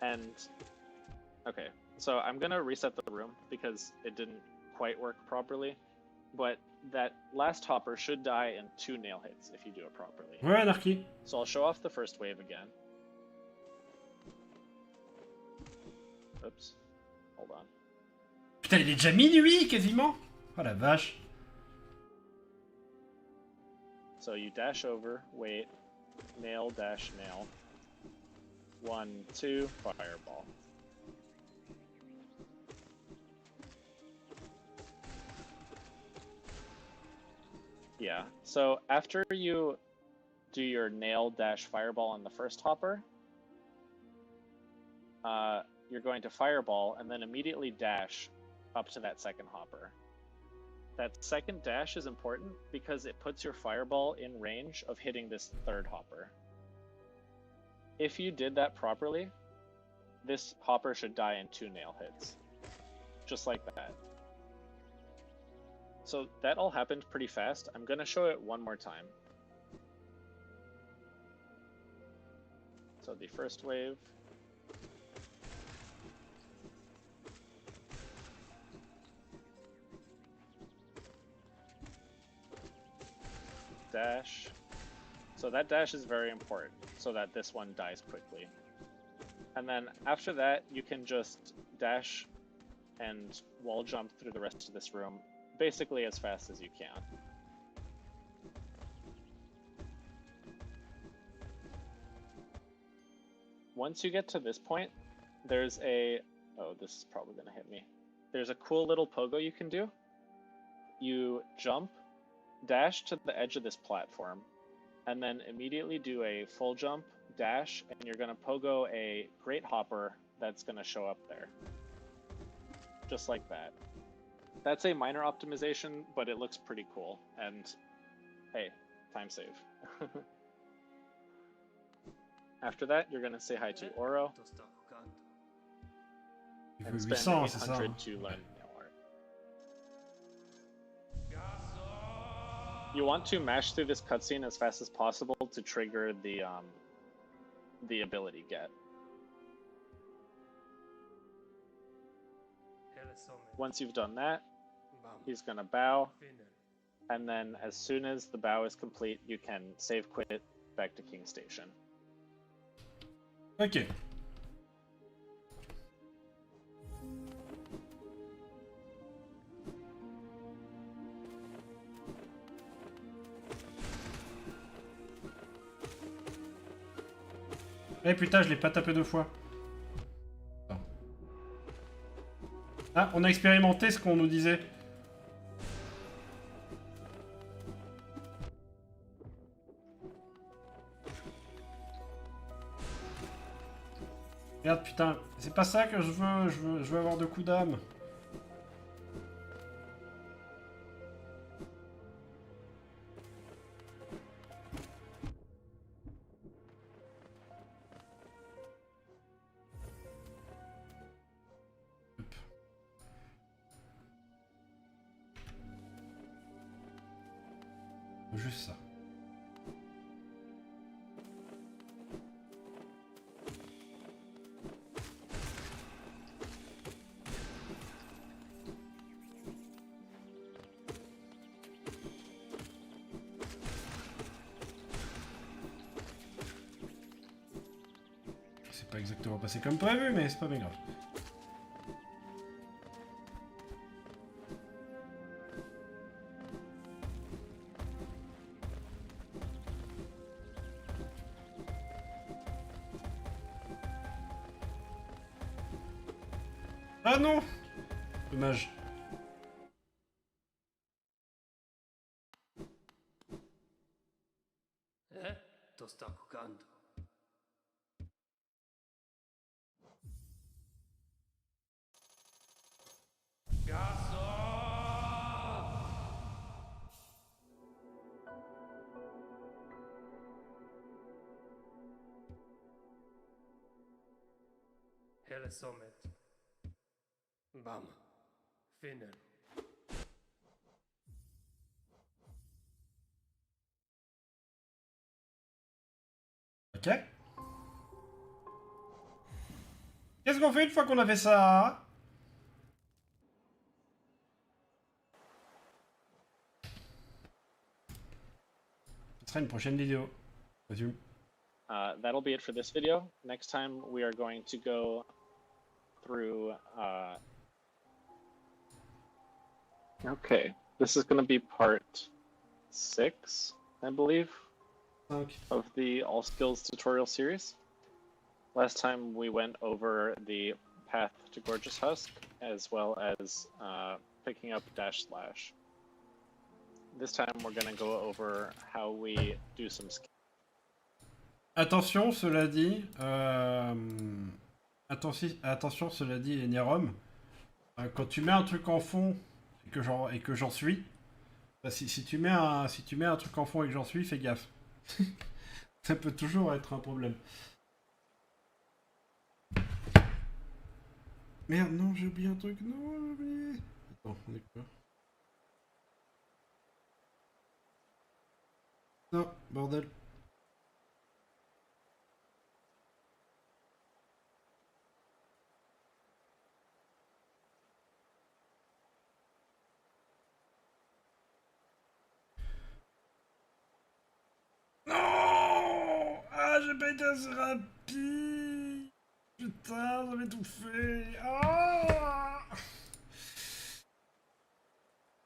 And okay, so I'm going to reset the room because it didn't quite work properly. But that last hopper should die in 2 nail hits if you do it properly. Ouais, Anarchy. So I'll show off the first wave again. Oops. Hold on. Putain, il est déjà minuit quasiment. Oh la vache. So you dash over, wait, nail, dash, nail. 1, 2, fireball. Yeah, so after you do your nail dash fireball on the first hopper, you're going to fireball and then immediately dash up to that second hopper. That second dash is important because it puts your fireball in range of hitting this third hopper. If you did that properly, this hopper should die in 2 nail hits. Just like that. So that all happened pretty fast. I'm going to show it one more time. So the first wave. Dash. So that dash is very important so that this one dies quickly. And then after that, you can just dash and wall jump through the rest of this room basically as fast as you can. Once you get to this point, there's a... Oh, this is probably going to hit me. There's a cool little pogo you can do. You jump, dash to the edge of this platform, and then immediately do a full jump, dash, and you're going to pogo a great hopper that's going to show up there. Just like that. That's a minor optimization, but it looks pretty cool. And hey, time save. After that, you're going to say hi to Oro Il and veut spend 800, c'est ça. 800 to learn nail art. You want to mash through this cutscene as fast as possible to trigger the ability get. Once you've done that, he's going to bow, and then as soon as the bow is complete, you can save quit back to King Station. Ok. Eh putain, je l'ai pas tapé 2 fois. Attends. Ah, on a expérimenté ce qu'on nous disait. Merde, putain, c'est pas ça que je veux. Je veux avoir 2 coups d'âme. Juste ça. C'est pas exactement passé comme prévu, mais c'est pas bien grave. Ah non! Dommage. To sta kukando. Hele somet. Bam. Finnen. Ok. Qu'est-ce qu'on fait une fois qu'on a fait ça? Ce sera une prochaine vidéo. Résume. That'll be it for this video. Next time we are going to go through. Okay, this is going to be part 6, I believe, Okay. of the All Skills tutorial series. Last time we went over the path to Gorgeous Husk, as well as picking up Dash Slash. This time we're going to go over how we do some skills. Attention, cela dit, attention, cela dit, Nerom, quand tu mets un truc en fond et que j'en suis, bah, si tu mets un truc en fond et que j'en suis, fais gaffe. Ça peut toujours être un problème. Merde, non, j'ai oublié un truc, non, j'ai oublié. Attends, on est quoi? Non, bordel. Non! Ah, j'ai pas été assez rapide! Putain, j'avais tout fait! Ah!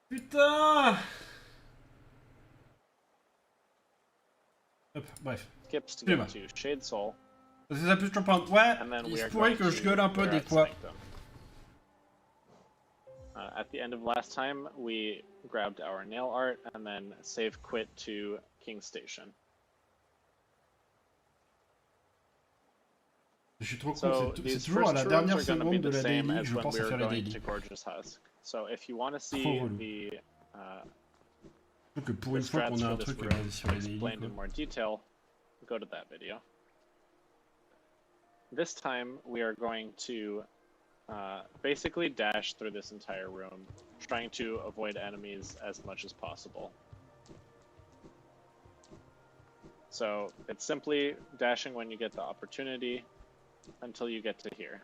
Putain! Hop, bref. Skips to get to Shade Soul. C'est ça plus que je comprends. Ouais, And then il we se are pourrait going que je to gueule un peu clear des out fois. Sanctum. At the end of last time, we grabbed our nail art and then save quit to King Station. Je suis trop con, So c'est these toujours à first la two rooms dernière are going to be seconde de the la same daily que as je when pense we à were faire les going daily. to Gorgeous Husk. So if you want to see Trop relou. the Je trouve que pour une fois qu'on strats a for un this truc room basé sur les daily, explained quoi. in more detail, go to that video. This time we are going to basically dash through this entire room, trying to avoid enemies as much as possible. So it's simply dashing when you get the opportunity until you get to here.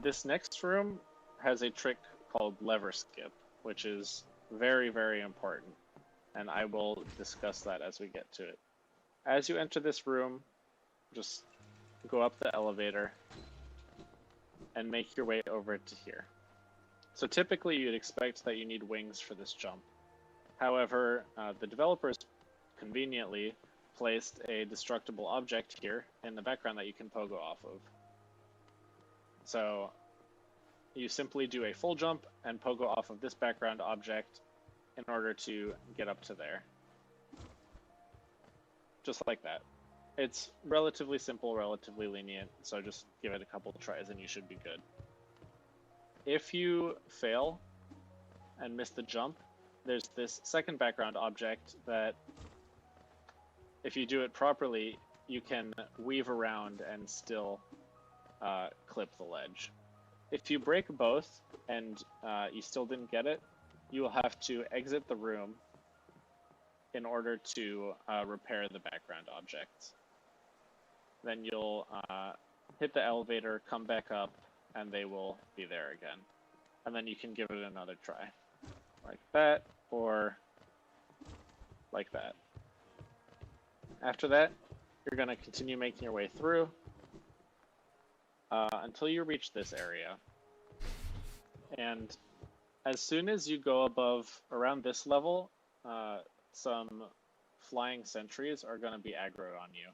This next room has a trick called lever skip, which is very, very important, and I will discuss that as we get to it. As you enter this room, just go up the elevator and make your way over to here. So typically you'd expect that you need wings for this jump. However, the developers conveniently placed a destructible object here in the background that you can pogo off of. So you simply do a full jump and pogo off of this background object in order to get up to there. Just like that. It's relatively simple, relatively lenient, so just give it a couple of tries and you should be good. If you fail and miss the jump, there's this second background object that, if you do it properly, you can weave around and still clip the ledge. If you break both and you still didn't get it, you will have to exit the room in order to repair the background objects. Then you'll hit the elevator, come back up, and they will be there again. And then you can give it another try. Like that, or like that. After that, you're going to continue making your way through until you reach this area. And as soon as you go above around this level, some flying sentries are going to be aggroed on you.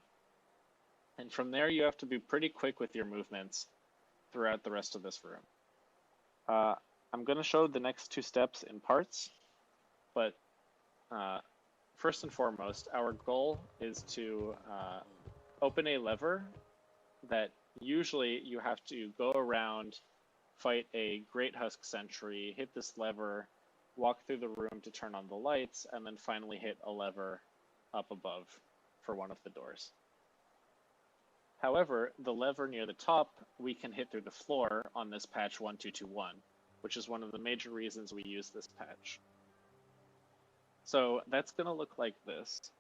And from there, you have to be pretty quick with your movements throughout the rest of this room. I'm going to show the next two steps in parts, but first and foremost, our goal is to open a lever that usually you have to go around, fight a Great Husk Sentry, hit this lever, walk through the room to turn on the lights, and then finally hit a lever up above for one of the doors. However, the lever near the top, we can hit through the floor on this patch 1221, which is one of the major reasons we use this patch. So that's going to look like this.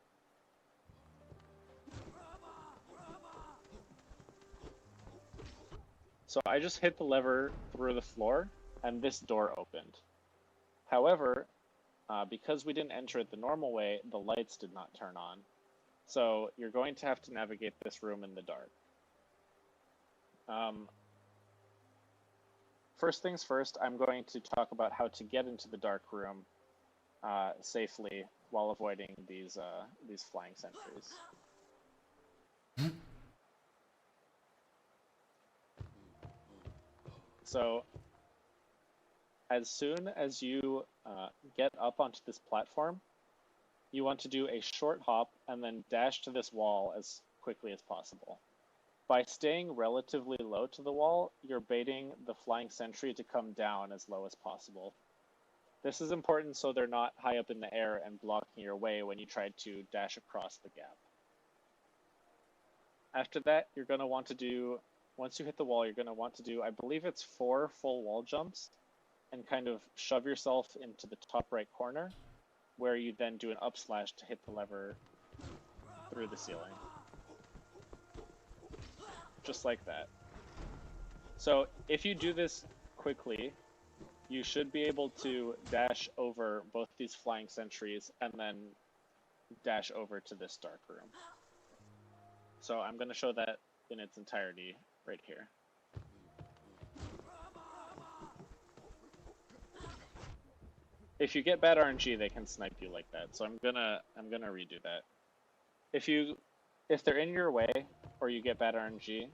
So I just hit the lever through the floor, and this door opened. However, because we didn't enter it the normal way, the lights did not turn on. So you're going to have to navigate this room in the dark. First things first, I'm going to talk about how to get into the dark room safely while avoiding these flying sentries. So as soon as you get up onto this platform, you want to do a short hop and then dash to this wall as quickly as possible. By staying relatively low to the wall, you're baiting the flying sentry to come down as low as possible. This is important so they're not high up in the air and blocking your way when you try to dash across the gap. After that, you're going to want to do, once you hit the wall, you're going to want to do, I believe it's 4 full wall jumps, and kind of shove yourself into the top right corner, where you then do an up slash to hit the lever through the ceiling. Just like that. So if you do this quickly, you should be able to dash over both these flying sentries and then dash over to this dark room. So I'm going to show that in its entirety right here. If you get bad RNG, they can snipe you like that. So I'm gonna redo that. If they're in your way or you get bad RNG,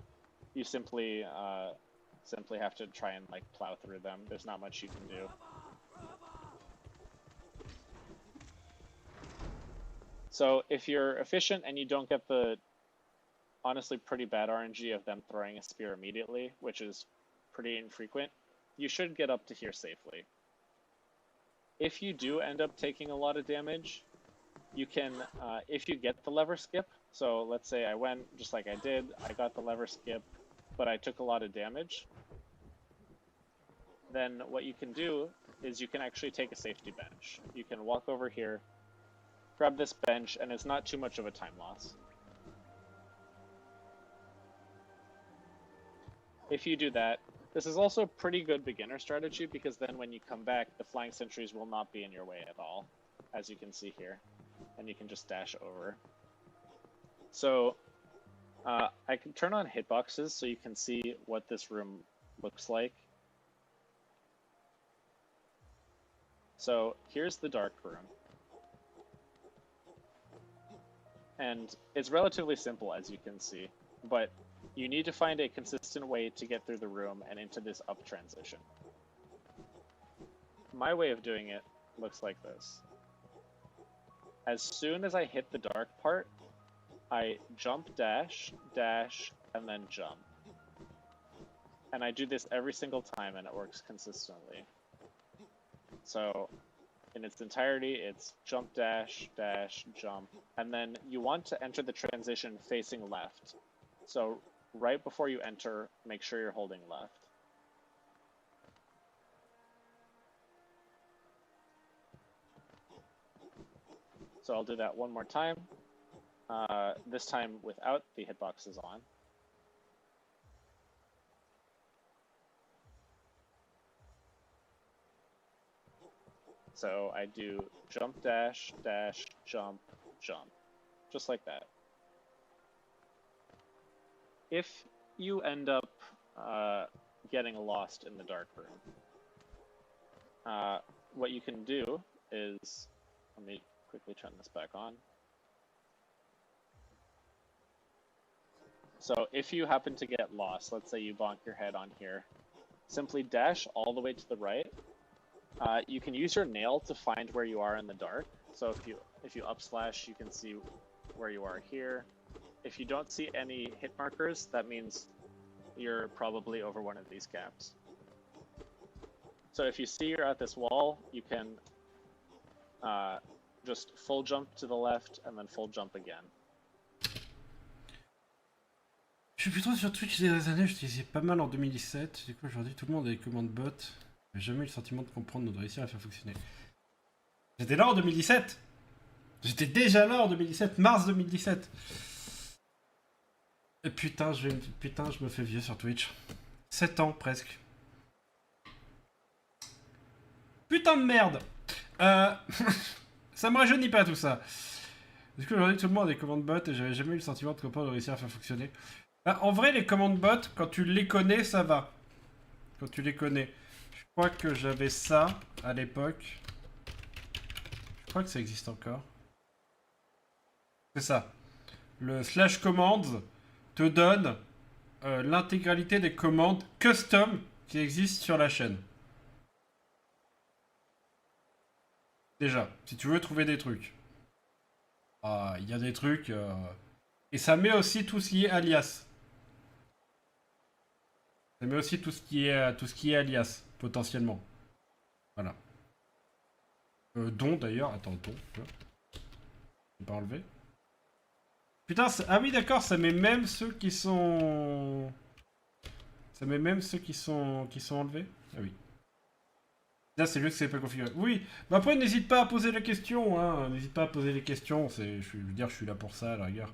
you simply have to try and like plow through them. There's not much you can do. So if you're efficient and you don't get the honestly pretty bad RNG of them throwing a spear immediately, which is pretty infrequent, you should get up to here safely. If you do end up taking a lot of damage, you can, if you get the lever skip, so let's say I went just like I did, I got the lever skip, but I took a lot of damage, then what you can do is you can actually take a safety bench. You can walk over here, grab this bench, and it's not too much of a time loss. If you do that, this is also a pretty good beginner strategy because then when you come back, the flying sentries will not be in your way at all, as you can see here, and you can just dash over. So I can turn on hitboxes so you can see what this room looks like. So here's the dark room. And it's relatively simple, as you can see, but you need to find a consistent way to get through the room and into this up transition. My way of doing it looks like this. As soon as I hit the dark part, I jump, dash, dash, and then jump. And I do this every single time, and it works consistently. So, in its entirety, it's jump, dash, dash, jump. And then you want to enter the transition facing left. So, right before you enter, make sure you're holding left. So I'll do that one more time. This time without the hitboxes on. So I do jump, dash, dash, jump, jump. Just like that. If you end up getting lost in the dark room, what you can do is, let me quickly turn this back on. So if you happen to get lost, let's say you bonk your head on here, simply dash all the way to the right. You can use your nail to find where you are in the dark. So if you up slash, you can see where you are here. If you don't see any hit markers, that means you're probably over one of these gaps. So if you see you're at this wall, you can just full jump to the left and then full jump again. Je suis plus trop sur Twitch ces années, j'utilisais pas mal en 2017. Du coup, aujourd'hui, tout le monde a des commandes bots. J'ai jamais eu le sentiment de comprendre ou de réussir à faire fonctionner. J'étais là en 2017. J'étais déjà là en 2017, mars 2017. Et putain, je me fais vieux sur Twitch. 7 ans presque. Putain de merde. Ça me rajeunit pas tout ça. Du coup, aujourd'hui, tout le monde a des commandes bots et j'avais jamais eu le sentiment de comprendre ou de réussir à faire fonctionner. En vrai, les commandes bots, quand tu les connais, ça va. Quand tu les connais. Je crois que j'avais ça à l'époque. Je crois que ça existe encore. C'est ça. Le slash commands te donne l'intégralité des commandes custom qui existent sur la chaîne. Déjà, si tu veux trouver des trucs. Il y a des trucs... Et ça met aussi tout ce qui est alias. Ça met aussi tout ce qui est alias, potentiellement. Voilà. Don d'ailleurs, attends, don. Je vais pas enlever. Putain, ah oui d'accord, ça met même ceux qui sont... Ça met même ceux qui sont enlevés. Ah oui. Là c'est juste que c'est pas configuré. Oui, mais après n'hésite pas à poser la question, hein. N'hésite pas à poser les questions, je veux dire, je suis là pour ça à la rigueur.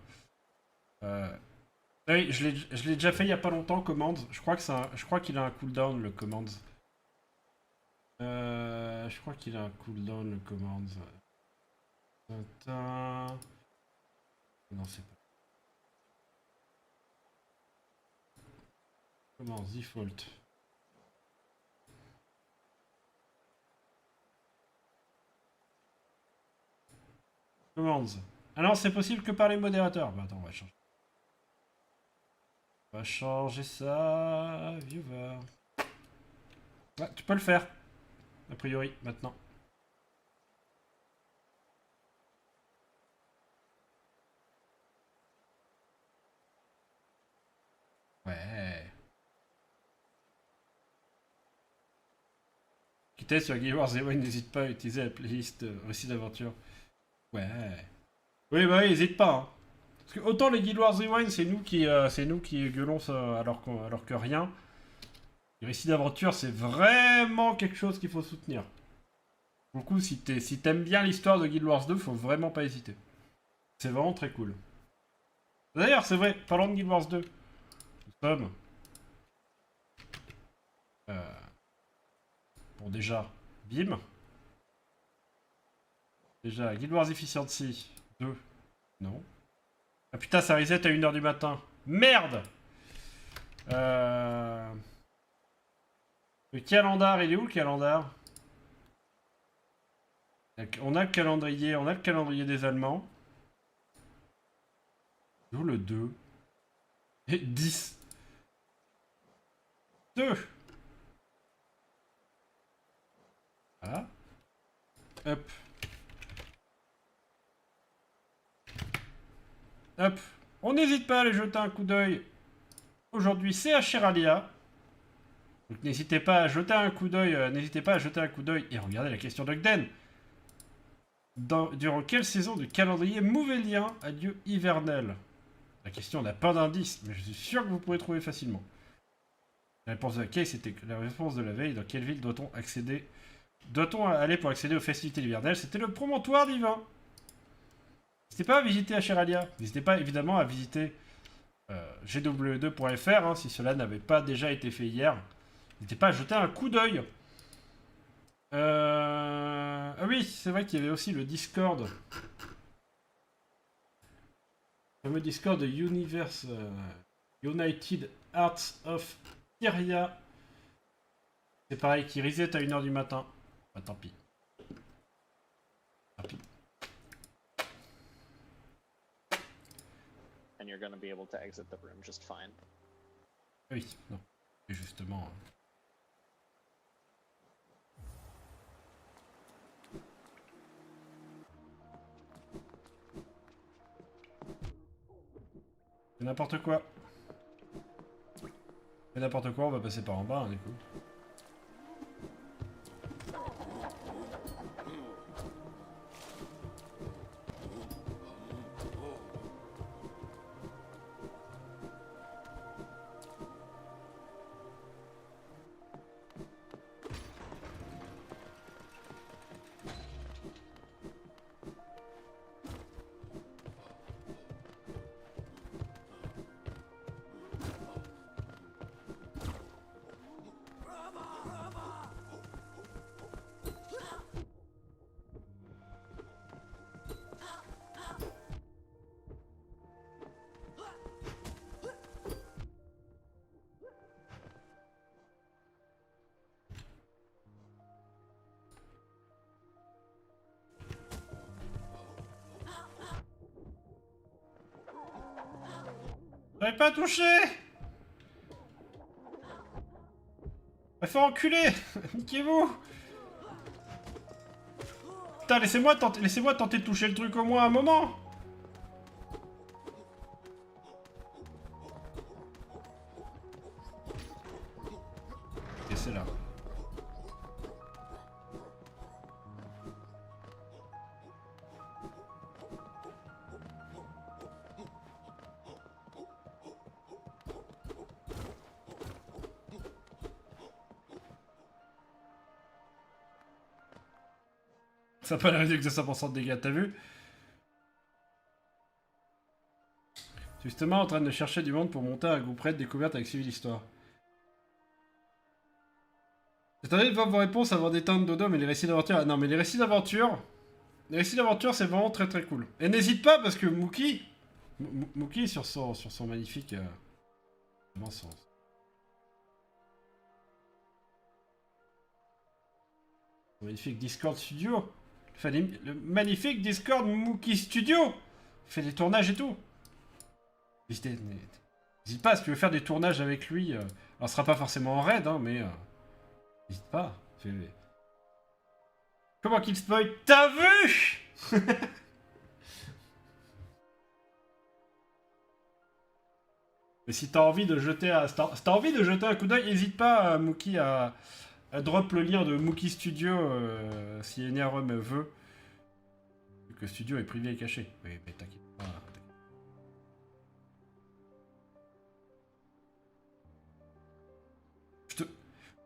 Oui, je l'ai déjà fait il y a pas longtemps, Commands. Je crois qu'il a un cooldown, le Commands. Je crois qu'il a un cooldown, le Commands. Non, c'est pas. Commands, default. Commands. Ah non, c'est possible que par les modérateurs. Bah attends, on va changer. On va changer ça. Viewer. Ouais, tu peux le faire. A priori, maintenant. Ouais. Quitter sur Guild Wars Zero, n'hésite pas à utiliser la playlist récit d'aventure. Ouais. Oui, bah oui, n'hésite pas. Hein. Parce que autant les Guild Wars Rewind, c'est nous qui gueulons ça alors que rien. Les récits d'aventure, c'est vraiment quelque chose qu'il faut soutenir. Du coup, si t'aimes bien l'histoire de Guild Wars 2, faut vraiment pas hésiter. C'est vraiment très cool. D'ailleurs, c'est vrai, parlons de Guild Wars 2. Nous sommes... Bon, déjà, bim. Déjà, Guild Wars Efficiency 2. Non. Ah putain, ça reset à 1h du matin. Merde. Le calendar, il est où le calendar? On a le calendrier des Allemands. D'où le 2. Et 10. 2. Voilà. Hop. Hop. On n'hésite pas à aller jeter un coup d'œil. Aujourd'hui, c'est à Cheralia. Donc n'hésitez pas à jeter un coup d'œil. Et regardez la question d'Ogden. Durant quelle saison de calendrier mouvélien a lieu hivernel? La question n'a pas d'indice, mais je suis sûr que vous pourrez trouver facilement. La réponse de laquelle c'était la réponse de la veille. Dans quelle ville doit-on accéder? Doit-on aller pour accéder aux festivités hivernales? C'était le promontoire divin. N'hésitez pas à visiter Acheralia. N'hésitez pas évidemment à visiter gw2.fr hein, si cela n'avait pas déjà été fait hier. N'hésitez pas à jeter un coup d'œil. Ah oui, c'est vrai qu'il y avait aussi le Discord. Le fameux Discord de Universe United Arts of Syria. C'est pareil, qui reset à 1h du matin. Bah tant pis. Tant pis. And you're gonna be able to exit the room just fine. Oui, non. Et justement... C'est n'importe quoi. C'est n'importe quoi, on va passer par en bas, hein, du coup. J'avais pas touché. Va faire enculer. Niquez-vous. Putain, laissez-moi tenter de toucher le truc au moins un moment. Et c'est là. Ça n'a pas l'air de 100% de dégâts, t'as vu? Justement en train de chercher du monde pour monter un groupe raid découverte avec Civil Histoire. J'attendais de voir vos réponses avant d'éteindre Dodo, mais les récits d'aventure... Ah non, mais les récits d'aventure... Les récits d'aventure, c'est vraiment très très cool. Et n'hésite pas, parce que Mookie... Mookie, sur son magnifique... Vraiment son magnifique Discord Studio. Enfin, le magnifique Discord Mookie Studio. Il fait des tournages et tout. N'hésite pas, si tu veux faire des tournages avec lui... alors, ce sera pas forcément en raid, hein, mais... N'hésite pas. Comment qu'il spoil? T'as vu? Mais si t'as envie de jeter un coup d'œil, n'hésite pas, Mookie, à drop le lien de Mookie Studio si NRM veut. Vu que Studio est privé et caché. Oui, mais t'inquiète pas.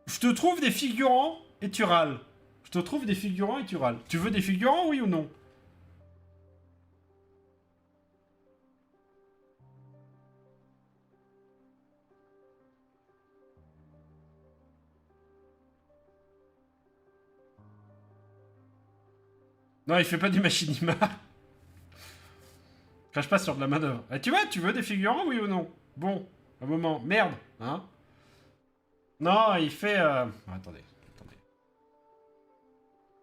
Je te trouve des figurants et tu râles. Je te trouve des figurants et tu râles. Tu veux des figurants, oui ou non? Non, il fait pas du machinima. Crache pas sur de la manœuvre. Eh, tu vois, tu veux des figurants, oui ou non? Bon, un moment. Merde, hein? Non, il fait... Attendez.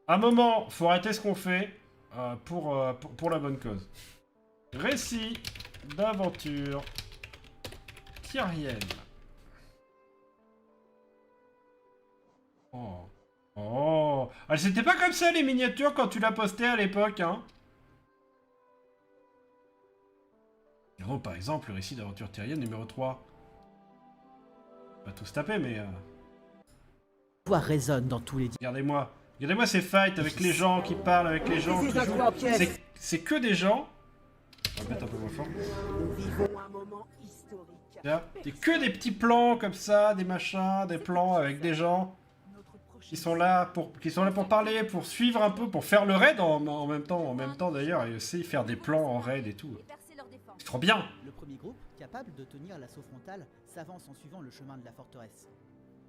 Un moment, faut arrêter ce qu'on fait pour la bonne cause. Récit d'aventure tyrienne. Oh. Oh. Ah, c'était pas comme ça les miniatures quand tu l'as posté à l'époque, hein. Oh, par exemple, le récit d'aventure tyrienne numéro 3. Pas tous taper, mais... voix résonne dans tous les... Regardez-moi. Regardez-moi ces fights avec les gens qui parlent, avec les gens qui jouent. C'est que des gens... On va mettre un peu moins fort. C'est que des petits plans comme ça, des machins, des plans avec des gens qui sont là pour parler, pour suivre un peu, pour faire le raid en même temps d'ailleurs, et aussi faire des plans en raid et tout. C'est trop bien. Le premier groupe, capable de tenir l'assaut frontal, s'avance en suivant le chemin de la forteresse.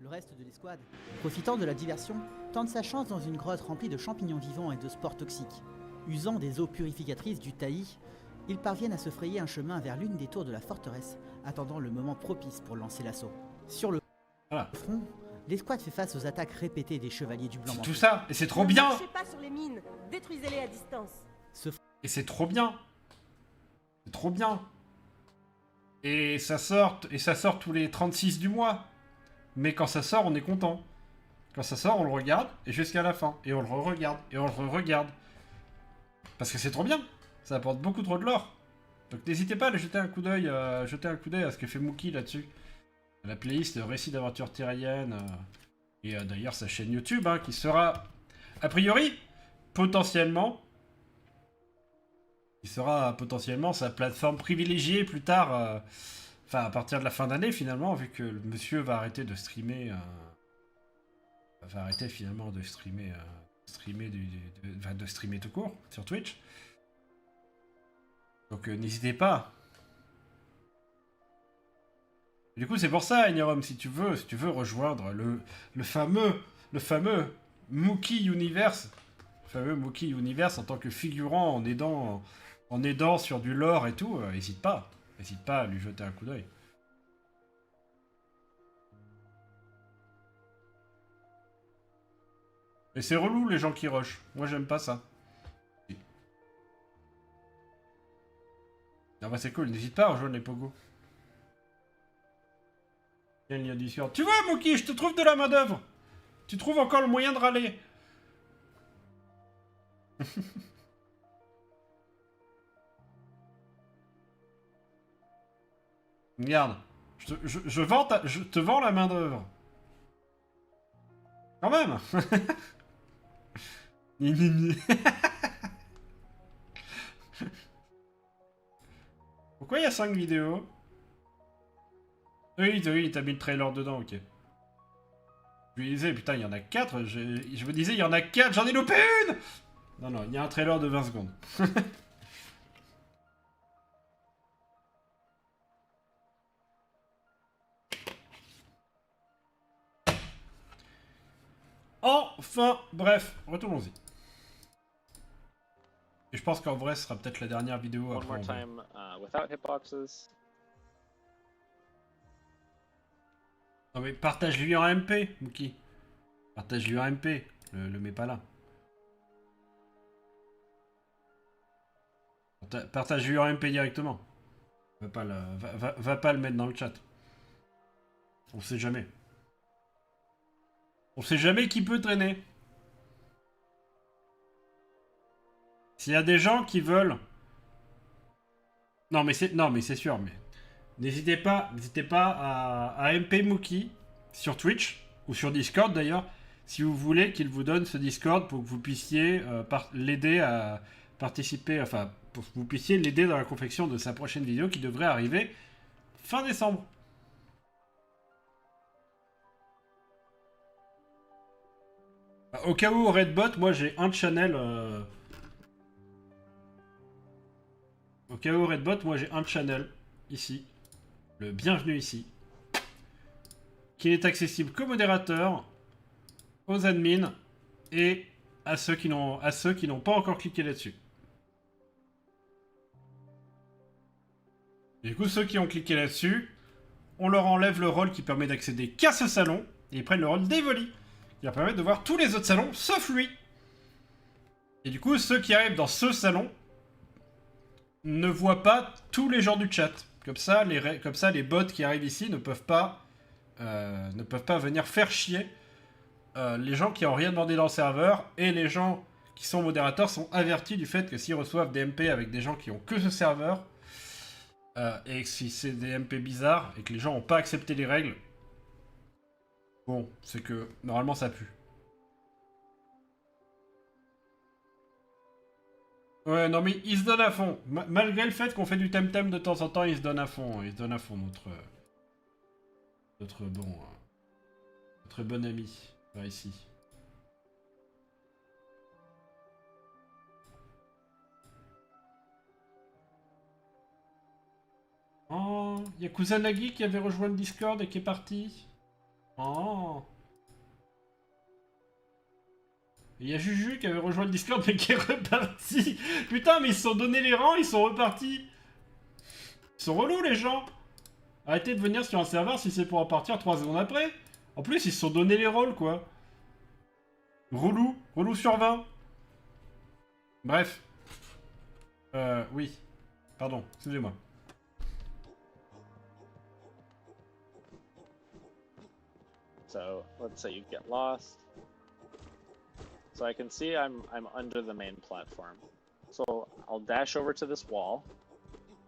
Le reste de l'escouade, profitant de la diversion, tente sa chance dans une grotte remplie de champignons vivants et de spores toxiques. Usant des eaux purificatrices du taillis, ils parviennent à se frayer un chemin vers l'une des tours de la forteresse, attendant le moment propice pour lancer l'assaut. Sur le front, l'escouade fait face aux attaques répétées des chevaliers du blanc. C'est tout ça, et c'est trop bien. Ne marchez pas sur les mines, détruisez-les à distance. Et c'est trop bien. C'est trop bien. Et ça sort tous les 36 du mois. Mais quand ça sort, on est content. Quand ça sort, on le regarde, et jusqu'à la fin. Et on le re-regarde, et on le re-regarde. Parce que c'est trop bien. Ça apporte beaucoup trop de lore. Donc n'hésitez pas à aller jeter un coup d'œil à ce que fait Mookie là-dessus. La playlist Récits d'aventure tyrienne. Et d'ailleurs sa chaîne YouTube, hein, qui sera, a priori, potentiellement... qui sera potentiellement sa plateforme privilégiée plus tard... Enfin, à partir de la fin d'année, finalement, vu que le monsieur va arrêter de streamer... va arrêter finalement de streamer... de streamer tout court, sur Twitch. Donc n'hésitez pas. Et du coup, c'est pour ça, Ignorum, si tu veux rejoindre le fameux Mookie Universe, en tant que figurant, en aidant sur du lore et tout, n'hésite pas à lui jeter un coup d'œil. Et c'est relou les gens qui rushent. Moi, j'aime pas ça. Ah bah c'est cool, n'hésite pas à rejoindre les pogos. Il y a un lien Discord. Tu vois, Mookie, je te trouve de la main d'œuvre. Tu trouves encore le moyen de râler. Regarde, je te vends la main d'œuvre. Quand même. Pourquoi il y a 5 vidéos? Oui, t'as mis le trailer dedans, ok. Je me disais, putain, il y en a 4. Je me disais, il y en a 4, j'en ai loupé une. Non, il y a un trailer de 20 secondes. Enfin, bref, retournons-y. Et je pense qu'en vrai, ce sera peut-être la dernière vidéo One après. more time without hitboxes. Non mais partage-lui en MP, Mookie. Partage-lui en MP. Le mets pas là. Partage-lui en MP directement. Va pas le mettre dans le chat. On sait jamais. On sait jamais qui peut traîner. S'il y a des gens qui veulent... Non mais c'est sûr, mais... N'hésitez pas à MP Mookie sur Twitch, ou sur Discord d'ailleurs, si vous voulez qu'il vous donne ce Discord pour que vous puissiez l'aider à participer, enfin, pour que vous puissiez l'aider dans la confection de sa prochaine vidéo qui devrait arriver fin décembre. Au cas où, Redbot, moi j'ai un channel... Au cas où, Redbot, moi j'ai un channel, ici. Le bienvenu ici. Qui n'est accessible qu'aux modérateurs, aux admins, et à ceux qui n'ont pas encore cliqué là-dessus. Du coup, ceux qui ont cliqué là-dessus, on leur enlève le rôle qui permet d'accéder qu'à ce salon, et ils prennent le rôle d'Evoli, qui leur permet de voir tous les autres salons, sauf lui. Et du coup, ceux qui arrivent dans ce salon ne voit pas tous les gens du chat. Comme ça, les bots qui arrivent ici ne peuvent pas venir faire chier les gens qui n'ont rien demandé dans le serveur, et les gens qui sont modérateurs sont avertis du fait que s'ils reçoivent des MP avec des gens qui ont que ce serveur, et que si c'est des MP bizarres et que les gens n'ont pas accepté les règles, bon, c'est que normalement ça pue. Ouais, non mais il se donne à fond. Malgré le fait qu'on fait du temtem de temps en temps, il se donne à fond. Il se donne à fond, notre bon ami. Par ici. Oh, il y a Kusanagi qui avait rejoint le Discord et qui est parti. Oh. Il y a Juju qui avait rejoint le Discord mais qui est reparti. Putain, mais ils se sont donné les rangs, ils sont repartis. Ils sont relous les gens. Arrêtez de venir sur un serveur si c'est pour en partir 3 secondes après. En plus, ils se sont donné les rôles, quoi. Relou sur 20. Bref. Oui. Pardon, excusez-moi. So let's say you get lost. So I can see I'm under the main platform. So I'll dash over to this wall,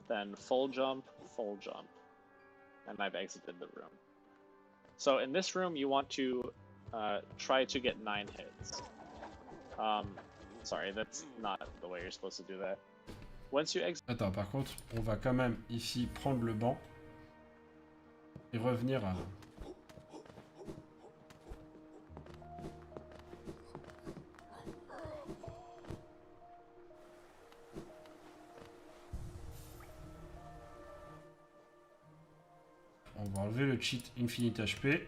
then full jump, and I've exited the room. So in this room, you want to try to get 9 hits. Sorry, that's not the way you're supposed to do that. Once you exit... Attends, par contre, on va quand même ici prendre le banc et revenir à... On va enlever le cheat Infinite HP.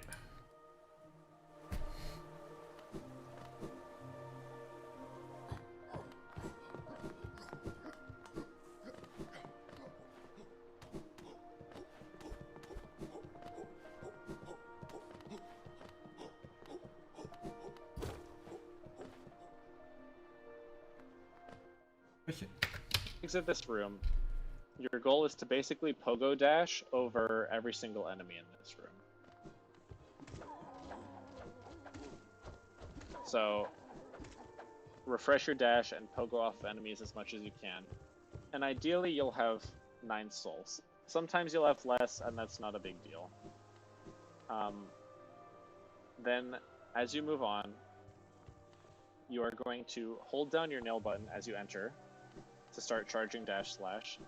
Okay. Exit this room. Your goal is to basically pogo dash over every single enemy in this room. So, refresh your dash and pogo off enemies as much as you can. And ideally, you'll have 9 souls. Sometimes you'll have less, and that's not a big deal. Then, as you move on, you are going to hold down your nail button as you enter to start charging dash slash.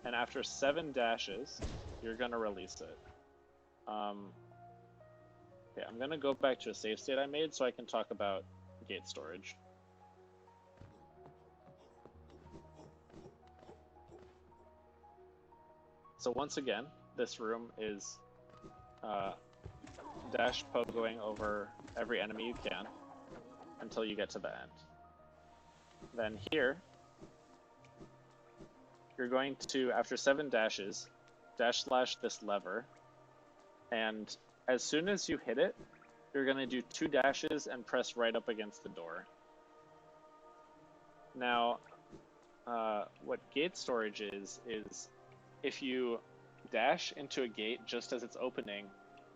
And after 7 dashes, you're going to release it. Okay, I'm going to go back to a save state I made so I can talk about gate storage. So once again, this room is dash pogoing over every enemy you can until you get to the end. Then here, you're going to, after 7 dashes, dash slash this lever, and as soon as you hit it, you're going to do 2 dashes and press right up against the door. Now, what gate storage is if you dash into a gate just as it's opening,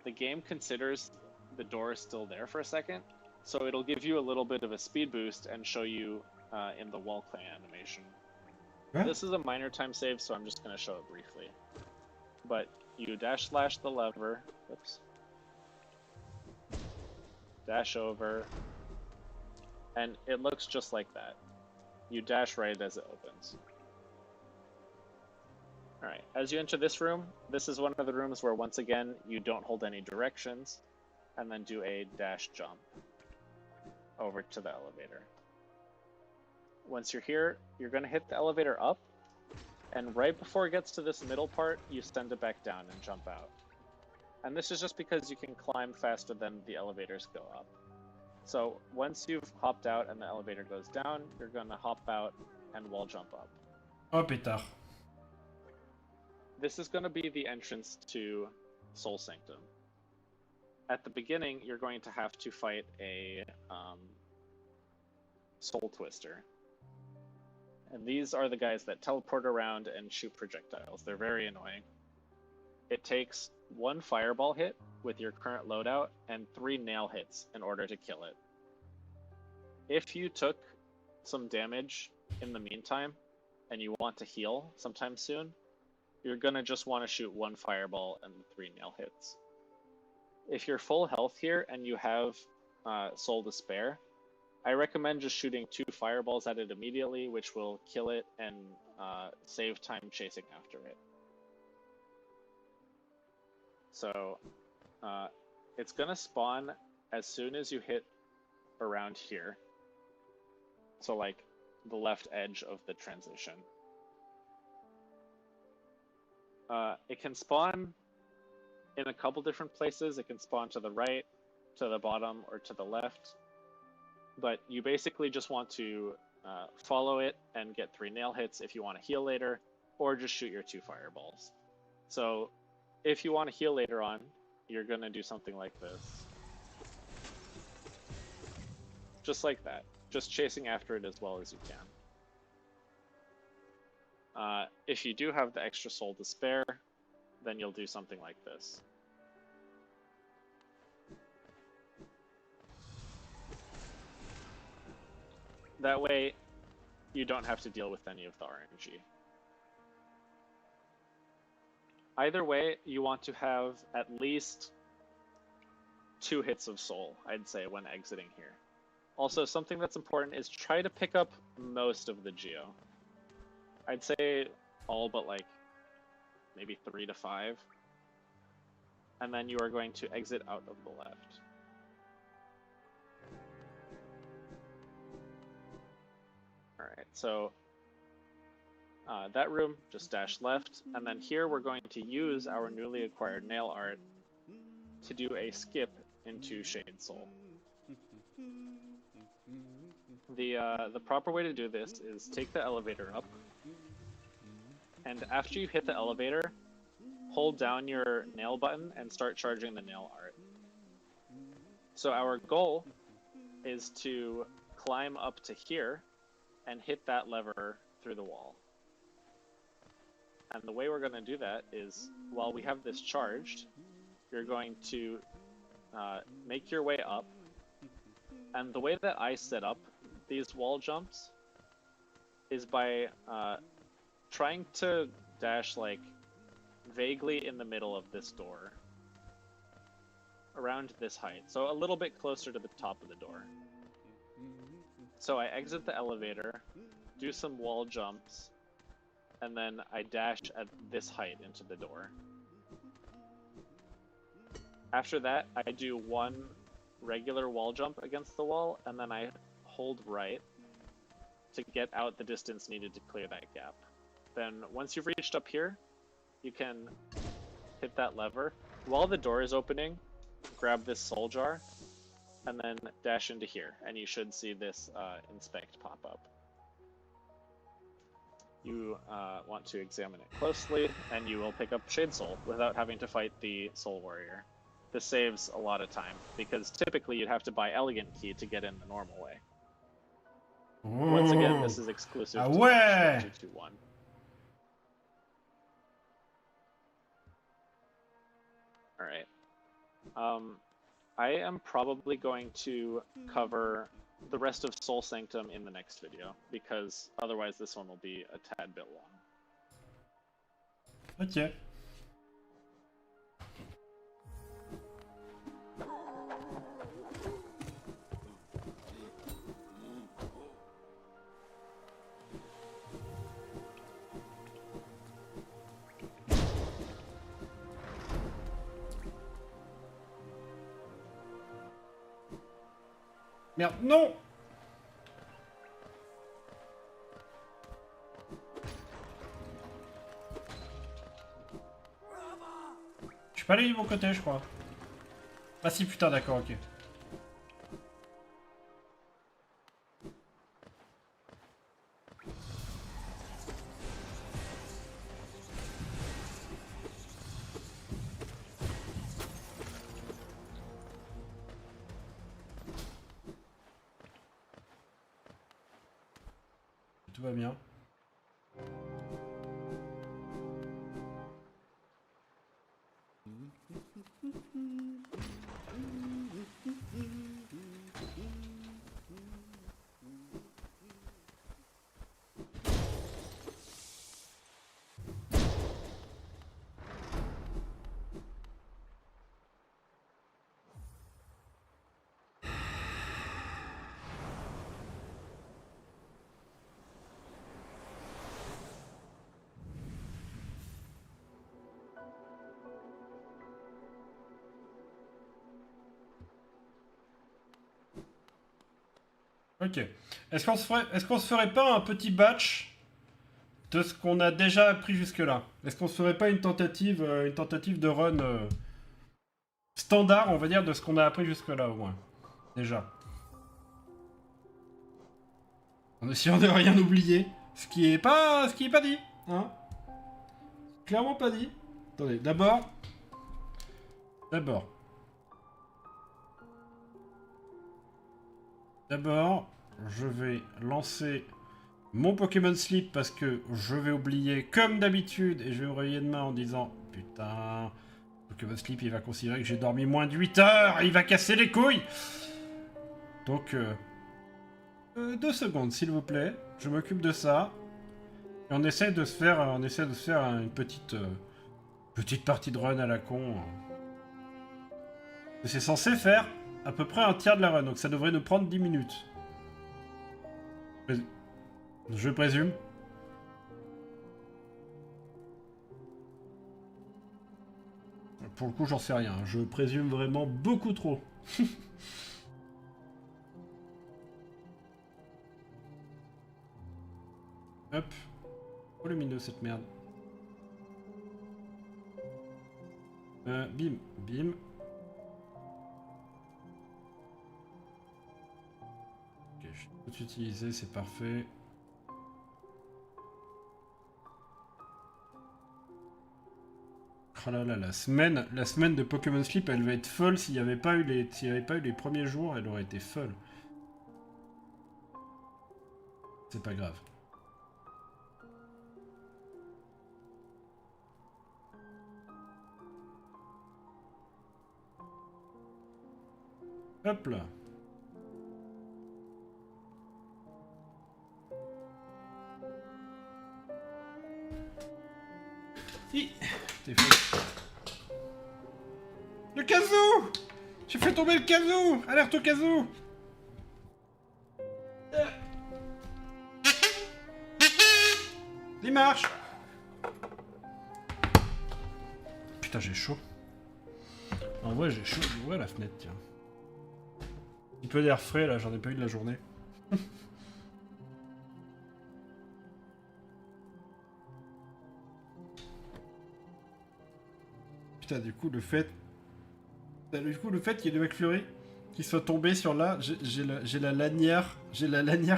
the game considers the door is still there for a second, so it'll give you a little bit of a speed boost and show you in the wall clang animation. Yeah. This is a minor time save, so I'm just going to show it briefly. But you dash slash the lever, oops, dash over, and it looks just like that. You dash right as it opens. Alright, as you enter this room, this is one of the rooms where once again you don't hold any directions, and then do a dash jump over to the elevator. Once you're here, you're going to hit the elevator up, and right before it gets to this middle part, you send it back down and jump out. And this is just because you can climb faster than the elevators go up. So once you've hopped out and the elevator goes down, you're going to hop out and wall jump up. Oh pétard. This is going to be the entrance to Soul Sanctum. At the beginning, you're going to have to fight a Soul Twister. And these are the guys that teleport around and shoot projectiles. They're very annoying. It takes 1 fireball hit with your current loadout and 3 nail hits in order to kill it. If you took some damage in the meantime and you want to heal sometime soon, you're gonna just want to shoot 1 fireball and 3 nail hits. If you're full health here and you have soul to spare, I recommend just shooting 2 fireballs at it immediately, which will kill it and save time chasing after it. So it's gonna spawn as soon as you hit around here. So like the left edge of the transition. It can spawn in a couple different places. It can spawn to the right, to the bottom, or to the left. But you basically just want to follow it and get 3 nail hits if you want to heal later, or just shoot your 2 fireballs. So if you want to heal later on, you're going to do something like this. Just like that. Just chasing after it as well as you can. If you do have the extra soul to spare, then you'll do something like this. That way, you don't have to deal with any of the RNG. Either way, you want to have at least 2 hits of soul, I'd say, when exiting here. Also, something that's important is try to pick up most of the geo. I'd say all but like maybe 3 to 5. And then you are going to exit out of the left. Alright, so that room, just dash left, and then here we're going to use our newly acquired nail art to do a skip into Shade Soul. The proper way to do this is take the elevator up, and after you hit the elevator, hold down your nail button and start charging the nail art. So our goal is to climb up to here and hit that lever through the wall. And the way we're going to do that is, while we have this charged, you're going to make your way up. And the way that I set up these wall jumps is by trying to dash like vaguely in the middle of this door, around this height, so a little bit closer to the top of the door. So I exit the elevator, do some wall jumps, and then I dash at this height into the door. After that, I do 1 regular wall jump against the wall, and then I hold right to get out the distance needed to clear that gap. Then once you've reached up here, you can hit that lever. While the door is opening, grab this soul jar, and then dash into here, and you should see this inspect pop up. You want to examine it closely, and you will pick up Shade Soul without having to fight the Soul Warrior. This saves a lot of time, because typically you'd have to buy Elegant Key to get in the normal way. Once again, this is exclusive to 221. Alright. I am probably going to cover the rest of Soul Sanctum in the next video, because otherwise this one will be a tad bit long. Ok. Merde, non! Je suis pas allé du bon côté, je crois. Ah si, putain, d'accord, ok. Tout va bien. Ok. Est-ce qu'on se ferait pas un petit batch de ce qu'on a déjà appris jusque-là? Est-ce qu'on se ferait pas une tentative de run standard, on va dire, de ce qu'on a appris jusque-là, au moins? Déjà. En essayant de rien oublier. Ce qui est pas dit. Hein? Clairement pas dit. Attendez, d'abord, je vais lancer mon Pokémon Sleep parce que je vais oublier comme d'habitude et je vais me réveiller demain en disant putain, Pokémon Sleep il va considérer que j'ai dormi moins de 8 heures et il va casser les couilles. Donc 2 secondes s'il vous plaît, je m'occupe de ça et on essaie de se faire une petite partie de run à la con. C'est censé faire à peu près un tiers de la run, donc ça devrait nous prendre 10 minutes. Je présume. Pour le coup, j'en sais rien. Je présume vraiment beaucoup trop. Hop. Oh, lumineux cette merde. Bim, bim. Ok, je peux tout utiliser, c'est parfait. Oh là là, la semaine de Pokémon Sleep, elle va être folle. S'il n'y avait pas eu les premiers jours, elle aurait été folle. C'est pas grave. Hop là. T'es fou. Le kazoo! J'ai fait tomber le kazoo! Alerte au kazoo! Il marche! Putain, j'ai chaud. En vrai, j'ai chaud. Ouais, la fenêtre, tiens. Un peu d'air frais, là, j'en ai pas eu de la journée. Putain, du coup, le fait qu'il y ait des McFlurry qui soient tombés sur là, j'ai la lanière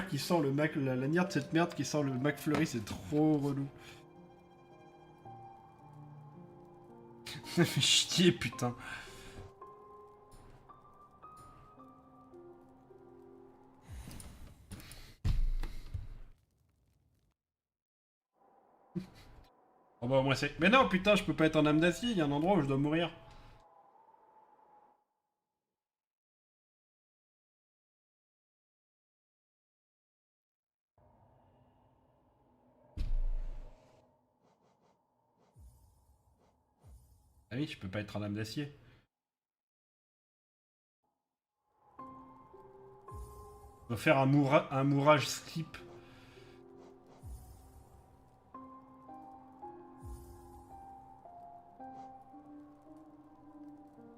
qui sent le la lanière de cette merde qui sent le McFlurry, c'est trop relou. Ça fait chier, putain. Oh bah, moi c'est... Mais non, putain, je peux pas être en âme d'acier, il y a un endroit où je dois mourir. Ah oui, je peux pas être en âme d'acier. Je dois faire un mourage slip.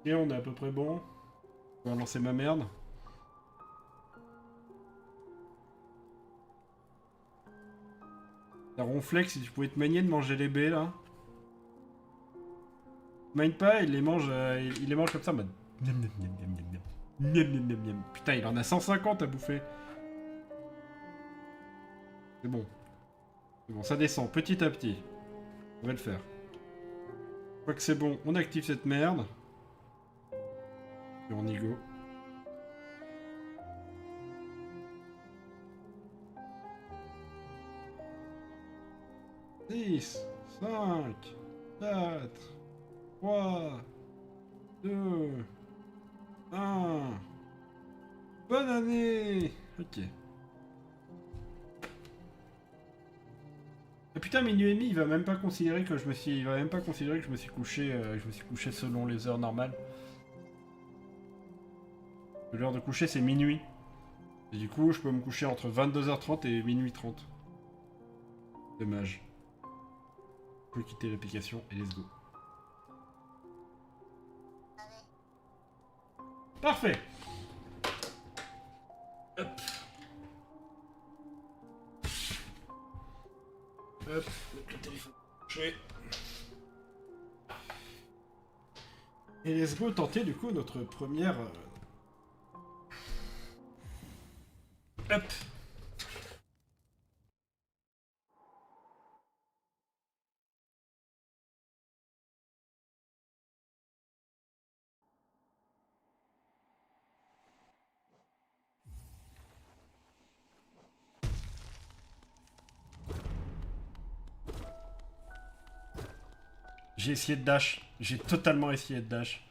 Et on est à peu près bon. Je vais lancer ma merde. La ronflex, si tu pouvais te manier de manger les baies là. Mine pas, il les mange comme ça en mode. Putain, il en a 150 à bouffer. C'est bon. C'est bon, ça descend petit à petit. On va le faire. Une fois que c'est bon, on active cette merde. Et on y go. « 10, 5, 4, 3, 2, 1... Bonne année! Ok. Et putain, minuit et demi, il va même pas considérer que je me suis... Il va même pas considérer que je me suis couché, selon les heures normales. L'heure de coucher, c'est minuit. Et du coup, je peux me coucher entre 22h30 et minuit 30. Dommage. Je peux quitter l'application et let's go. Parfait. Hop. Hop, mettre le téléphone couché. Et let's go tenter du coup notre première... Hop. J'ai essayé de dash. J'ai totalement essayé de dash.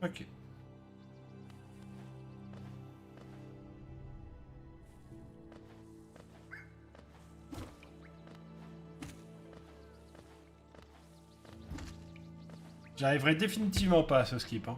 Ok. J'arriverai définitivement pas à ce skip. Hein.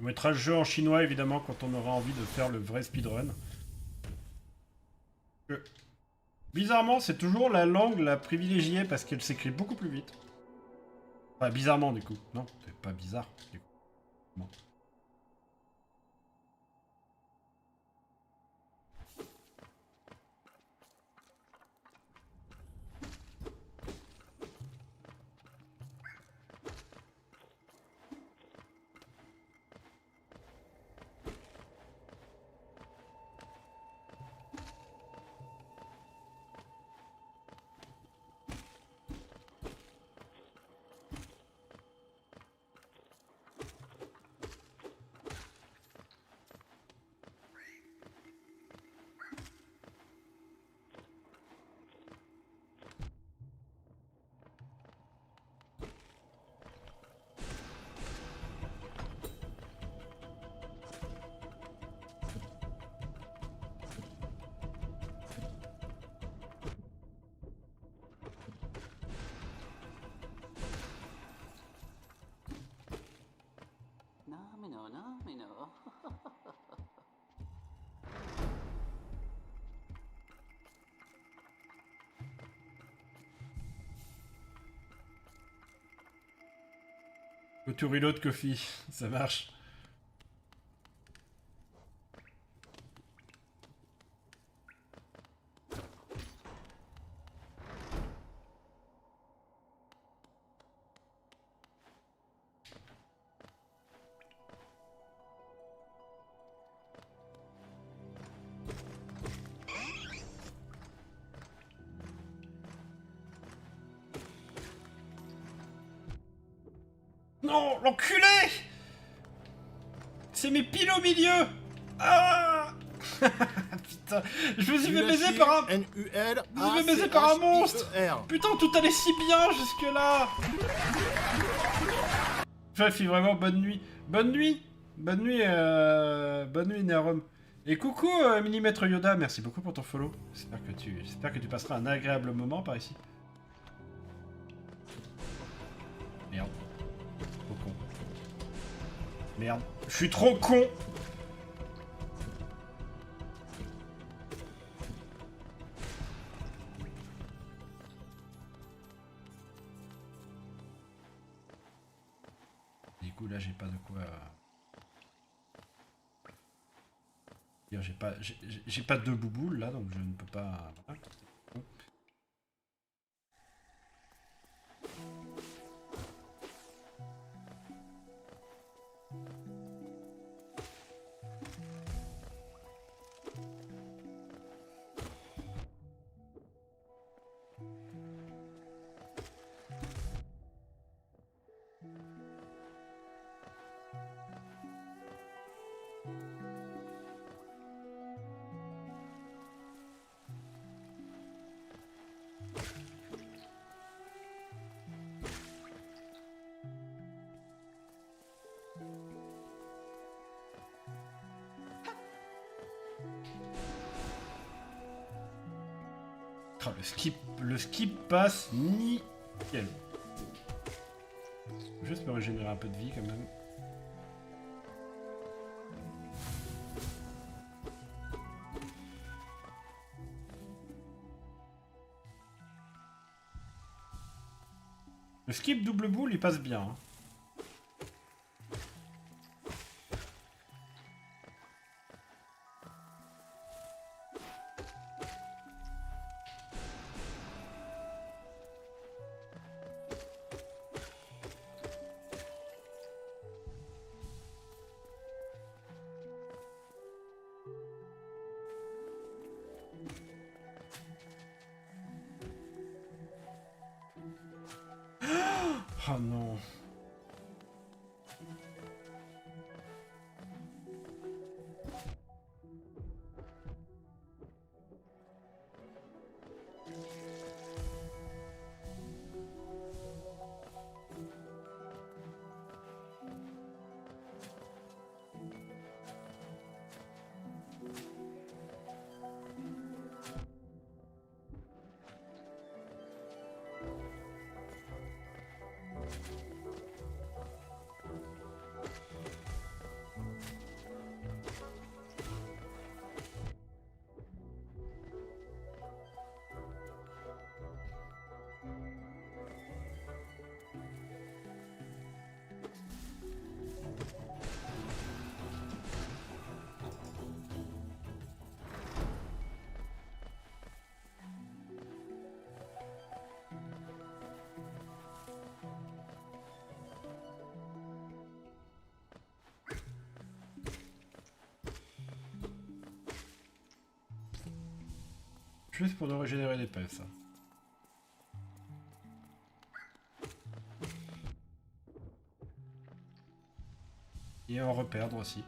On mettra le jeu en chinois évidemment quand on aura envie de faire le vrai speedrun. Bizarrement, c'est toujours la langue la privilégiée parce qu'elle s'écrit beaucoup plus vite. Enfin, bizarrement du coup. Non, c'est pas bizarre du coup. Bon. Non, mais non. Faut tu reload Kofi, ça marche. Non, l'enculé! C'est mes piles au milieu! Ah! Putain, je me suis fait baiser par un... N-U-L. Je me suis fait baiser par un monstre! Putain, tout allait si bien jusque-là! Enfin, vraiment, bonne nuit. Bonne nuit! Bonne nuit, Nérum. Et coucou, Millimètre Yoda, merci beaucoup pour ton follow. J'espère que tu passeras un agréable moment par ici. Merde. Trop con. Merde. Je suis trop con! Du coup, là, j'ai pas de quoi... J'ai pas de bouboule, là, donc je ne peux pas... Voilà. Oh, le skip passe nickel. Juste me régénérer un peu de vie quand même. Le skip double boule il passe bien. Hein. Oh non. Juste pour nous régénérer des PF, ça. Et en reperdre aussi.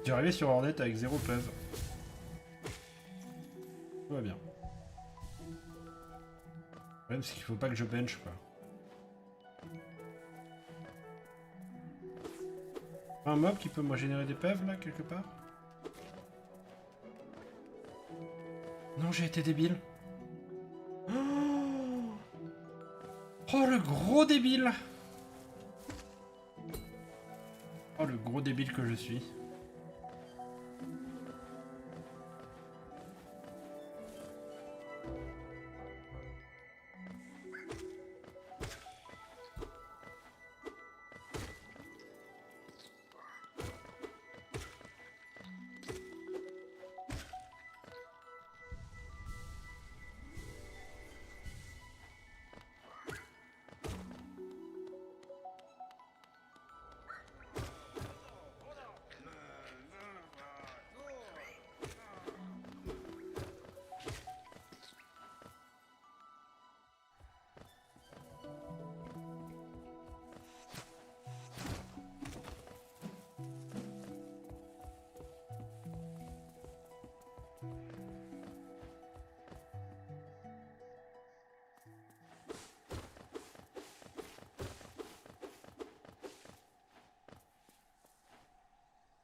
J'ai arrivé sur Hornet avec 0 PEV. Tout va bien. Le problème c'est qu'il faut pas que je bench quoi. Un mob qui peut me générer des PEV là quelque part? Non, j'ai été débile. Oh le gros débile! Oh le gros débile que je suis.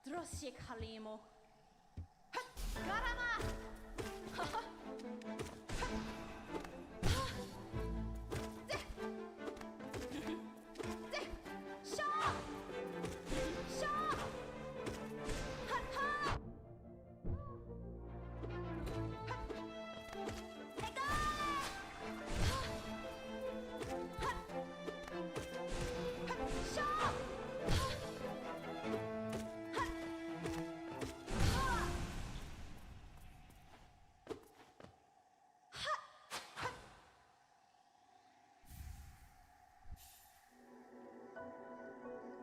Drossiek Halimo. Garama!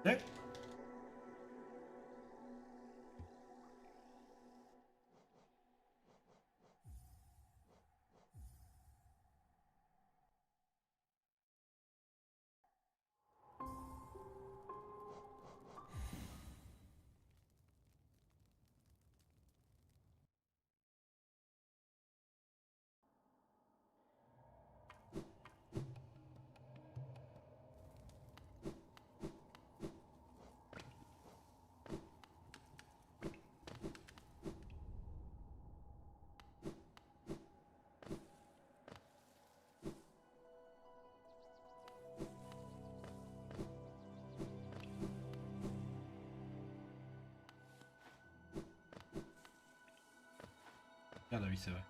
Ok. Merde, oui, c'est vrai.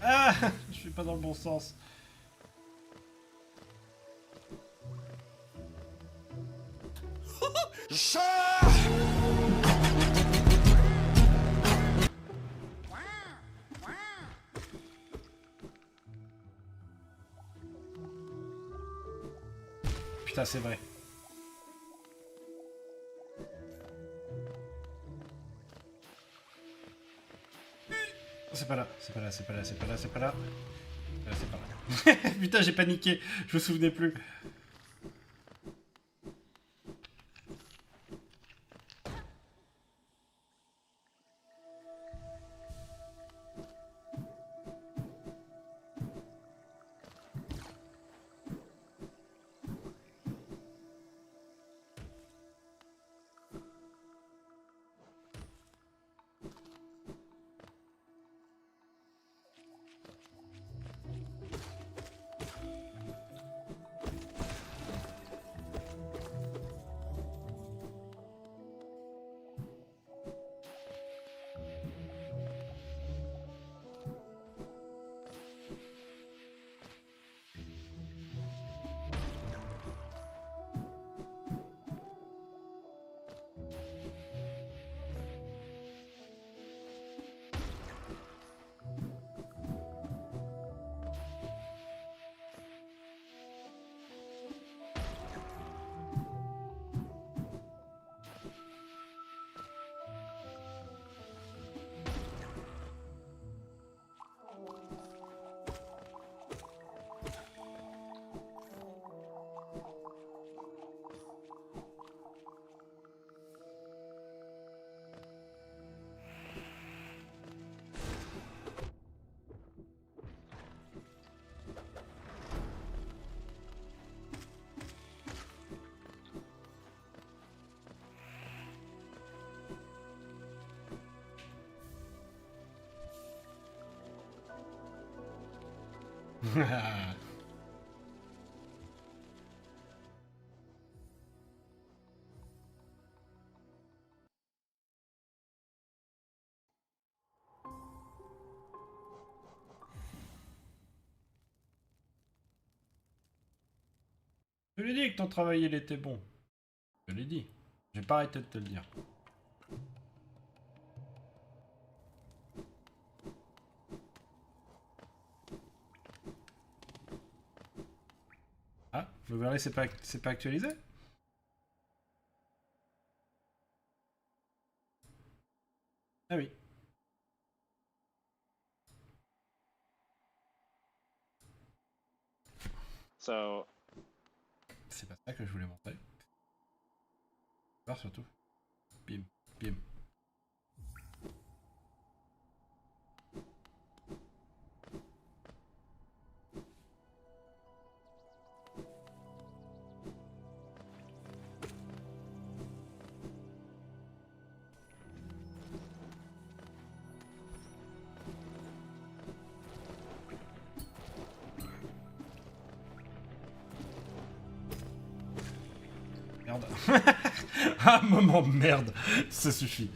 Ah, je suis pas dans le bon sens. Putain, c'est vrai. C'est pas là, c'est pas là, c'est pas là, c'est pas là, c'est pas là. C'est pas là. Putain, j'ai paniqué, je me souvenais plus. Je l'ai dit que ton travail il était bon. Je l'ai dit. J'ai pas arrêté de te le dire. Ah, l'overlay c'est pas actualisé? Ah oui. So C'est pas ça que je voulais montrer. Voir surtout. Bim, bim. Merde. Ah, moment merde. Ça suffit.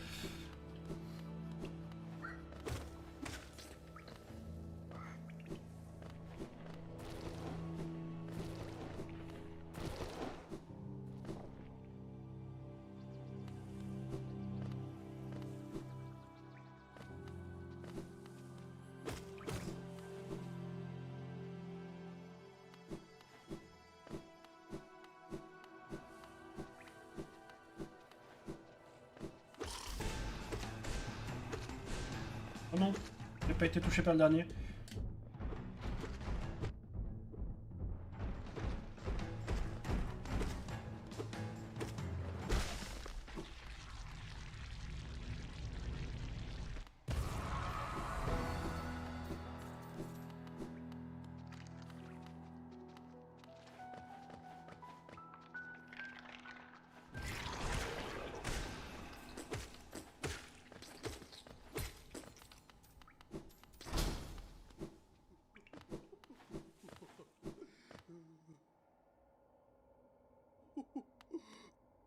Oh non, j'ai pas été touché par le dernier.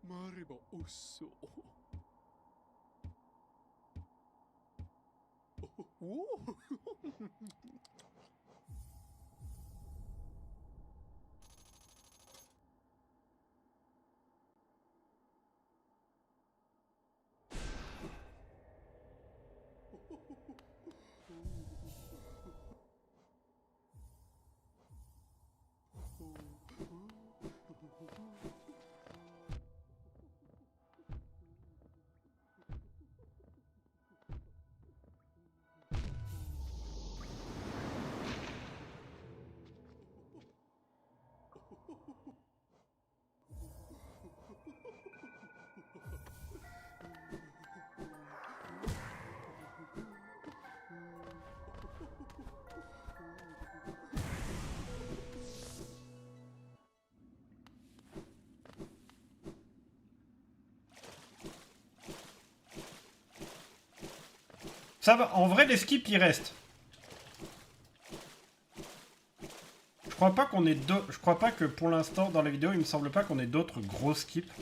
Mariba osso. Ça va, en vrai, les skips, ils restent. Je crois pas qu'on ait d'autres... Je crois pas que pour l'instant, dans la vidéo, il me semble pas qu'on ait d'autres gros skips.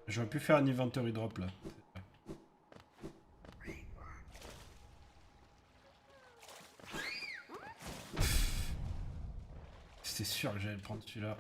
J'aurais pu faire un inventory drop là. C'était sûr que j'allais le prendre celui-là.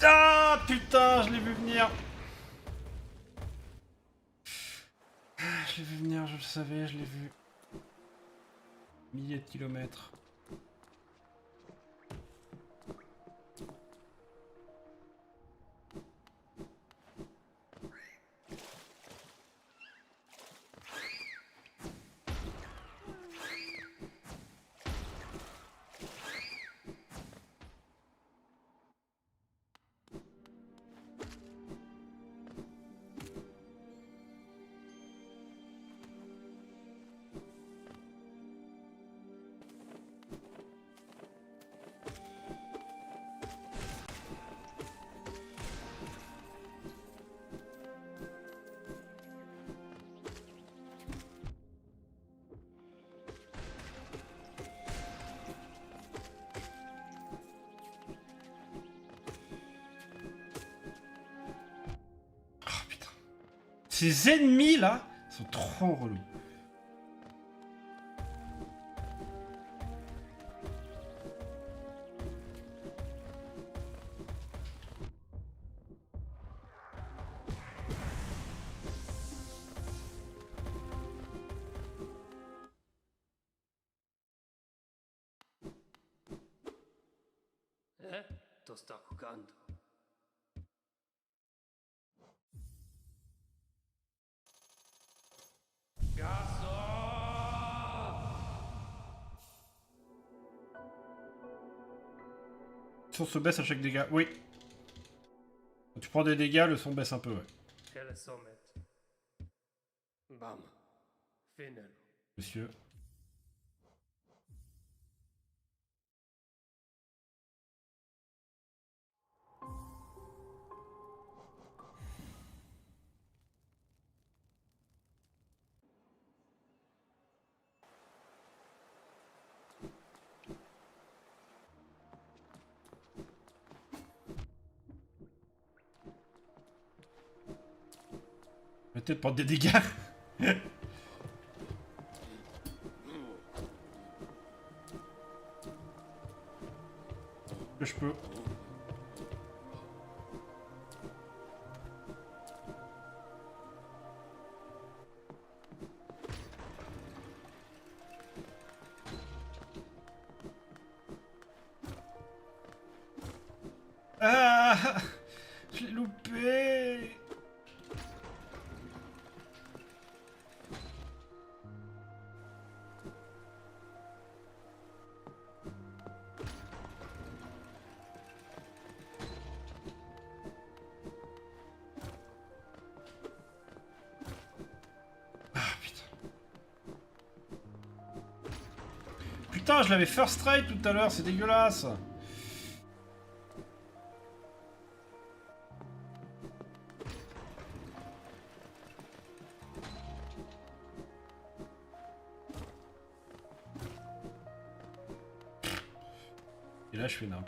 Ah putain, je l'ai vu venir. Je l'ai vu venir, je le savais, je l'ai vu. Milliers de kilomètres. Ces ennemis là sont trop relous. とsta jugando. Le son se baisse à chaque dégât. Oui. Quand tu prends des dégâts, le son baisse un peu, ouais. Hela Sommet. Bam. Finnel. Monsieur. Arrêtez de prendre des dégâts. Que je peux. Ah, je l'ai loupé. Putain, je l'avais first strike tout à l'heure, c'est dégueulasse. Et là, je fais nimp.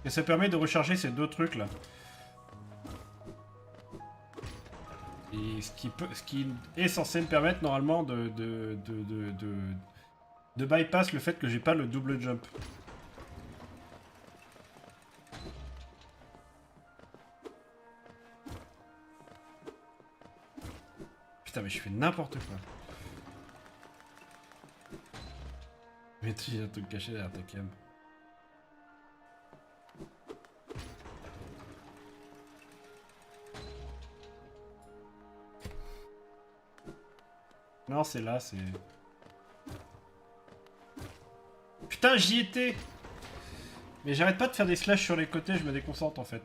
Et ça permet de recharger ces deux trucs là. Et ce qui est censé me permettre normalement de bypass le fait que j'ai pas le double jump. Putain mais je fais n'importe quoi. Mais tu as un truc caché derrière ta cam. Non, c'est là, c'est... Putain, j'y étais! Mais j'arrête pas de faire des slash sur les côtés, je me déconcentre en fait.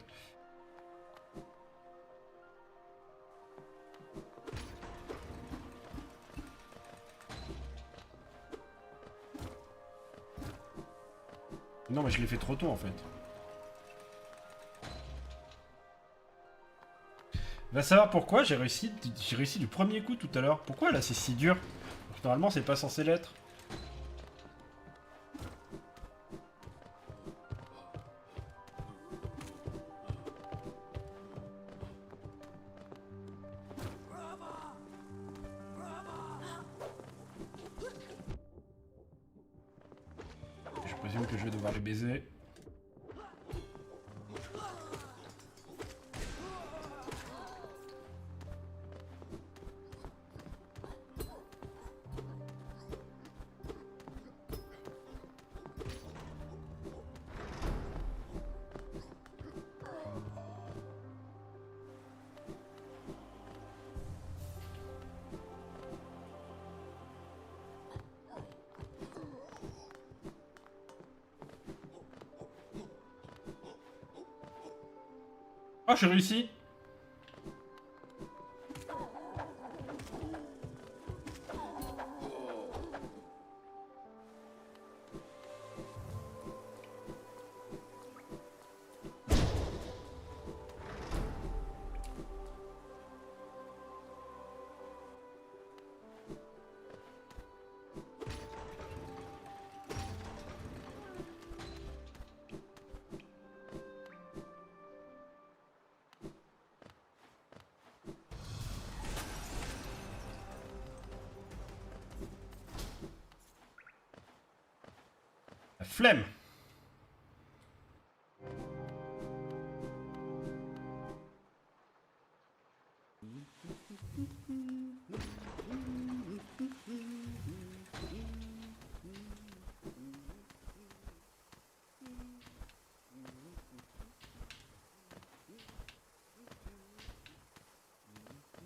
Non, mais je l'ai fait trop tôt en fait. Va savoir pourquoi j'ai réussi du premier coup tout à l'heure. Pourquoi là c'est si dur? Normalement c'est pas censé l'être. Je présume que je vais devoir les baiser. Oh, j'ai réussi! La flemme!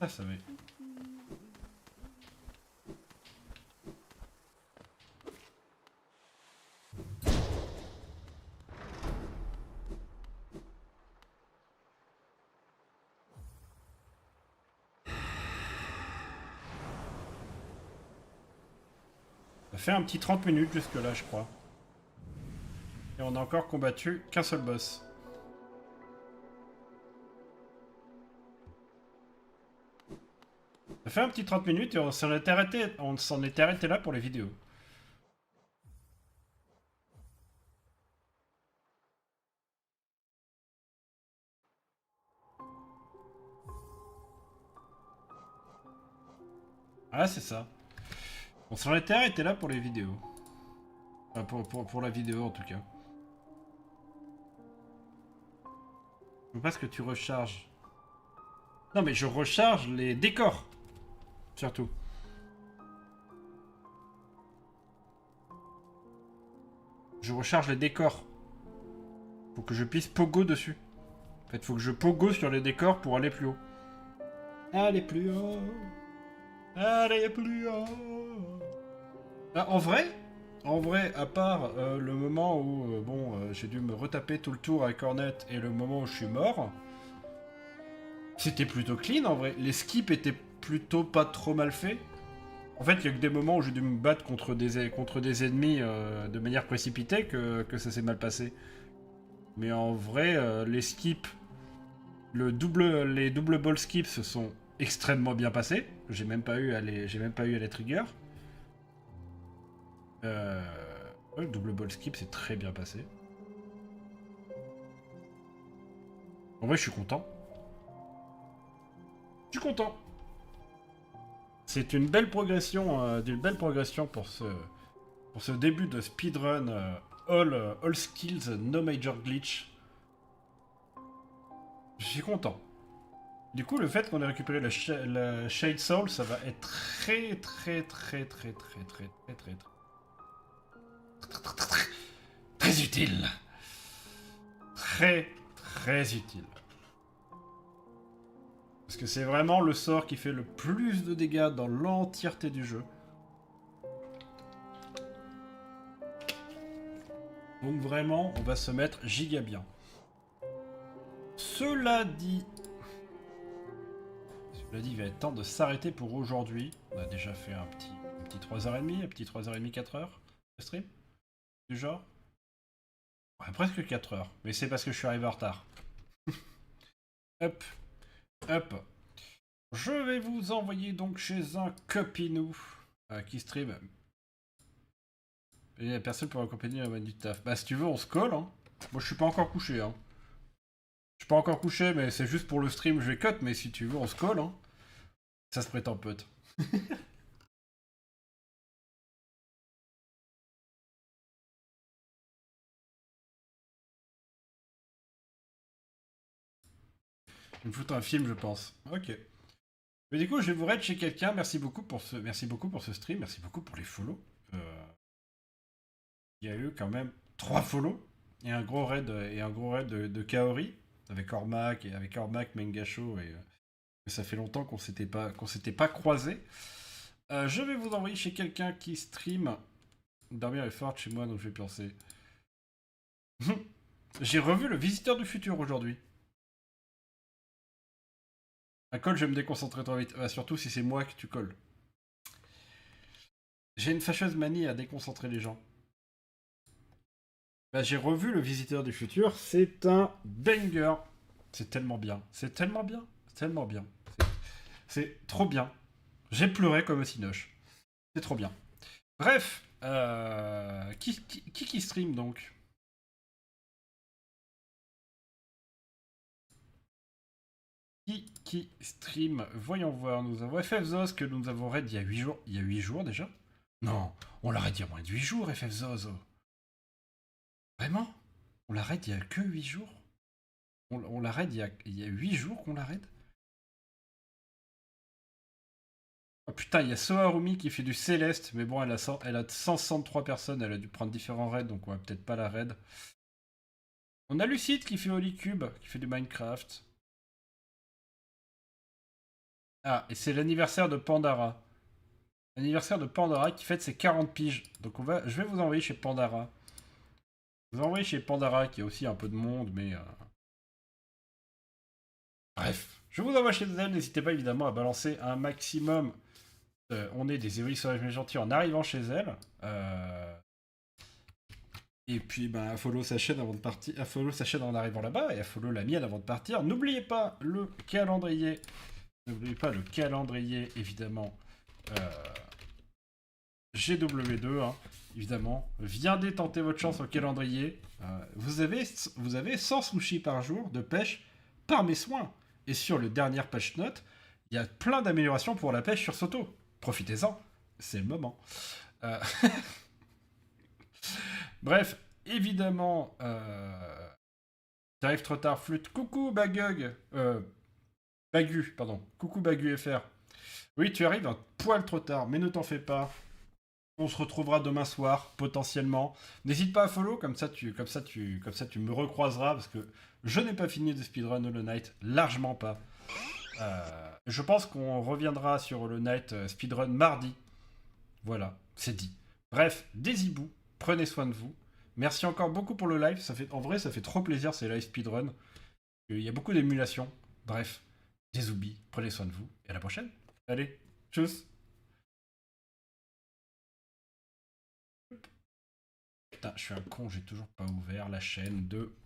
Ah, ça va. Ça fait un petit 30 minutes jusque là, je crois. Et on a encore combattu qu'un seul boss. Ça fait un petit 30 minutes et on s'en est arrêté là pour les vidéos. Ah, c'est ça. On s'en était arrêté là pour les vidéos. Enfin, pour la vidéo en tout cas. Je veux pas ce que tu recharges. Non mais je recharge les décors. Surtout. Je recharge les décors. Faut que je puisse pogo dessus. En fait, faut que je pogo sur les décors pour aller plus haut. Aller plus haut. Allez plus haut. Ah, en vrai, à part le moment où j'ai dû me retaper tout le tour avec Cornet et le moment où je suis mort, c'était plutôt clean en vrai. Les skips étaient plutôt pas trop mal faits. En fait, il y a que des moments où j'ai dû me battre contre des ennemis de manière précipitée que ça s'est mal passé. Mais en vrai, les skips, les double ball skips se sont extrêmement bien passés. J'ai même pas eu à les trigger. Ouais, le double ball skip c'est très bien passé. En vrai, je suis content. Je suis content. C'est une belle progression, pour ce début de speedrun all skills, no major glitch. Je suis content. Du coup, le fait qu'on ait récupéré la Shade Soul, ça va être très utile. Très utile. Parce que c'est vraiment le sort qui fait le plus de dégâts dans l'entièreté du jeu. Donc vraiment, on va se mettre giga bien. Cela dit, il va être temps de s'arrêter pour aujourd'hui. On a déjà fait un petit 3h30, un petit 3h30, 4h de stream. Du genre. Ouais, presque 4h. Mais c'est parce que je suis arrivé en retard. Hop. Je vais vous envoyer donc chez un copinou qui stream. Et la personne pour accompagner la main du taf. Bah si tu veux, on se colle. Hein. Moi je suis pas encore couché. Hein. Je suis pas encore couché, mais c'est juste pour le stream, je vais cut. Mais si tu veux, on se colle. Hein. Ça se prétend pote. Il me fout un film, je pense. Ok. Mais du coup, je vais vous raid chez quelqu'un. Merci beaucoup pour ce stream. Merci beaucoup pour les follow. Il y a eu quand même 3 follow et un gros raid de Kaori avec Ormac Mengacho et ça fait longtemps qu'on s'était pas croisés. Je vais vous envoyer chez quelqu'un qui stream. Dormir est fort chez moi, donc je vais penser. J'ai revu le Visiteur du Futur aujourd'hui. Un call, je vais me déconcentrer trop vite. Surtout si c'est moi que tu colles. J'ai une fâcheuse manie à déconcentrer les gens. J'ai revu le Visiteur du Futur. C'est un banger. C'est tellement bien. C'est trop bien. J'ai pleuré comme un cinoche. C'est trop bien. Bref, qui stream donc? Qui stream? Voyons voir. Nous avons FFZOS que nous avons raid il y a 8 jours. Il y a 8 jours déjà? Non, on l'a raid il y a moins de 8 jours, FFZOS. Vraiment? On l'a raid il y a que 8 jours? On l'a raid il y a 8 jours qu'on l'a raid? Oh putain, il y a Soharumi qui fait du Céleste, mais bon, elle a 163 personnes, elle a dû prendre différents raids, donc on va peut-être pas la raid. On a Lucide qui fait Holycube, qui fait du Minecraft. Ah, et c'est l'anniversaire de Pandara. L'anniversaire de Pandara qui fête ses 40 piges. Donc je vais vous envoyer chez Pandara. Vous envoyez chez Pandara qui a aussi un peu de monde, mais... Bref, je vous envoie chez elle. N'hésitez pas évidemment à balancer un maximum. On est des évolutions sauvages mais gentils en arrivant chez elle. Et puis, à follow sa chaîne avant de partir, à follow sa chaîne en arrivant là-bas, et à follow la mienne avant de partir. N'oubliez pas le calendrier. N'oubliez pas le calendrier, évidemment. GW2, hein, évidemment. Viendez tenter votre chance au calendrier. Vous avez 100 sushis par jour de pêche par mes soins. Et sur le dernier patch note, il y a plein d'améliorations pour la pêche sur Soto. Profitez-en, c'est le moment. Bref, évidemment, t'arrives trop tard, flûte. Coucou Bagug, Bagu, pardon. Coucou Bagu FR. Oui, tu arrives un poil trop tard, mais ne t'en fais pas. On se retrouvera demain soir, potentiellement. N'hésite pas à follow, comme ça tu me recroiseras, parce que je n'ai pas fini de speedrun Hollow Knight, largement pas. Je pense qu'on reviendra sur Hollow Knight speedrun mardi. Voilà, c'est dit. Bref, des hiboux, prenez soin de vous. Merci encore beaucoup pour le live. En vrai, ça fait trop plaisir ces live speedrun. Il y a beaucoup d'émulation. Bref, des oublis, prenez soin de vous. Et à la prochaine. Allez, tchuss. Putain, je suis un con, j'ai toujours pas ouvert la chaîne de